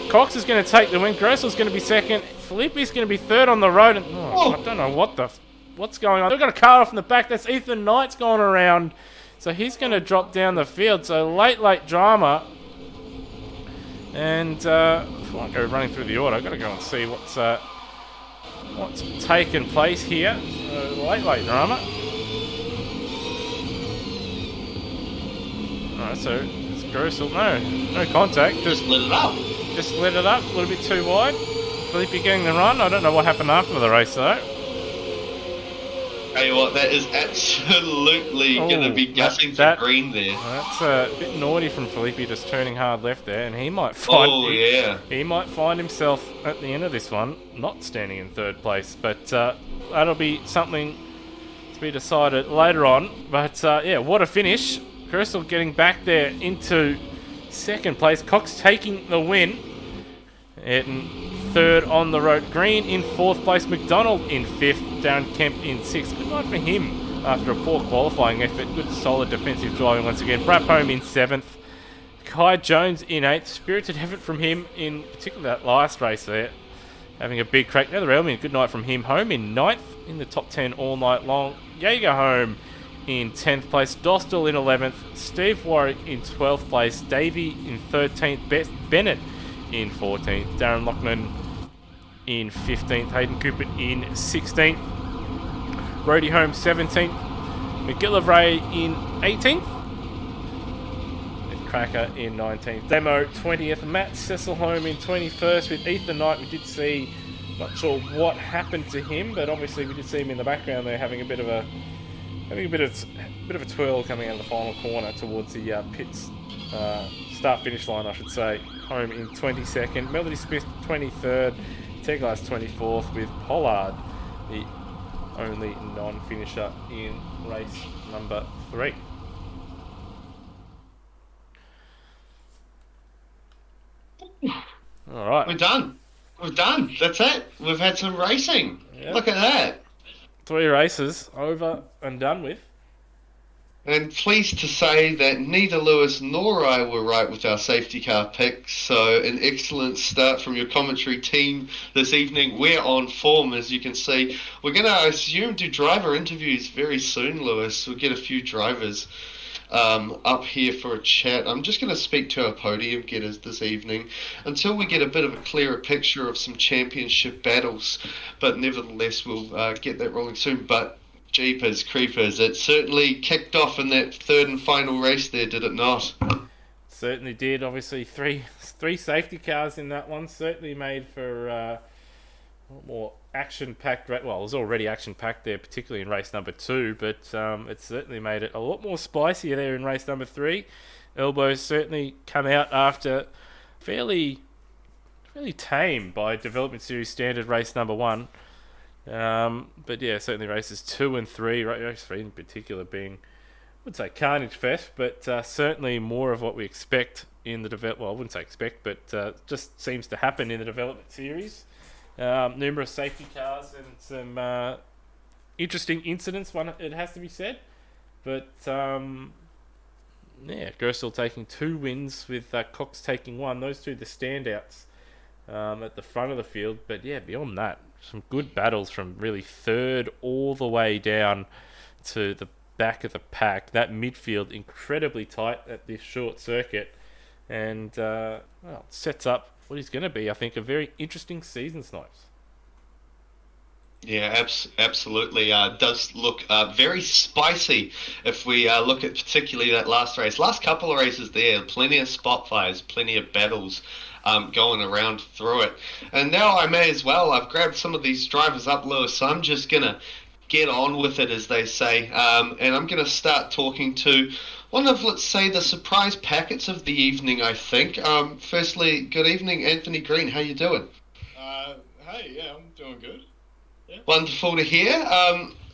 Cox is going to take the win. Grossel's going to be second. Filippi's going to be third on the road. And, I don't know what's going on. They've got a car off in the back. That's Ethan Knight's gone around. So he's going to drop down the field. So late drama. And before I go running through the order, I've got to go and see what's taken place here. So late drama. Alright, so it's Grossel. No contact. Just lit it up. Just lit it up. A little bit too wide. Filippi getting the run. I don't know what happened after the race though. Tell you what, that is absolutely going to be gushing for green there. That's a bit naughty from Filippi, just turning hard left there, and he might find he might find himself at the end of this one not standing in third place. But that'll be something to be decided later on. But what a finish! Crystal getting back there into second place. Cox taking the win. Ayrton third on the road. Green in fourth place. McDonald in fifth. Darren Kemp in sixth. Good night for him after a poor qualifying effort. Good solid defensive driving once again. Brap Home in seventh. Kai Jones in eighth. Spirited effort from him in particularly that last race there. Having a big crack. Nether Elmi, good night from him. Home in ninth. In the top 10 all night long. Jaeger Home in 10th place. Dostal in 11th. Steve Warwick in 12th place. Davey in 13th. Bennett in 14th. Darren Loughlin in 15th. Hayden Cooper in 16th. Rody Holmes 17th. McGillivray in 18th. With Cracker in 19th. Demo 20th. Matt Cecilholm in 21st with Ethan Knight. We did see, not sure what happened to him, but obviously we did see him in the background there having a bit of a twirl coming out of the final corner towards the pits. Start-finish line, I should say. Home in 22nd. Melody Smith 23rd. Teglas 24th with Pollard, the only non-finisher in race number 3. All right. We're done. That's it. We've had some racing. Yep. Look at that. 3 races over and done with. And pleased to say that neither Lewis nor I were right with our safety car picks. So an excellent start from your commentary team this evening. We're on form, as you can see. We're going to, I assume, do driver interviews very soon, Lewis. We'll get a few drivers up here for a chat. I'm just going to speak to our podium getters this evening until we get a bit of a clearer picture of some championship battles. But nevertheless, we'll get that rolling soon. But Jeepers creepers, it certainly kicked off in that third and final race there, did it not? Certainly did. Obviously, three safety cars in that one. Certainly made for a lot more action-packed. Well, it was already action-packed there, particularly in race number 2, but it certainly made it a lot more spicier there in race number 3. Elbows certainly come out after fairly tame by Development Series standard race number 1. But yeah, certainly races 2 and 3, race 3 in particular being, I would say carnage fest, but certainly more of what we expect in the I wouldn't say expect, but just seems to happen in the Development Series. Numerous safety cars and some interesting incidents, it has to be said. But Gersel taking 2 wins with Cox taking 1. Those two the standouts at the front of the field. But yeah, beyond that, some good battles from really third all the way down to the back of the pack. That midfield incredibly tight at this short circuit, and it sets up what is going to be, I think, a very interesting season, Snipes. Yeah, absolutely. Does look very spicy if we look at particularly that last race. Last couple of races there, plenty of spot fires, plenty of battles going around through it. And now I may as well. I've grabbed some of these drivers up, Lewis, so I'm just going to get on with it, as they say. And I'm going to start talking to one of, let's say, the surprise packets of the evening, I think. Firstly, good evening, Anthony Green. How you doing? Hey, yeah, I'm doing good. Yeah. Wonderful to hear.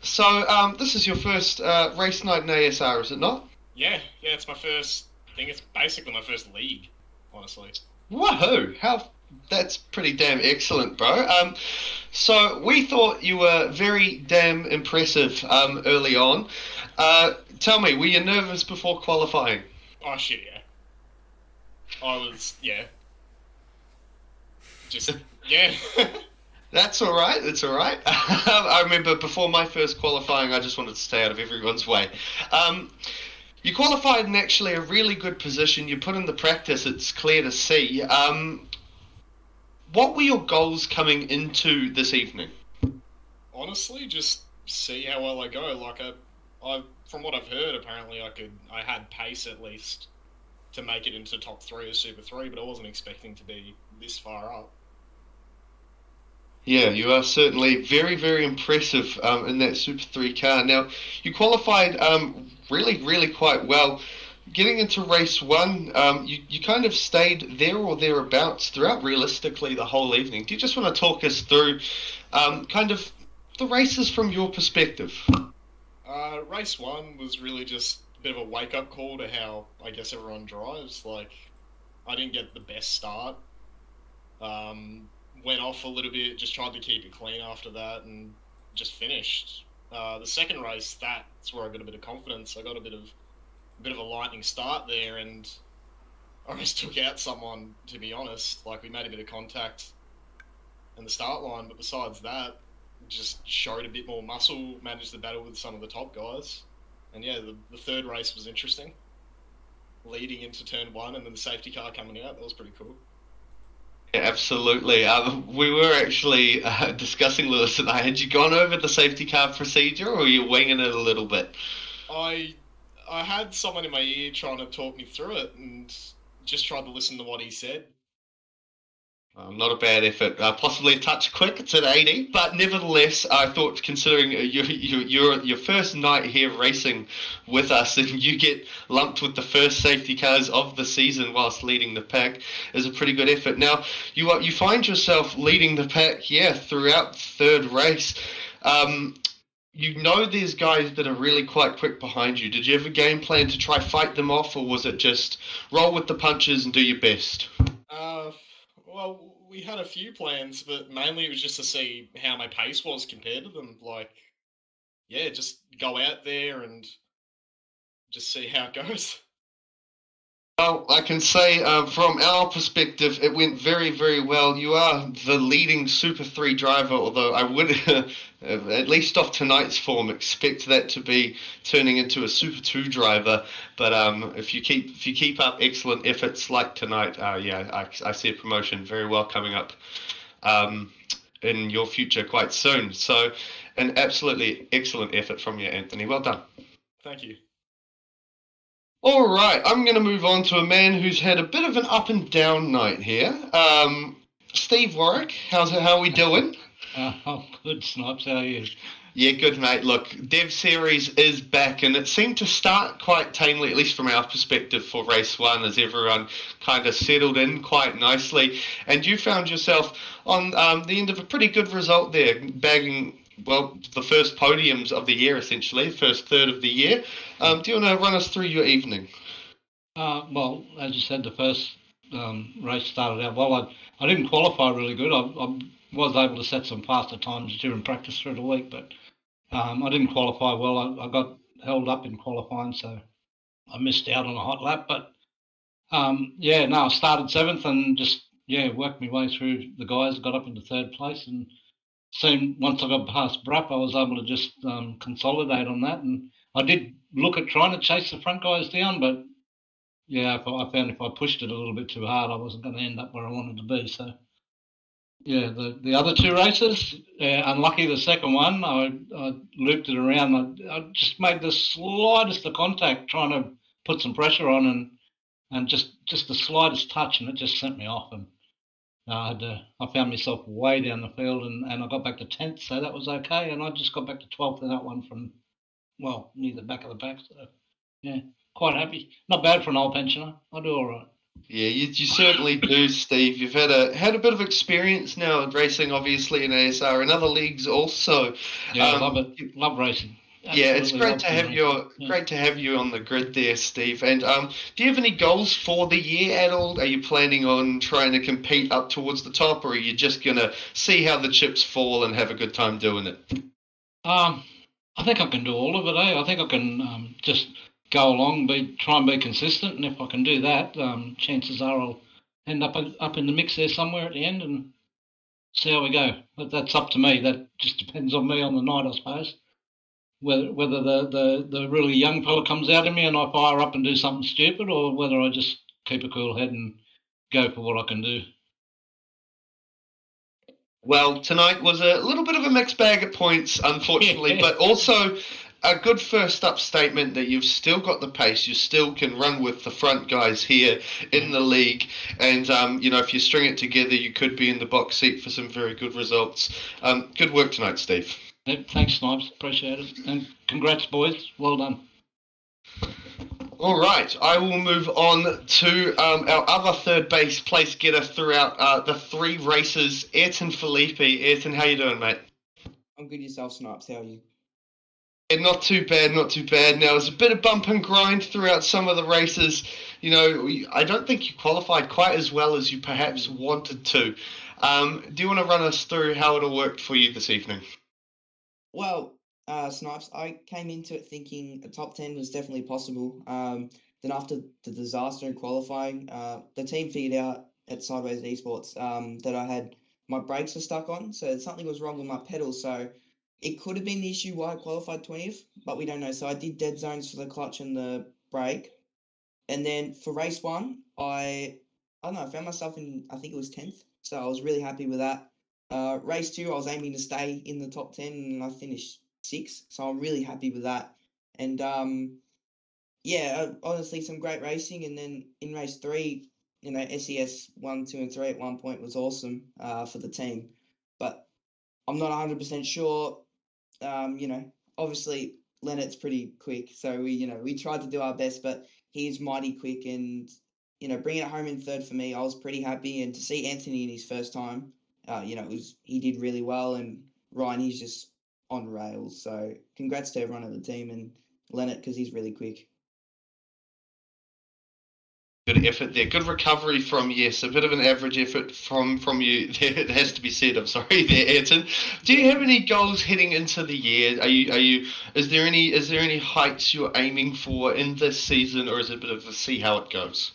So this is your first race night in ASR, is it not? Yeah, it's my first. I think it's basically my first league, honestly. Woohoo! That's pretty damn excellent, bro. So we thought you were very damn impressive early on. Tell me, were you nervous before qualifying? Oh shit, yeah. I was, yeah. Just, yeah. That's all right. That's all right. I remember before my first qualifying, I just wanted to stay out of everyone's way. You qualified in actually a really good position. You put in the practice. It's clear to see. What were your goals coming into this evening? Honestly, just see how well I go. Like I from what I've heard, apparently I had pace at least to make it into top 3 of Super 3, but I wasn't expecting to be this far up. Yeah, you are certainly very, very impressive in that Super 3 car. Now, you qualified really, really quite well. Getting into race 1, you kind of stayed there or thereabouts throughout realistically the whole evening. Do you just want to talk us through kind of the races from your perspective? Race 1 was really just a bit of a wake-up call to how, I guess, everyone drives. Like, I didn't get the best start. Went off a little bit, just tried to keep it clean after that, and just finished. The second race, that's where I got a bit of confidence. I got a bit of a lightning start there, and I almost took out someone, to be honest. Like, we made a bit of contact in the start line, but besides that, just showed a bit more muscle, managed to battle with some of the top guys. And yeah, the third race was interesting. Leading into turn 1 and then the safety car coming out, that was pretty cool. Yeah, absolutely. We were actually discussing, Lewis and I. Had you gone over the safety car procedure, or were you winging it a little bit? I had someone in my ear trying to talk me through it, and just tried to listen to what he said. Not a bad effort. Possibly a touch quick. It's at 80, but nevertheless, I thought considering your first night here racing with us, and you get lumped with the first safety cars of the season whilst leading the pack, is a pretty good effort. Now you find yourself leading the pack, yeah, throughout the third race. You know there's guys that are really quite quick behind you. Did you have a game plan to try fight them off, or was it just roll with the punches and do your best? Well, we had a few plans, but mainly it was just to see how my pace was compared to them. Like, yeah, just go out there and just see how it goes. Well, I can say from our perspective, it went very, very well. You are the leading Super 3 driver, although I would, at least off tonight's form, expect that to be turning into a Super 2 driver. But if you keep up excellent efforts like tonight, I see a promotion very well coming up in your future quite soon. So, an absolutely excellent effort from you, Anthony. Well done. Thank you. All right, I'm going to move on to a man who's had a bit of an up and down night here. Steve Warwick, how are we doing? I'm good, Snipes. How are you? Yeah, good, mate. Look, Dev Series is back, and it seemed to start quite tamely, at least from our perspective, for race 1, as everyone kind of settled in quite nicely. And you found yourself on the end of a pretty good result there, bagging, well, the first podiums of the year, essentially, first third of the year. Do you want to run us through your evening? Well, as you said, the first race started out well. I didn't qualify really good. I was able to set some faster times during practice through the week, but I didn't qualify well. I got held up in qualifying, so I missed out on a hot lap. But I started 7th and just worked my way through the guys, got up into 3rd place, and soon once I got past Brapp, I was able to just consolidate on that. And I did look at trying to chase the front guys down, but I found if I pushed it a little bit too hard, I wasn't going to end up where I wanted to be. So, the other 2 races, unlucky the second one, I looped it around. I just made the slightest of contact trying to put some pressure on and just the slightest touch, and it just sent me off. And I found myself way down the field, and I got back to 10th, so that was okay. And I just got back to 12th in that one from, near the back of the pack. So, quite happy. Not bad for an old pensioner. I do all right. Yeah, you certainly do, Steve. You've had a bit of experience now in racing, obviously, in ASR and other leagues also. Yeah, I love it. Love racing. Yeah, it's absolutely great love to have to. Yeah. great to have you on the grid there, Steve. And do you have any goals for the year at all? Are you planning on trying to compete up towards the top, or are you just gonna see how the chips fall and have a good time doing it? I think I can do all of it. I think I can just go along, try and be consistent, and if I can do that, chances are I'll end up in the mix there somewhere at the end and see how we go. But that's up to me. That just depends on me on the night, I suppose. Whether the really young fella comes out of me and I fire up and do something stupid, or whether I just keep a cool head and go for what I can do. Well, tonight was a little bit of a mixed bag at points, unfortunately, but also a good first up statement that you've still got the pace. You still can run with the front guys here in the league. And, if you string it together, you could be in the box seat for some very good results. Good work tonight, Steve. Thanks, Snipes. Appreciate it. And congrats, boys. Well done. All right, I will move on to our other third place getter throughout the 3 races, Ayrton Felipe. Ayrton, how you doing, mate? I'm good yourself, Snipes. How are you? Yeah, not too bad, not too bad. Now, there's a bit of bump and grind throughout some of the races. I don't think you qualified quite as well as you perhaps wanted to. Do you want to run us through how it all worked for you this evening? Well, Snipes, I came into it thinking a top 10 was definitely possible. Then after the disaster in qualifying, the team figured out at Sideways Esports that I had my brakes were stuck on, so something was wrong with my pedals. So it could have been the issue why I qualified 20th, but we don't know. So I did dead zones for the clutch and the brake. And then for race 1, I don't know, I found myself in, I think it was 10th. So I was really happy with that. Race 2, I was aiming to stay in the top 10 and I finished 6th. So I'm really happy with that. And honestly, some great racing. And then in race 3, SES 1, 2, and 3 at one point was awesome for the team. But I'm not 100% sure. Obviously Leonard's pretty quick. So we tried to do our best, but he's mighty quick. And, bringing it home in 3rd for me, I was pretty happy. And to see Anthony in his first time, he did really well. And Ryan, he's just on rails. So congrats to everyone at the team and Leonard, because he's really quick. Good effort there. Good recovery from, yes, a bit of an average effort from you. It has to be said. I'm sorry there, Ayrton. Do you have any goals heading into the year? Is there any heights you're aiming for in this season, or is it a bit of a see how it goes?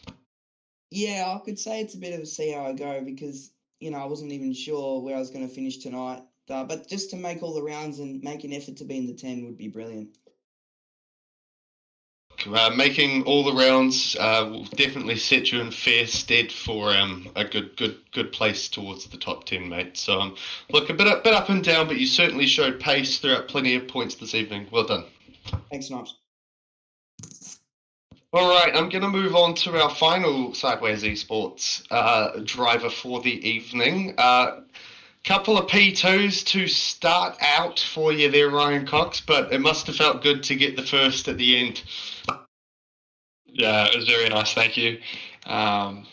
Yeah, I could say it's a bit of a see how I go because, I wasn't even sure where I was going to finish tonight. But just to make all the rounds and make an effort to be in the 10 would be brilliant. Making all the rounds will definitely set you in fair stead for a good place towards the top 10, mate. So look, a bit up and down, but you certainly showed pace throughout plenty of points this evening. Well done. Thanks, Snipes. All right, I'm going to move on to our final Sideways Esports driver for the evening. Couple of P2s to start out for you there, Ryan Cox, but it must have felt good to get the first at the end. Yeah, it was very nice, thank you. Yeah.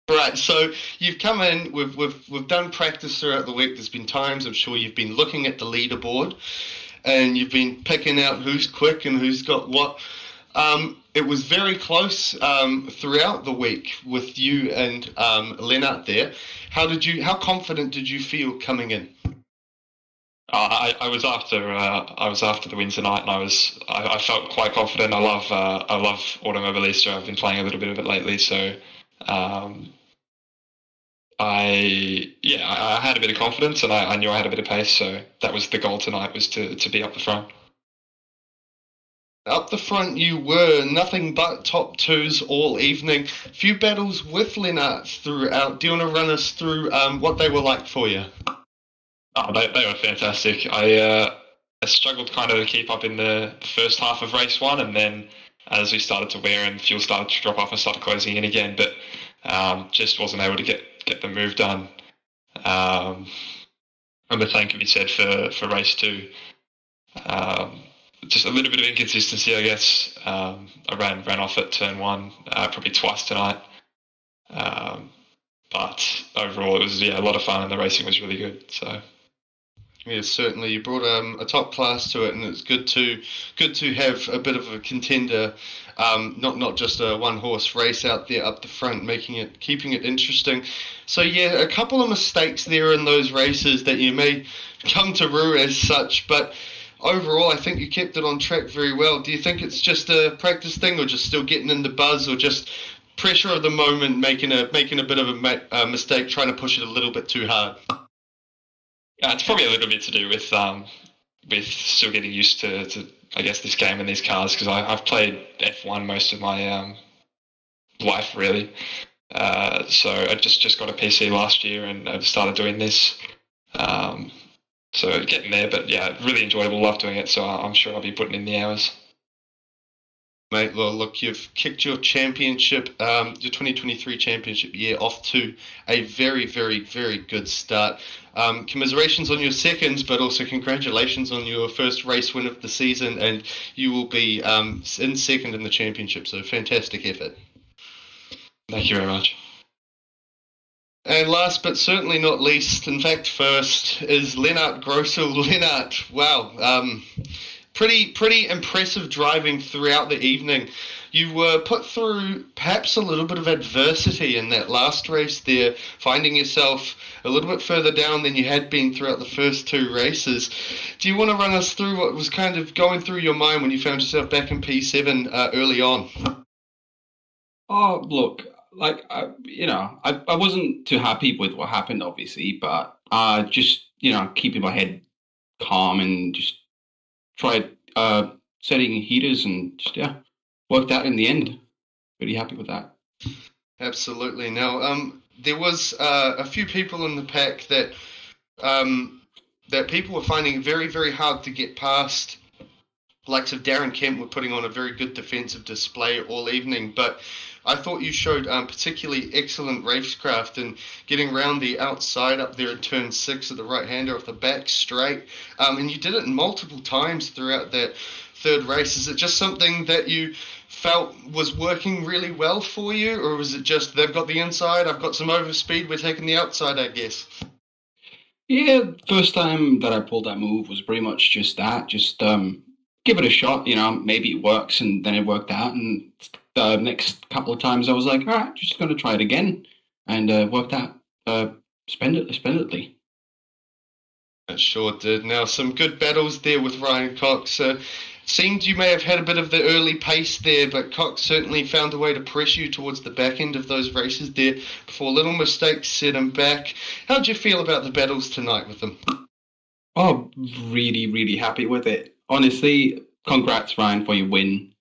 Right, so you've come in, we've done practice throughout the week. There's been times, I'm sure you've been looking at the leaderboard and you've been picking out who's quick and who's got what. It was very close throughout the week with you and Lennart there. How confident did you feel coming in? I was after the win tonight, and I felt quite confident. I love Automobilista. I've been playing a little bit of it lately, so I had a bit of confidence, and I knew I had a bit of pace. So that was the goal tonight, was to be up the front. Up the front you were, nothing but top 2s all evening. A few battles with Lennart throughout. Do you want to run us through what they were like for you? Oh, they were fantastic. I struggled kind of to keep up in the first half of race 1, and then as we started to wear and fuel started to drop off, I started closing in again, but just wasn't able to get the move done. And the same can be said for race 2. Just a little bit of inconsistency, I guess. I ran off at turn 1 probably twice tonight. But overall, it was a lot of fun, and the racing was really good. So Yeah, certainly. You brought a top class to it, and it's good to have a bit of a contender, not just a one horse race out there up the front, keeping it interesting. So yeah, a couple of mistakes there in those races that you may come to rue as such, but overall, I think you kept it on track very well. Do you think it's just a practice thing, or just still getting in the buzz, or just pressure of the moment, making a bit of a mistake, trying to push it a little bit too hard? Yeah, it's probably a little bit to do with still getting used to I guess this game and these cars, because I've played F1 most of my life really. So I just got a PC last year and I've started doing this. So getting there, but yeah, really enjoyable. Love doing it. So I'm sure I'll be putting in the hours. Mate, well, look, you've kicked your championship, your 2023 championship year off to a very, very, very good start. Commiserations on your seconds, but also congratulations on your first race win of the season, and you will be in second in the championship, so fantastic effort. Thank you very much. And last but certainly not least, in fact first, is Lennart Grossel. Lennart, wow, pretty impressive driving throughout the evening. You were put through perhaps a little bit of adversity in that last race there, finding yourself a little bit further down than you had been throughout the first two races. Do you want to run us through what was kind of going through your mind when you found yourself back in P7 early on? Oh, look, like, I wasn't too happy with what happened, obviously, but just, keeping my head calm and just tried setting heaters and just, worked out in the end. Pretty happy with that. Absolutely. Now, there was a few people in the pack that people were finding very, very hard to get past. Likes of Darren Kemp were putting on a very good defensive display all evening, but I thought you showed particularly excellent racecraft and getting around the outside up there in turn 6 of the right-hander off the back straight, and you did it multiple times throughout that third race. Is it just something that you felt was working really well for you, or was it just they've got the inside, I've got some overspeed, we're taking the outside, I guess? Yeah, first time that I pulled that move was pretty much just that. Just give it a shot, maybe it works, and then it worked out. And the next couple of times I was like, all right, just going to try it again, and worked out splendidly. It sure did. Now, some good battles there with Ryan Cox. Seemed you may have had a bit of the early pace there, but Cox certainly found a way to press you towards the back end of those races there before little mistakes set him back. How'd you feel about the battles tonight with them? Oh, really, really happy with it. Honestly, congrats, Ryan, for your win.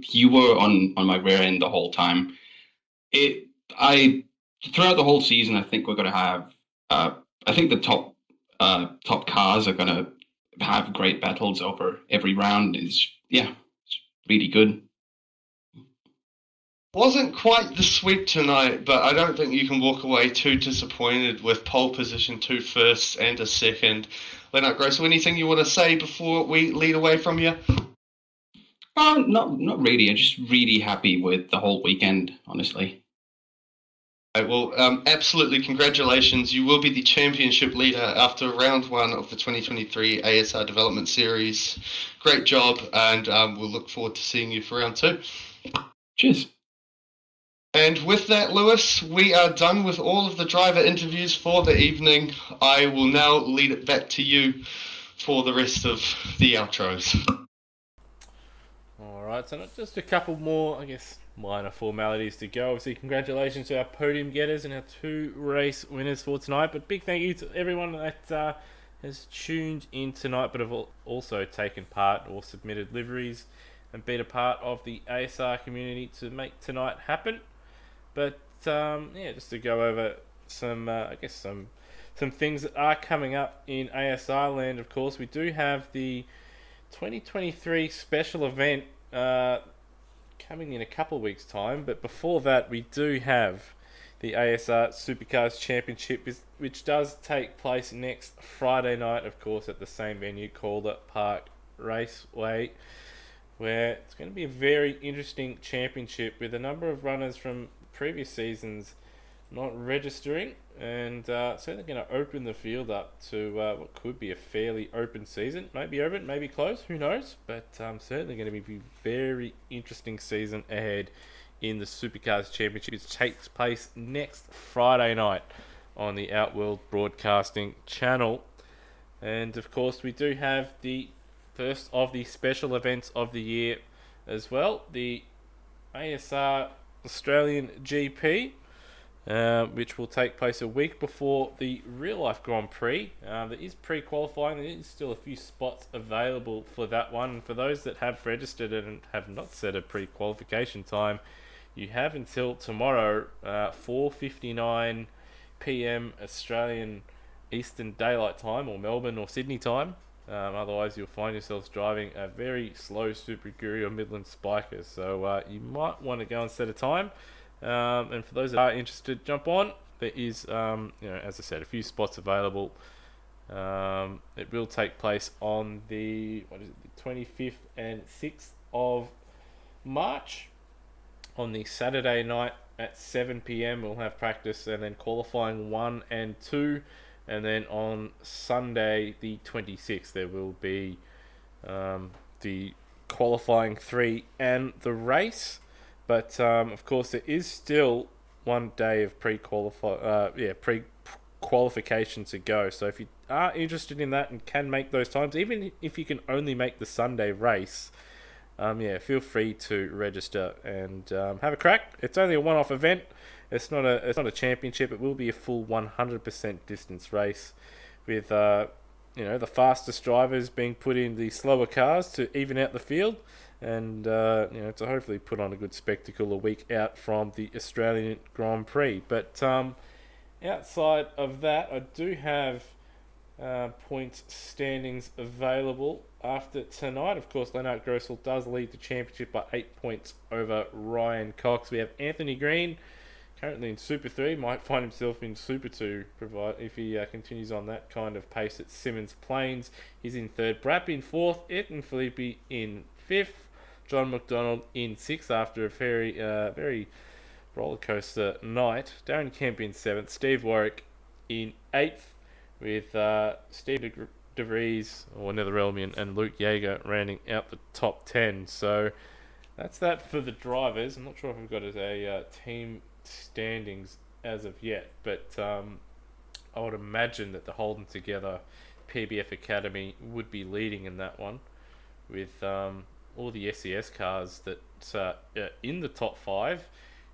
You were on my rear end the whole time. Throughout the whole season, I think we're going to have. I think the top cars are going to have great battles over every round. It's really good. Wasn't quite the sweep tonight, but I don't think you can walk away too disappointed with pole position, 2 firsts and a second. Lennart Grossel, anything you want to say before we lead away from you? Not really. I'm just really happy with the whole weekend, honestly. Okay, well, absolutely congratulations. You will be the championship leader after round 1 of the 2023 ASR Development Series. Great job, and we'll look forward to seeing you for round 2. Cheers. And with that, Lewis, we are done with all of the driver interviews for the evening. I will now lead it back to you for the rest of the outros. Alright, so just a couple more, I guess, minor formalities to go. Obviously, congratulations to our podium getters and our 2 race winners for tonight. But big thank you to everyone that has tuned in tonight, but have also taken part or submitted liveries and been a part of the ASR community to make tonight happen. But just to go over some things that are coming up in ASR land. Of course, we do have the 2023 special event coming in a couple of weeks' time. But before that, we do have the ASR Supercars Championship, which does take place next Friday night, of course, at the same venue, Calder Park Raceway, where it's going to be a very interesting championship with a number of runners from previous seasons not registering, and certainly going to open the field up to what could be a fairly open season. Maybe open, maybe close, who knows? But certainly going to be a very interesting season ahead in the Supercars Championship, which takes place next Friday night on the Outworld Broadcasting channel. And of course, we do have the first of the special events of the year as well, the ASR Australian GP, which will take place a week before the real life Grand Prix. There is pre-qualifying. There is still a few spots available for that one. And for those that have registered and have not set a pre-qualification time, you have until tomorrow, 4:59 p.m. Australian Eastern Daylight Time, or Melbourne or Sydney time. Otherwise, you'll find yourselves driving a very slow Super Guru or Midland Spiker. So you might want to go and set a time. And for those that are interested, jump on. There is, as I said, a few spots available. It will take place on the 25th and 6th of March. On the Saturday night at 7 p.m. we'll have practice, and then qualifying 1 and 2. And then on Sunday, the 26th, there will be the qualifying 3 and the race. But of course, there is still 1 day of pre-qualification to go. So if you are interested in that and can make those times, even if you can only make the Sunday race, feel free to register and have a crack. It's only a one-off event. It's not a championship. It will be a full 100% distance race, with the fastest drivers being put in the slower cars to even out the field, and to hopefully put on a good spectacle a week out from the Australian Grand Prix. But outside of that, I do have points standings available after tonight. Of course, Lennart Grossel does lead the championship by 8 points over Ryan Cox. We have Anthony Green, currently in Super 3, might find himself in Super 2 if he continues on that kind of pace at Simmons Plains. He's in 3rd, Brapp in 4th, Ayrton Filippi in 5th, John McDonald in 6th after a very rollercoaster night, Darren Kemp in 7th, Steve Warwick in 8th, with Steve De Vries, or Netherelmian, and Luke Yeager rounding out the top 10. So that's that for the drivers. I'm not sure if we've got a team standings as of yet, but I would imagine that the Holden Together PBF Academy would be leading in that one, with all the SES cars that are in the top 5,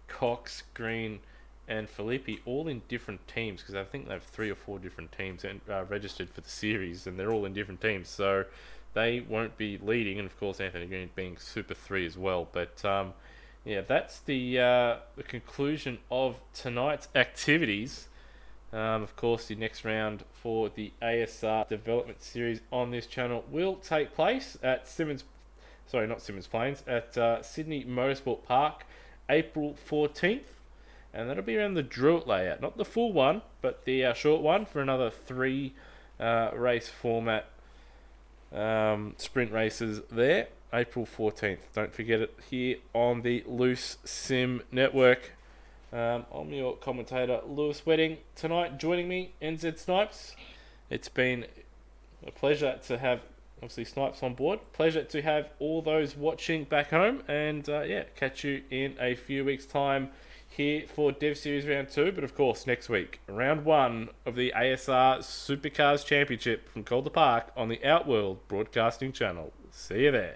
Cox, Green and Filippi, all in different teams, because I think they have 3 or 4 different teams registered for the series, and they're all in different teams, so they won't be leading. And of course, Anthony Green being Super 3 as well. But that's the conclusion of tonight's activities. Of course, the next round for the ASR Development Series on this channel will take place at Sydney Motorsport Park, April 14th. And that'll be around the Druitt layout. Not the full one, but the short one, for another 3 race format sprint races there. April 14th. Don't forget it, here on the Loose Sim Network. I'm your commentator, Lewis Wedding. Tonight, joining me, NZ Snipes. It's been a pleasure to have, obviously, Snipes on board. Pleasure to have all those watching back home. And, catch you in a few weeks' time here for Dev Series Round 2. But, of course, next week, Round 1 of the ASR Supercars Championship from Calder Park on the Outworld Broadcasting channel. See you there.